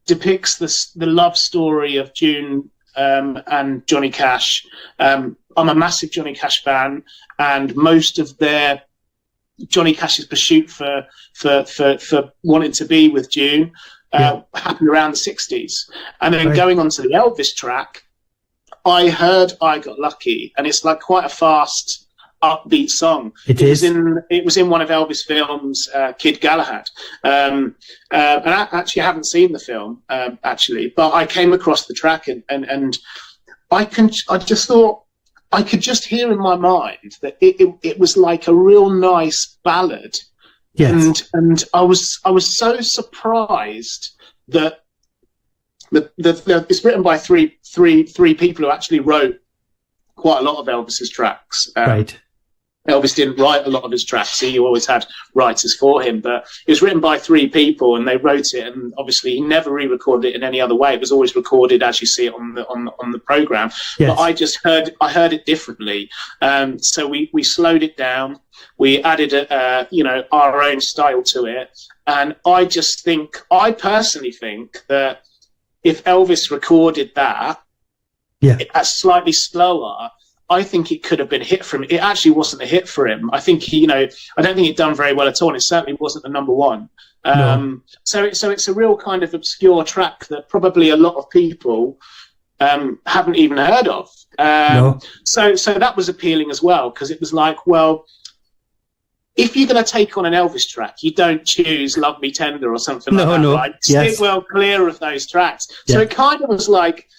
depicts the love story of June and Johnny Cash. I'm a massive Johnny Cash fan, and most of Johnny Cash's pursuit for wanting to be with June happened around the 60s. And then going on to the Elvis track, I heard I Got Lucky, and it's like quite a fast, upbeat song. It was in one of Elvis' films, Kid Galahad. And I actually haven't seen the film, but I came across the track and I just thought I could just hear in my mind that it was like a real nice ballad. Yes. And I was so surprised that it's written by three people who actually wrote quite a lot of Elvis's tracks. Right. Elvis didn't write a lot of his tracks. He always had writers for him, but it was written by three people, and they wrote it. And obviously, he never re-recorded it in any other way. It was always recorded as you see it on the program. Yes. But I heard it differently. So we slowed it down. We added our own style to it, and I personally think that if Elvis recorded that, slightly slower, I think it could have been a hit for him. It actually wasn't a hit for him. I think I don't think it done very well at all. And it certainly wasn't the number one. No. So it's a real kind of obscure track that probably a lot of people haven't even heard of. No. So that was appealing as well, because it was like, well, if you're going to take on an Elvis track, you don't choose Love Me Tender or something like that, right? Stick well clear of those tracks. Yeah. So it kind of was like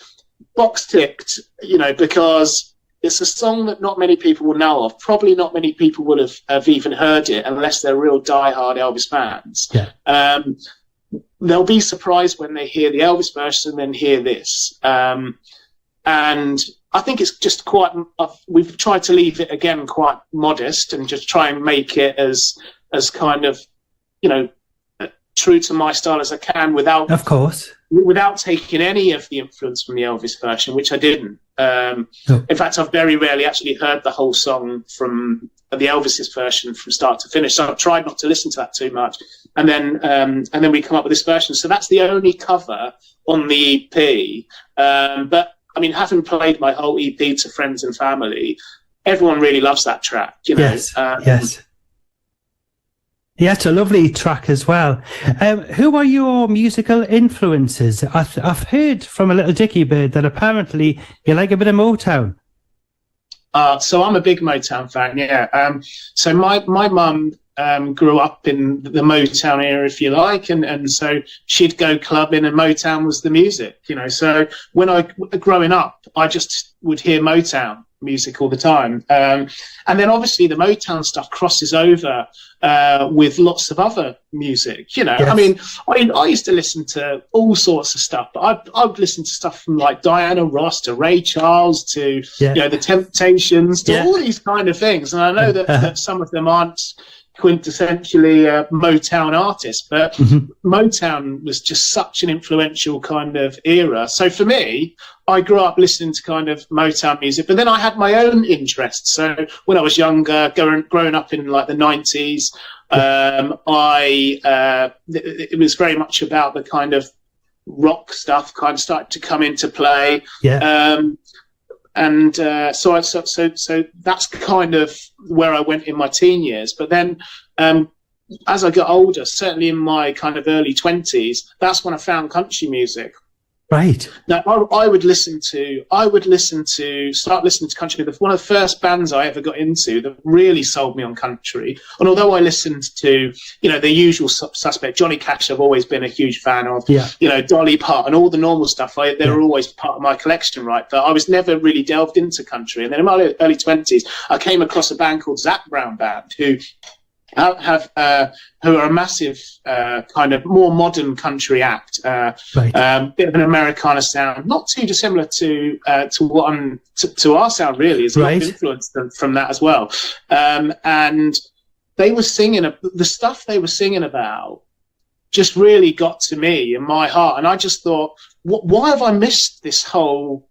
box ticked, because it's a song that not many people will know of. Probably not many people will have even heard it unless they're real diehard Elvis fans. Yeah. They'll be surprised when they hear the Elvis version and then hear this. And I think it's just we've tried to leave it again quite modest and just try and make it as kind of, true to my style as I can without taking any of the influence from the Elvis version, which I didn't. In fact, I've very rarely actually heard the whole song from the Elvis's version from start to finish. So I've tried not to listen to that too much. And then we come up with this version. So that's the only cover on the EP. But I mean, having played my whole EP to friends and family, everyone really loves that track. Yes. Yes. Yeah, it's a lovely track as well. Who are your musical influences? I've heard from a little Dickie Bird that apparently you like a bit of Motown. So I'm a big Motown fan, yeah. So my mum grew up in the Motown era, if you like, and so she'd go clubbing and Motown was the music, So when growing up, I just would hear Motown music all the time. And then obviously the Motown stuff crosses over with lots of other music, Yes. I mean, I used to listen to all sorts of stuff, but I'd listen to stuff from like Diana Ross to Ray Charles to the Temptations to all these kind of things. And I know that some of them aren't quintessentially Motown artists, but Motown was just such an influential kind of era. So for me, I grew up listening to kind of Motown music, but then I had my own interests. So when I was younger, growing up in like the 90s, it was very much about the kind of rock stuff kind of started to come into play. Yeah. so that's kind of where I went in my teen years. But then as I got older, certainly in my kind of early 20s, that's when I found country music. Right. Now, I would start listening to country. One of the first bands I ever got into that really sold me on country. And although I listened to, the usual suspect, Johnny Cash, I've always been a huge fan of, Dolly Parton, all the normal stuff, they were always part of my collection, right? But I was never really delved into country. And then in my early 20s, I came across a band called Zac Brown Band, who are a massive kind of more modern country act, bit of an Americana sound, not too dissimilar to our sound, really. It's a lot of influence from that as well. And they were singing the stuff they were singing about just really got to me in my heart, and I just thought, why have I missed this whole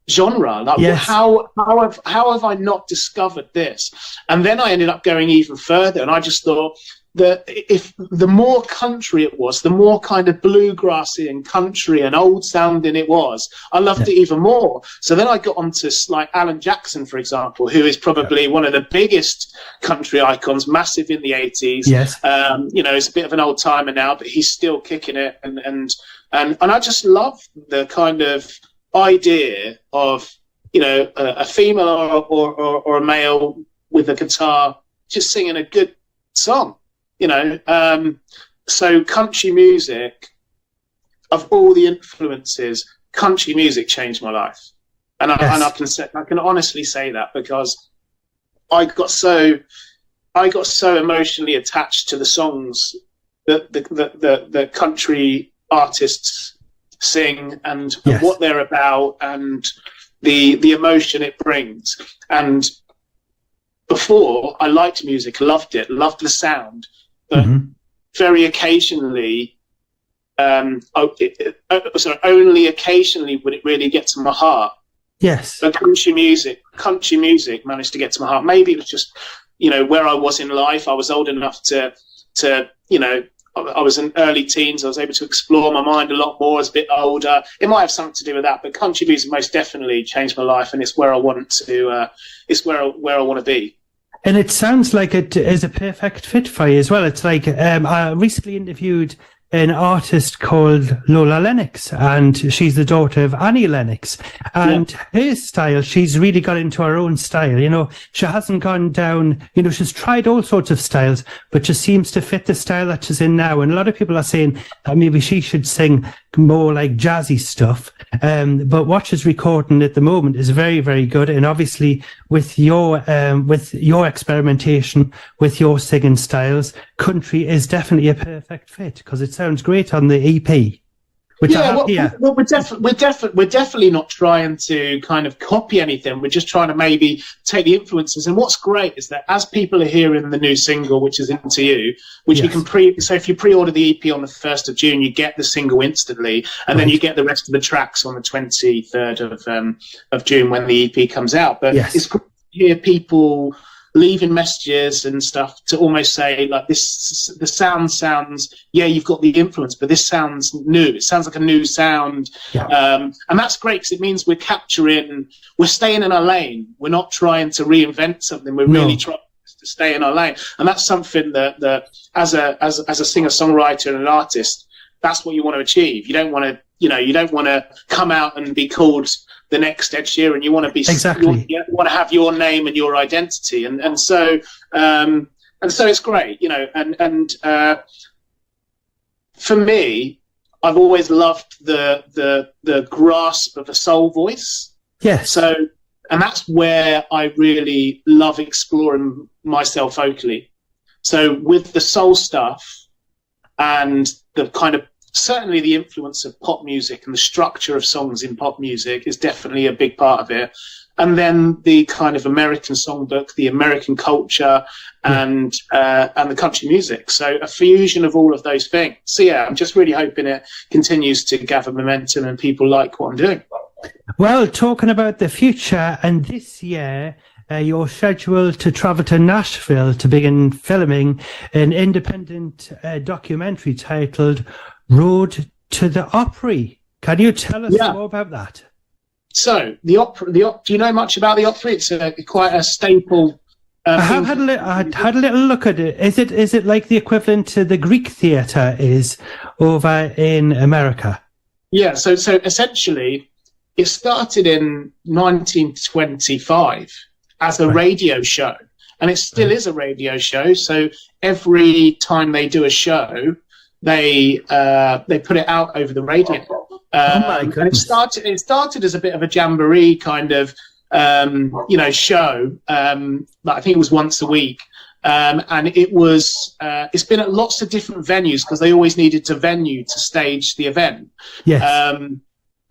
genre? Like, how have I not discovered this? And then I ended up going even further, and I just thought that if the more country it was, the more kind of bluegrassy and country and old sounding it was, I loved it even more. So then I got onto like Alan Jackson, for example, who is probably one of the biggest country icons, massive in the 80s. Yes. He's a bit of an old timer now, but he's still kicking it. And I just love the kind of idea of a female or a male with a guitar just singing a good song, so country music, of all the influences, country music changed my life, and I can honestly say that, because I got so emotionally attached to the songs that the country artists sing and what they're about and the emotion it brings. And before, I liked music, loved it, loved the sound, but very occasionally, only occasionally would it really get to my heart. Yes. But country music managed to get to my heart. Maybe it was just, where I was in life. I was old enough to I was in early teens. I was able to explore my mind a lot more as a bit older. It might have something to do with that, but country music most definitely changed my life, and it's where I want to. It's where I want to be. And it sounds like it is a perfect fit for you as well. It's like I recently interviewed an artist called Lola Lennox, and she's the daughter of Annie Lennox. And her style, she's really got into her own style. She hasn't gone down, she's tried all sorts of styles, but just seems to fit the style that she's in now. And a lot of people are saying that maybe she should sing more like jazzy stuff. But what she's recording at the moment is very, very good. And obviously with your experimentation, with your singing styles, country is definitely a perfect fit, because it sounds great on the EP. Well, we're definitely not trying to kind of copy anything. We're just trying to maybe take the influences. And what's great is that as people are hearing the new single, which is Into You, which you can so if you pre-order the EP on the 1st of June, you get the single instantly, and then you get the rest of the tracks on the 23rd of June when the EP comes out. But it's great to hear people leaving messages and stuff to almost say, like, this, the sound sounds, you've got the influence, but this sounds new. It sounds like a new sound. And that's great, because it means we're staying in our lane. We're not trying to reinvent something. We're really trying to stay in our lane. And that's something that as a singer-songwriter and an artist, that's what you want to achieve. You don't want to come out and be called the next Ed Sheeran. You want to be you want to have your name and your identity, and so it's great, and for me, I've always loved the grasp of a soul voice. And that's where I really love exploring myself vocally. So with the soul stuff and the kind of, certainly the influence of pop music and the structure of songs in pop music is definitely a big part of it. And then the kind of American songbook, the American culture, and the country music. So a fusion of all of those things. So I'm just really hoping it continues to gather momentum and people like what I'm doing. Well, talking about the future, and this year, you're scheduled to travel to Nashville to begin filming an independent documentary titled Road to the Opry. Can you tell us more about that? So the opera, do you know much about the opera? It's quite a staple. I had a little look at it. Is it like the equivalent to the Greek theatre is over in America? Yeah. So essentially, it started in 1925 as a radio show, and it still is a radio show. So every time they do a show, they put it out over the radio. Oh my goodness! And it started as a bit of a jamboree kind of show. I think it was once a week, and it's been at lots of different venues because they always needed a venue to stage the event. Yes.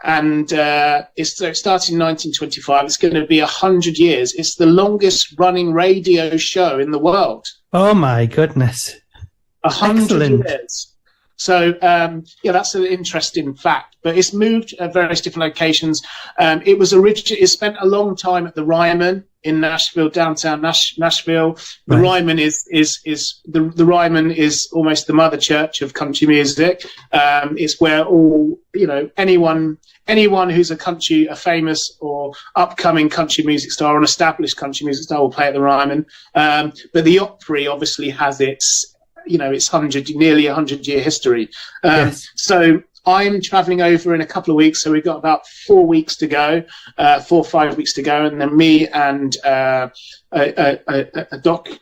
It started in 1925. It's going to be 100 years. It's the longest running radio show in the world. Oh my goodness! 100 years. So, that's an interesting fact. But it's moved at various different locations. It spent a long time at the Ryman in Nashville, downtown Nashville. The Ryman the Ryman is almost the mother church of country music. It's where all anyone who's a famous or upcoming country music star or an established country music star will play at the Ryman. But the Opry obviously has its nearly 100-year history. Yes. So I'm traveling over in a couple of weeks. So we've got about 4 weeks to go, 4 or 5 weeks to go. And then me and a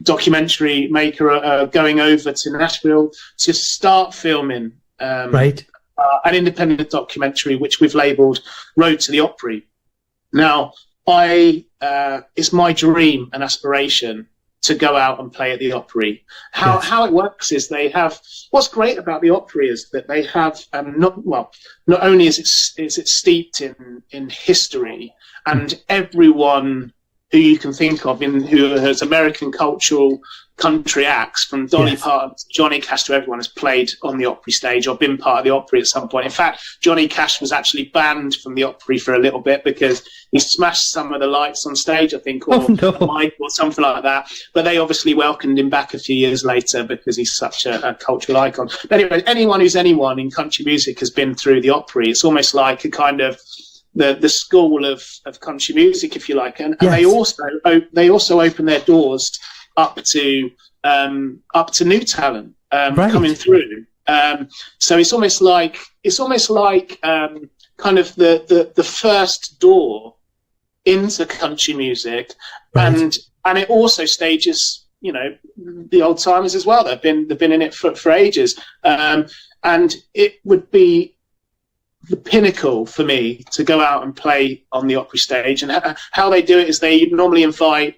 documentary maker are going over to Nashville to start filming an independent documentary, which we've labelled Road to the Opry. Now, it's my dream and aspiration to go out and play at the Opry. How it works is they have. What's great about the Opry is that they have not only is it steeped in history, and everyone who you can think of who has American cultural country acts, from Dolly Parton, Johnny Cash, to everyone has played on the Opry stage or been part of the Opry at some point. In fact, Johnny Cash was actually banned from the Opry for a little bit because he smashed some of the lights on stage, I think, or mic or something like that. But they obviously welcomed him back a few years later because he's such a cultural icon. But anyway, anyone who's anyone in country music has been through the Opry. It's almost like a kind of the school of country music, if you like, and they also open their doors up to new talent coming through. So it's almost like kind of the first door into country music, and it also stages the old timers as well. They've been in it for ages, and it would be the pinnacle for me to go out and play on the Opry stage. And how they do it is they normally invite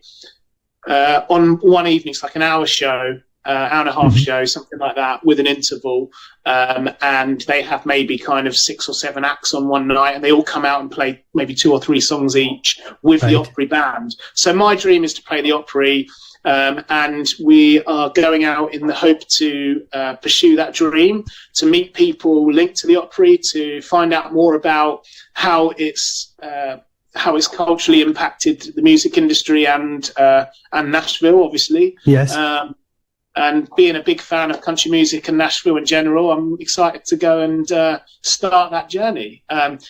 on one evening, it's like an hour show, hour and a half show, something like that, with an interval, and they have maybe kind of 6 or 7 acts on one night, and they all come out and play maybe 2 or 3 songs each with the Opry band. So my dream is to play the Opry, and we are going out in the hope to pursue that dream, to meet people linked to the Opry, to find out more about how it's culturally impacted the music industry and Nashville, obviously. Yes. And being a big fan of country music and Nashville in general, I'm excited to go and start that journey.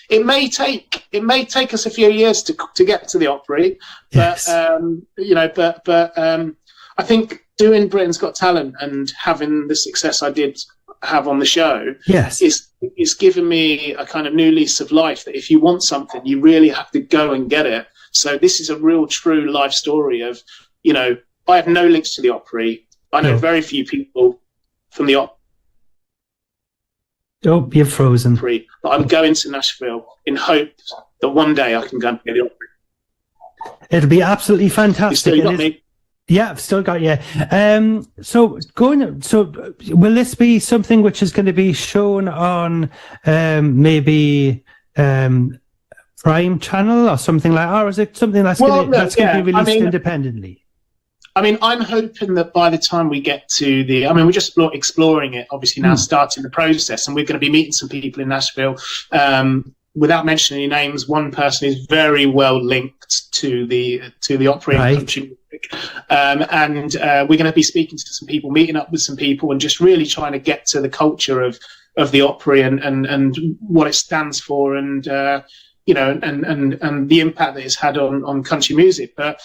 It may take us a few years to get to the Opry, but I think doing Britain's Got Talent and having the success I did have on the show, is given me a kind of new lease of life. That if you want something, you really have to go and get it. So this is a real, true life story of, I have no links to the Opry. I know very few people from the Opry. Oh, you're frozen. But I'm going to Nashville in hope that one day I can go and play the Opry. It'll be absolutely fantastic. You still got me? Yeah, I've still got you. So will this be something which is going to be shown on maybe Prime Channel or something like that, or is it something that's going to be released independently? I mean, I'm hoping that by the time we get to we're just exploring it, obviously now, starting the process, and we're going to be meeting some people in Nashville. Without mentioning any names, one person is very well linked to the Opry and country music, and we're going to be speaking to some people, meeting up with some people, and just really trying to get to the culture of the Opry and what it stands for, and and the impact that it's had on country music. But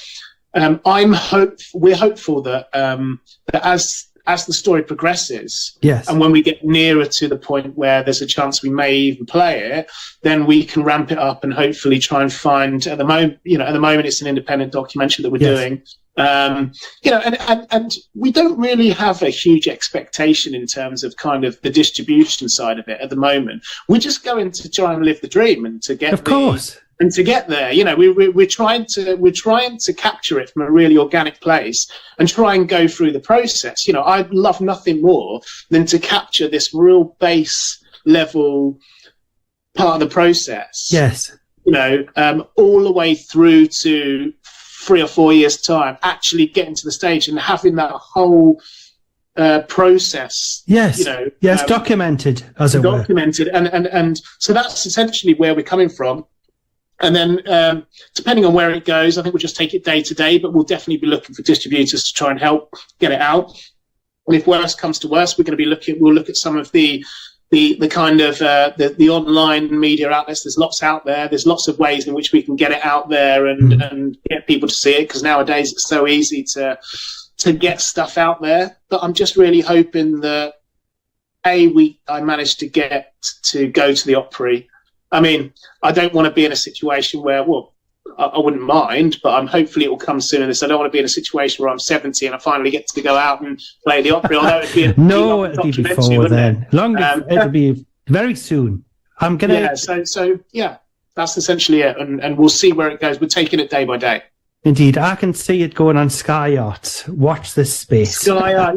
we're hopeful that as the story progresses, yes, and when we get nearer to the point where there's a chance we may even play it, then we can ramp it up and hopefully try and find. At the moment, it's an independent documentary that we're doing. And we don't really have a huge expectation in terms of kind of the distribution side of it at the moment. We're just going to try and live the dream and to get, of course. And to get there, we're trying to capture it from a really organic place and try and go through the process. I'd love nothing more than to capture this real base level part of the process. Yes. All the way through to 3 or 4 years' time, actually getting to the stage and having that whole process. Yes. Documented, as it were. Documented, and so that's essentially where we're coming from. And then, depending on where it goes, I think we'll just take it day to day, but we'll definitely be looking for distributors to try and help get it out. And if worse comes to worse, we'll look at some of the kind of the online media outlets. There's lots out there. There's lots of ways in which we can get it out there and get people to see it, because nowadays it's so easy to get stuff out there. But I'm just really hoping that I managed to get to go to the Opry. I mean, I don't want to be in a situation where, I wouldn't mind, but hopefully it will come sooner than this. I don't want to be in a situation where I'm 70 and I finally get to go out and play the Opry. Although it'd be it'll be before then. It'll be very soon. I'm gonna. Yeah. So that's essentially it, and we'll see where it goes. We're taking it day by day. Indeed, I can see it going on Sky Yachts. Watch this space. Sky Yacht,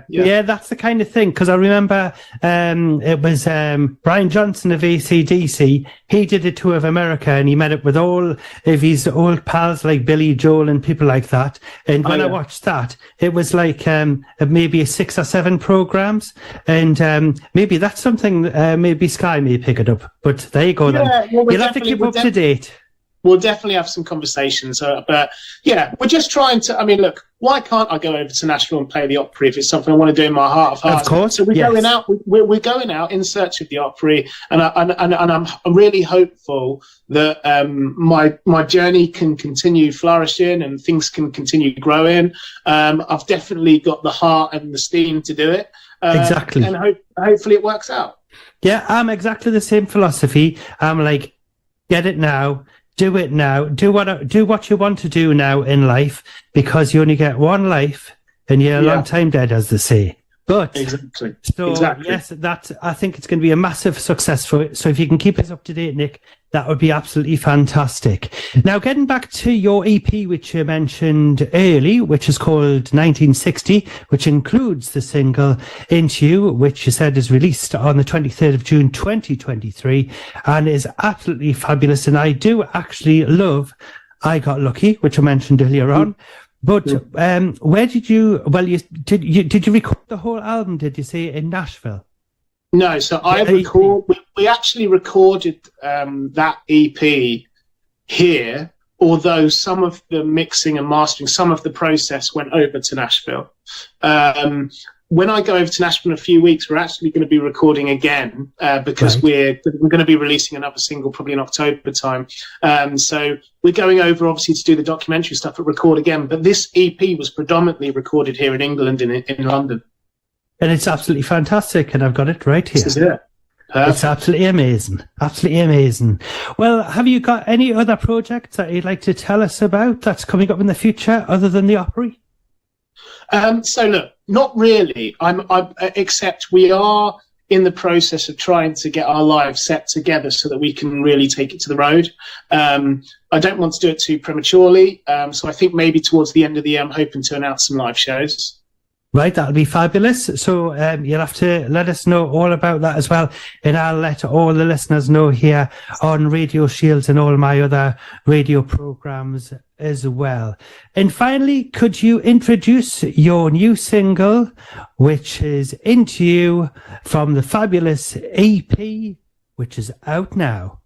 yeah. That's the kind of thing, because I remember it was Brian Johnson of AC/DC. He did a tour of America, and he met up with all of his old pals like Billy Joel and people like that. And when I watched that, it was like maybe 6 or 7 programs, and maybe that's something. Maybe Sky may pick it up. But there you go. Then you'll have to keep up to date. We'll definitely have some conversations, but we're just trying to. I mean, look, why can't I go over to Nashville and play the Opry if it's something I want to do in my heart of hearts? Of course. So we're going out. We're going out in search of the Opry, and I'm really hopeful that my journey can continue flourishing and things can continue growing. I've definitely got the heart and the steam to do it. Exactly, and hopefully it works out. Yeah, I'm exactly the same philosophy. I'm like, get it now. Do it now. Do what you want to do now in life, because you only get one life and you're a long time dead, as they say. But exactly. Yes, I think it's going to be a massive success for it. So if you can keep us up to date, Nick, that would be absolutely fantastic. Now, getting back to your EP, which you mentioned early, which is called 1960, which includes the single Into You, which you said is released on the 23rd of June 2023 and is absolutely fabulous. And I do actually love I Got Lucky, which I mentioned earlier on. But where did you? Well, did you record the whole album? Did you say in Nashville? No, so we actually recorded that EP here. Although some of the mixing and mastering, some of the process went over to Nashville. When I go over to Nashville in a few weeks, we're actually going to be recording again because we're going to be releasing another single probably in October time. So we're going over obviously to do the documentary stuff, but record again. But this EP was predominantly recorded here in England, in London. And it's absolutely fantastic, and I've got it right here. This is it. It's absolutely amazing. Absolutely amazing. Well, have you got any other projects that you'd like to tell us about that's coming up in the future other than the Opry? So look, not really. Except we are in the process of trying to get our live set together so that we can really take it to the road. I don't want to do it too prematurely. So I think maybe towards the end of the year, I'm hoping to announce some live shows. Right, that'll be fabulous. So you'll have to let us know all about that as well. And I'll let all the listeners know here on Radio Shields and all my other radio programs as well. And finally, could you introduce your new single, which is Into You, from the fabulous EP, which is out now?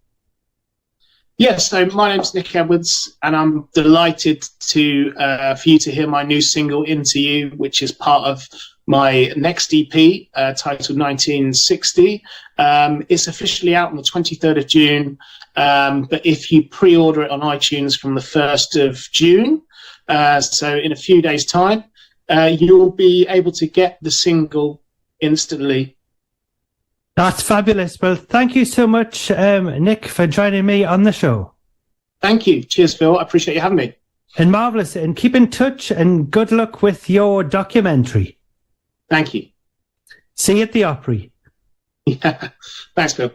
Yes, so my name's Nick Edwards, and I'm delighted for you to hear my new single, Into You, which is part of my next EP, titled 1960. It's officially out on the 23rd of June, but if you pre-order it on iTunes from the 1st of June, so in a few days' time, you'll be able to get the single instantly. That's fabulous. Well, thank you so much, Nick, for joining me on the show. Thank you. Cheers, Phil. I appreciate you having me. And marvellous. And keep in touch and good luck with your documentary. Thank you. See you at the Opry. Yeah. Thanks, Phil.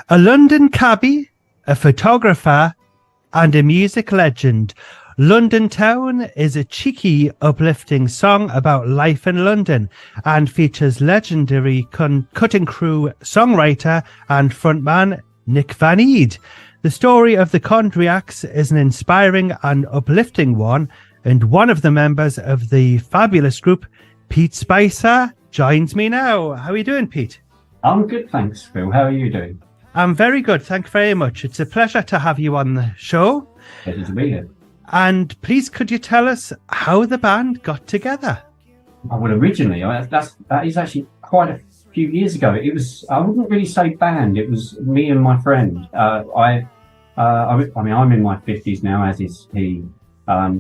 A London cabbie, a photographer, and a music legend. London Town is a cheeky, uplifting song about life in London and features legendary cutting crew songwriter and frontman Nick Van Eed. The story of the Condriacs is an inspiring and uplifting one, and one of the members of the fabulous group, Pete Spicer, joins me now. How are you doing, Pete? I'm good, thanks, Phil. How are you doing? I'm very good, thank you very much. It's a pleasure to have you on the show. Pleasure to be here. And please, could you tell us how the band got together? Well, originally, that is actually quite a few years ago. It was, I wouldn't really say band. It was me and my friend. I mean, I'm in my 50s now, as is he.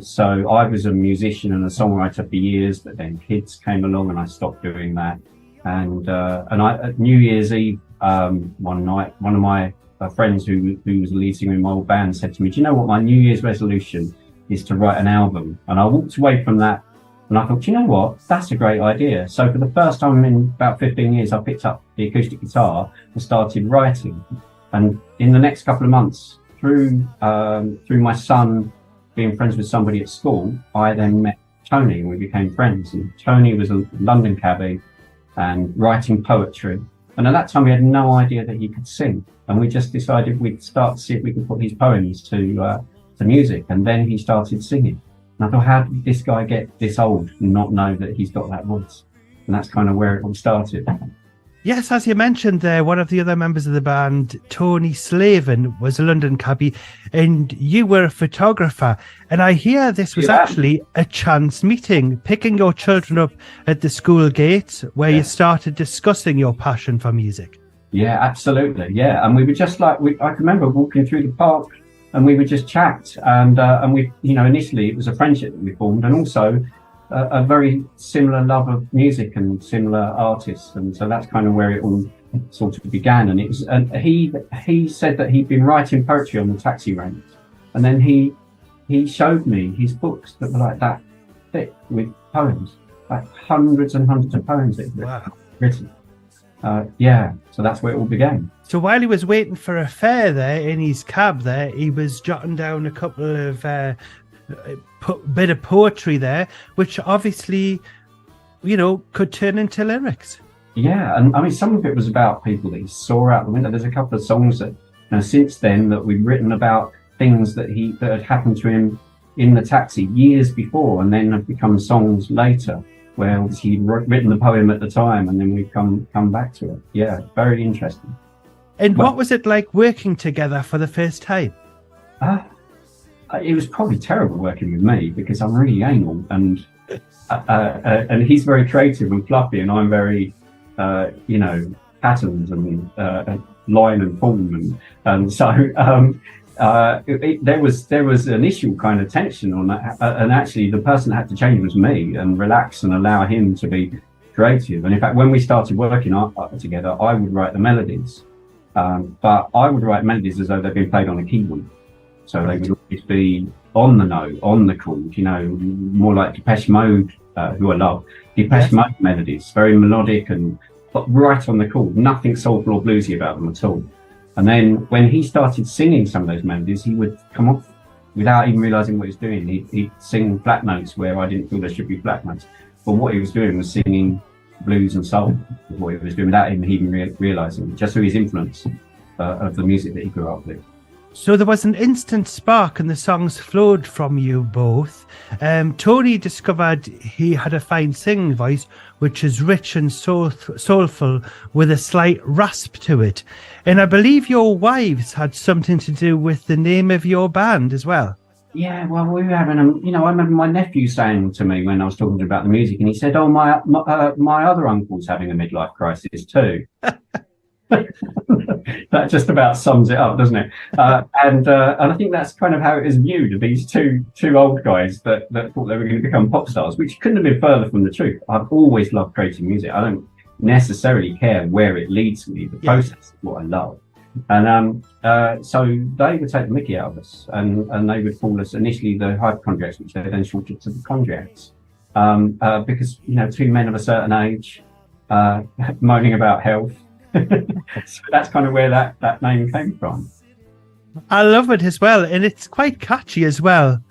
So I was a musician and a songwriter for years, but then kids came along and I stopped doing that. And at New Year's Eve, one night, one of my friends who was the lead singer in my old band said to me, do you know what, my New Year's resolution is to write an album? And I walked away from that and I thought, you know what, that's a great idea. So for the first time in about 15 years, I picked up the acoustic guitar and started writing. And in the next couple of months, through my son being friends with somebody at school, I then met Tony and we became friends. And Tony was a London cabbie and writing poetry. And at that time, we had no idea that he could sing. And we just decided we'd start to see if we could put his poems to music. And then he started singing. And I thought, how did this guy get this old and not know that he's got that voice? And that's kind of where it all started. Yes, as you mentioned there, one of the other members of the band, Tony Slavin, was a London cabbie, and you were a photographer. And I hear this was actually a chance meeting, picking your children up at the school gate where you started discussing your passion for music. Yeah, absolutely. Yeah. And we were just like, I can remember walking through the park and we would just chat. And we, initially it was a friendship that we formed, and also a very similar love of music and similar artists. And so that's kind of where it all sort of began. And it was, and he said that he'd been writing poetry on the taxi ranks. And then he showed me his books that were like that thick with poems, like hundreds and hundreds of poems that he'd written. So that's where it all began. So while he was waiting for a fare there in his cab there, he was jotting down a couple of bit of poetry there, which obviously, could turn into lyrics. Yeah, and I mean, some of it was about people that he saw out the window. There's a couple of songs that, since then, that we've written about things that had happened to him in the taxi years before, and then have become songs later, where obviously he'd written the poem at the time, and then we've come back to it. Yeah, very interesting. And what was it like working together for the first time? It was probably terrible working with me because I'm really anal, and he's very creative and fluffy, and I'm very, patterns and line and form, and so there was initial kind of tension on that, and actually the person that had to change was me, and relax and allow him to be creative. And in fact, when we started working together, I would write the melodies, but I would write melodies as though they'd been played on a keyboard, so they would always be on the note, on the chord, more like Depeche Mode, who I love. Depeche Mode melodies, very melodic but right on the chord, nothing soulful or bluesy about them at all. And then when he started singing some of those melodies, he would come off without even realizing what he was doing. He'd sing flat notes where I didn't feel there should be flat notes. But what he was doing was singing blues and soul, what he was doing without him even realizing, just through his influence of the music that he grew up with. So there was an instant spark and the songs flowed from you both. Tony discovered he had a fine singing voice, which is rich and soulful with a slight rasp to it. And I believe your wives had something to do with the name of your band as well. Yeah, well, we were having I remember my nephew saying to me when I was talking about the music, and he said, "Oh, my other uncle's having a midlife crisis too." That just about sums it up, doesn't it? And I think that's kind of how it is viewed, of these two old guys that thought they were going to become pop stars, which couldn't have been further from the truth. I've always loved creating music. I don't necessarily care where it leads me. The process is what I love. And so they would take the mickey out of us, and they would call us initially the hypochondriacs, which they then shortened to the chondriacs, because two men of a certain age moaning about health. So that's kind of where that name came from. I love it as well, and it's quite catchy as well.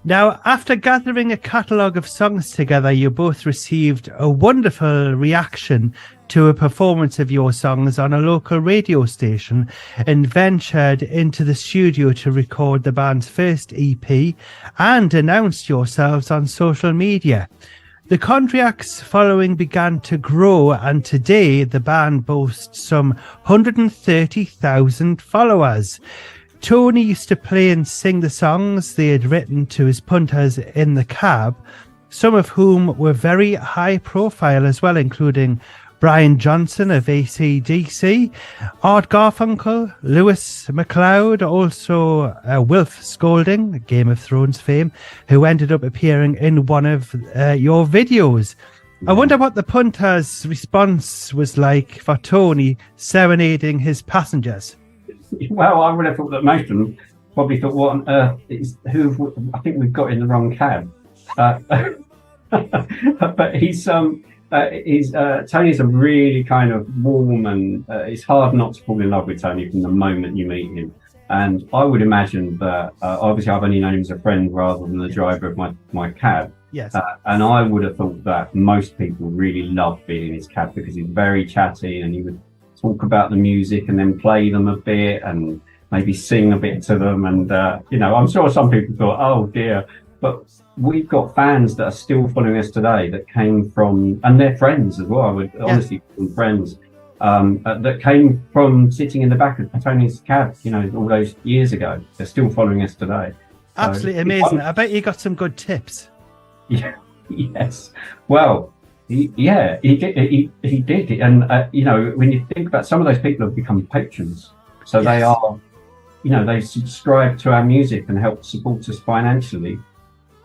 Now, after gathering a catalogue of songs together, you both received a wonderful reaction to a performance of your songs on a local radio station and ventured into the studio to record the band's first EP and announced yourselves on social media. The Chondriacs following began to grow, and today the band boasts some 130,000 followers. Tony used to play and sing the songs they had written to his punters in the cab, some of whom were very high profile as well, including Brian Johnson of AC/DC, Art Garfunkel, Lewis MacLeod, also Wilf Scolding, Game of Thrones fame, who ended up appearing in one of your videos. I wonder what the punter's response was like for Tony serenading his passengers. Well, I would have thought that most of them probably thought, what on earth is who? I think we've got in the wrong cab. But he's Tony's a really kind of warm, and it's hard not to fall in love with Tony from the moment you meet him. And I would imagine that obviously I've only known him as a friend rather than the driver of my cab. Yes. And I would have thought that most people really loved being in his cab because he's very chatty, and he would talk about the music and then play them a bit and maybe sing a bit to them. And I'm sure some people thought, oh dear, but we've got fans that are still following us today that came from, and they're friends as well, I would honestly call them friends, that came from sitting in the back of Tony's cab, all those years ago. They're still following us today. Absolutely amazing. I bet you got some good tips. Yeah, yes. Well, he did. And, when you think about, some of those people have become patrons. So they are, they subscribe to our music and help support us financially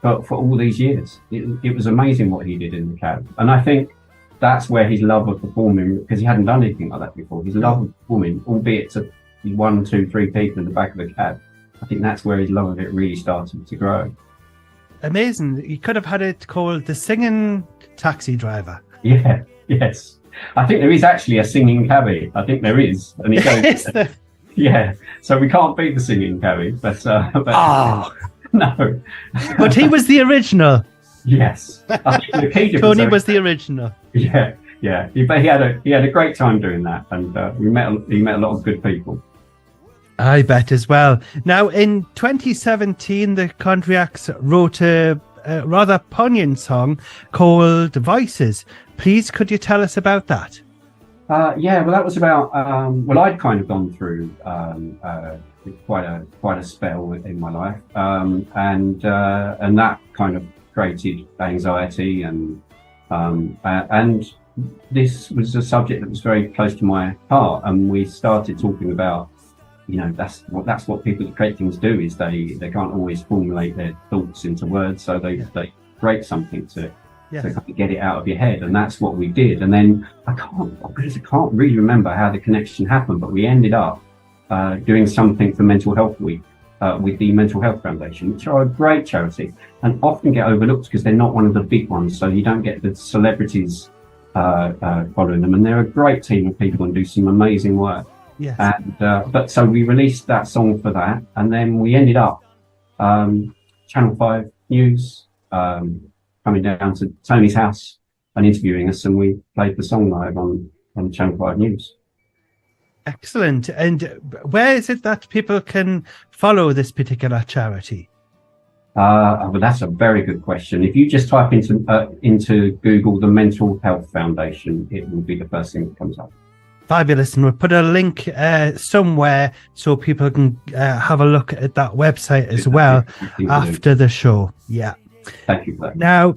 for all these years. It was amazing what he did in the cab. And I think that's where his love of performing, because he hadn't done anything like that before, his love of performing, albeit to 1, 2, 3 people in the back of the cab, I think that's where his love of it really started to grow. Amazing. You could have had it called the Singing Taxi Driver. Yeah, yes. I think there is actually a singing cabbie. I think there is. And he goes, yeah. So we can't beat the singing cabbie, but no. But he was the original. Yes. I think the key Tony was the original. Yeah. But he had a great time doing that, and he met a lot of good people. I bet as well. Now, in 2017, the Chondriacs wrote a rather poignant song called Voices. Please, could you tell us about that? Yeah, well, that was about, I'd kind of gone through quite a spell in my life, and that kind of created anxiety, and this was a subject that was very close to my heart, and we started talking about that's what people that create things do, is they can't always formulate their thoughts into words, so they create something to kind of get it out of your head, and that's what we did. And then I can't really remember how the connection happened, but we ended up doing something for Mental Health Week with the Mental Health Foundation, which are a great charity and often get overlooked because they're not one of the big ones, so you don't get the celebrities following them, and they're a great team of people and do some amazing work. Yes. And but so we released that song for that, and then we ended up Channel 5 News coming down to Tony's house and interviewing us, and we played the song live on Channel 5 News. Excellent. And where is it that people can follow this particular charity? Well, that's a very good question. If you just type into Google the Mental Health Foundation, it will be the first thing that comes up. Fabulous. And we'll put a link somewhere so people can have a look at that website as well after the show. Yeah. Thank you for that. Now,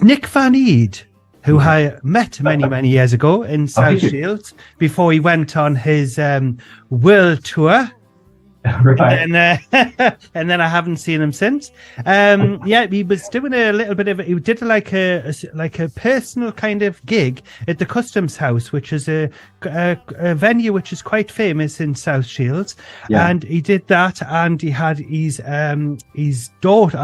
Nick Van Eed, who I met many years ago in South Shields before he went on his world tour. Right. And then I haven't seen him since. He was doing a little bit of. He did like a personal kind of gig at the Customs House, which is a venue which is quite famous in South Shields. Yeah. And he did that, and he had his daughter.